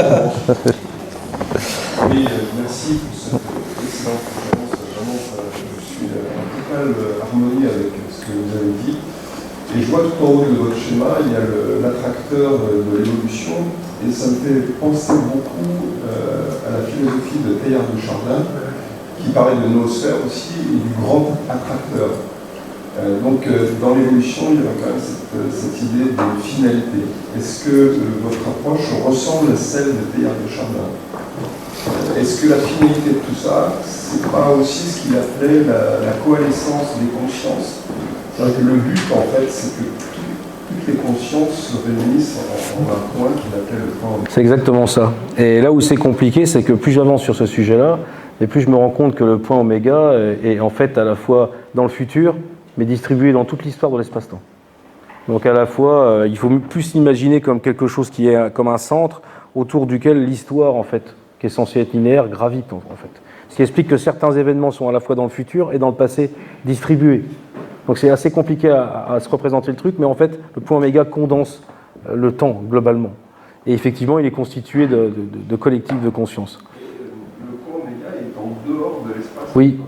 Oui, merci pour cette excellente conférence. Vraiment, je suis en totale harmonie avec ce que vous avez dit. Et je vois tout en haut de votre schéma, il y a l'attracteur de l'évolution. Et ça me fait penser beaucoup à la philosophie de Teilhard de Chardin, qui parlait de noosphère aussi, et du grand attracteur. Donc dans l'évolution, il y a quand même cette idée de finalité. Est-ce que votre approche ressemble à celle de Teilhard de Chardin? Est-ce que la finalité de tout ça, c'est pas aussi ce qu'il appelait la coalescence des consciences? C'est-à-dire que le but, en fait, c'est que toutes les consciences se réunissent en un point qu'il appelait le point. C'est exactement ça. Et là où c'est compliqué, c'est que plus j'avance sur ce sujet-là, et plus je me rends compte que le point oméga est en fait à la fois dans le futur, mais distribué dans toute l'histoire de l'espace-temps. Donc à la fois, il faut plus l'imaginer comme quelque chose qui est comme un centre autour duquel l'histoire, en fait, qui est censée être linéaire, gravite, en fait. Ce qui explique que certains événements sont à la fois dans le futur et dans le passé distribués. Donc c'est assez compliqué à se représenter le truc, mais en fait, le point oméga condense le temps, globalement. Et effectivement, il est constitué de collectifs de conscience. Le point oméga est en dehors de l'espace. Oui,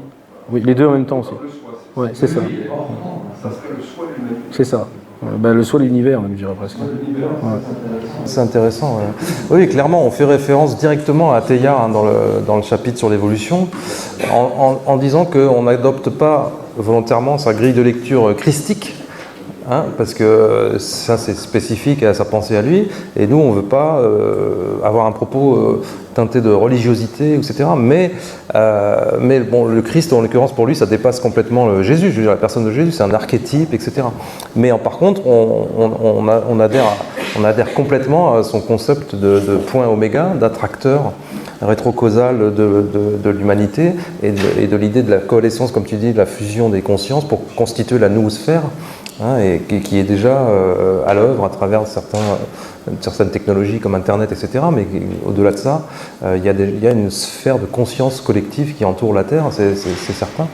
les deux en même temps aussi. Oui, c'est ça. Ça serait le soi lui-même. C'est ça. Le soi de l'univers, même, je dirais presque. Ouais. C'est intéressant. Ouais. Oui, clairement, on fait référence directement à Teilhard dans le chapitre sur l'évolution, en disant qu'on n'adopte pas volontairement sa grille de lecture christique, parce que ça c'est spécifique à sa pensée à lui, et nous on ne veut pas avoir un propos teinté de religiosité, etc. Mais bon, le Christ en l'occurrence pour lui ça dépasse complètement Jésus, je veux dire la personne de Jésus, c'est un archétype, etc. Mais par contre on adhère complètement à son concept de point oméga, d'attracteur rétrocausal de l'humanité et de l'idée de la coalescence, comme tu dis, de la fusion des consciences pour constituer la noosphère, et qui est déjà à l'œuvre à travers certaines technologies comme Internet, etc. Mais au-delà de ça, il y a une sphère de conscience collective qui entoure la Terre, c'est certain.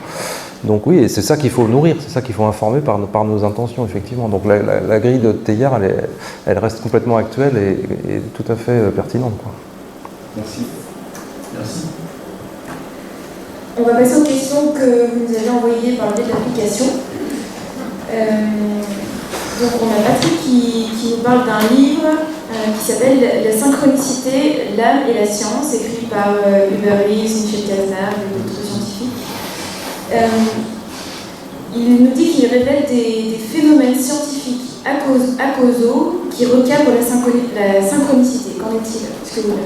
Donc oui, et c'est ça qu'il faut nourrir, c'est ça qu'il faut informer par nos intentions, effectivement. Donc la grille de Teilhard, elle reste complètement actuelle et tout à fait pertinente, quoi. Merci. Merci. On va passer aux questions que vous nous avez envoyées par le biais de l'application. Donc on a Patrick qui nous parle d'un livre qui s'appelle La synchronicité, l'âme et la science, écrit par Hubert Reeves, Michel Cazenave et d'autres scientifiques. Il nous dit qu'il révèle des phénomènes scientifiques acausaux qui recadrent la synchronicité. Qu'en est-il? Est-ce que vous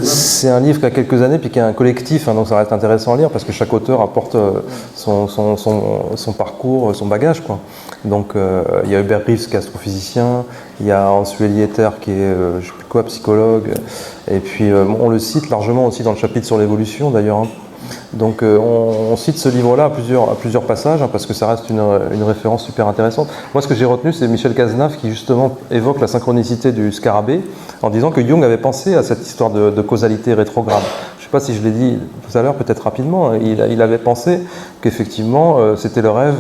C'est un livre qui a quelques années, puis qui est un collectif, donc ça reste intéressant à lire parce que chaque auteur apporte son parcours, son bagage, quoi. Donc il y a Hubert Reeves qui est astrophysicien, il y a Ansel Yeter qui est je sais plus quoi, psychologue, et puis on le cite largement aussi dans le chapitre sur l'évolution d'ailleurs. Donc on cite ce livre-là à plusieurs passages, parce que ça reste une référence super intéressante. Moi, ce que j'ai retenu, c'est Michel Cazenave qui justement évoque la synchronicité du scarabée en disant que Jung avait pensé à cette histoire de causalité rétrograde. Je ne sais sais pas si je l'ai dit tout à l'heure, peut-être rapidement, il avait pensé qu'effectivement c'était le rêve,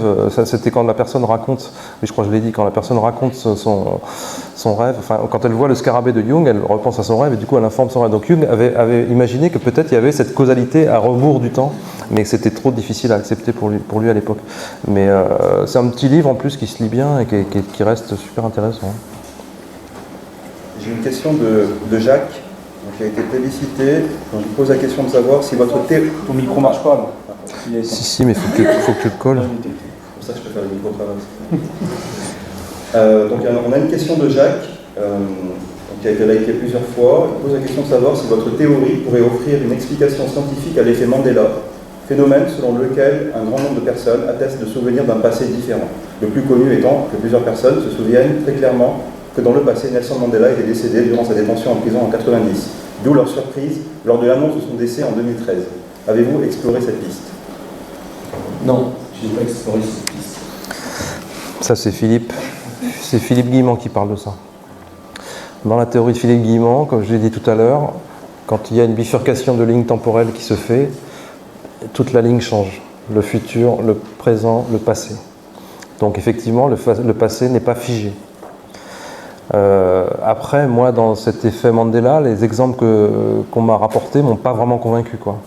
c'était quand la personne raconte, mais je crois que je l'ai dit, quand la personne raconte son rêve, enfin quand elle voit le scarabée de Jung, elle repense à son rêve et du coup elle informe son rêve. Donc Jung avait imaginé que peut-être il y avait cette causalité à rebours du temps, mais que c'était trop difficile à accepter pour lui à l'époque. Mais c'est un petit livre en plus qui se lit bien et qui reste super intéressant. J'ai une question de Jacques, qui a été plébiscité. Je vous pose la question de savoir si votre théorie... Ton micro marche pas, là. Si, mais faut que tu le colles. C'est pour ça que je préfère le micro traverse. Donc on a une question de Jacques, qui a été likée plusieurs fois. Il pose la question de savoir si votre théorie pourrait offrir une explication scientifique à l'effet Mandela, phénomène selon lequel un grand nombre de personnes attestent de souvenirs d'un passé différent. Le plus connu étant que plusieurs personnes se souviennent très clairement que dans le passé, Nelson Mandela était décédé durant sa détention en prison en 90, d'où leur surprise lors de l'annonce de son décès en 2013. Avez-vous exploré cette piste? Non, je n'ai pas exploré cette piste. Ça, c'est Philippe Guillemant qui parle de ça. Dans la théorie de Philippe Guillemant, comme je l'ai dit tout à l'heure, quand il y a une bifurcation de lignes temporelles qui se fait, toute la ligne change. Le futur, le présent, le passé. Donc effectivement, le passé n'est pas figé. Après, moi, dans cet effet Mandela, les exemples qu'on m'a rapportés m'ont pas vraiment convaincu, quoi.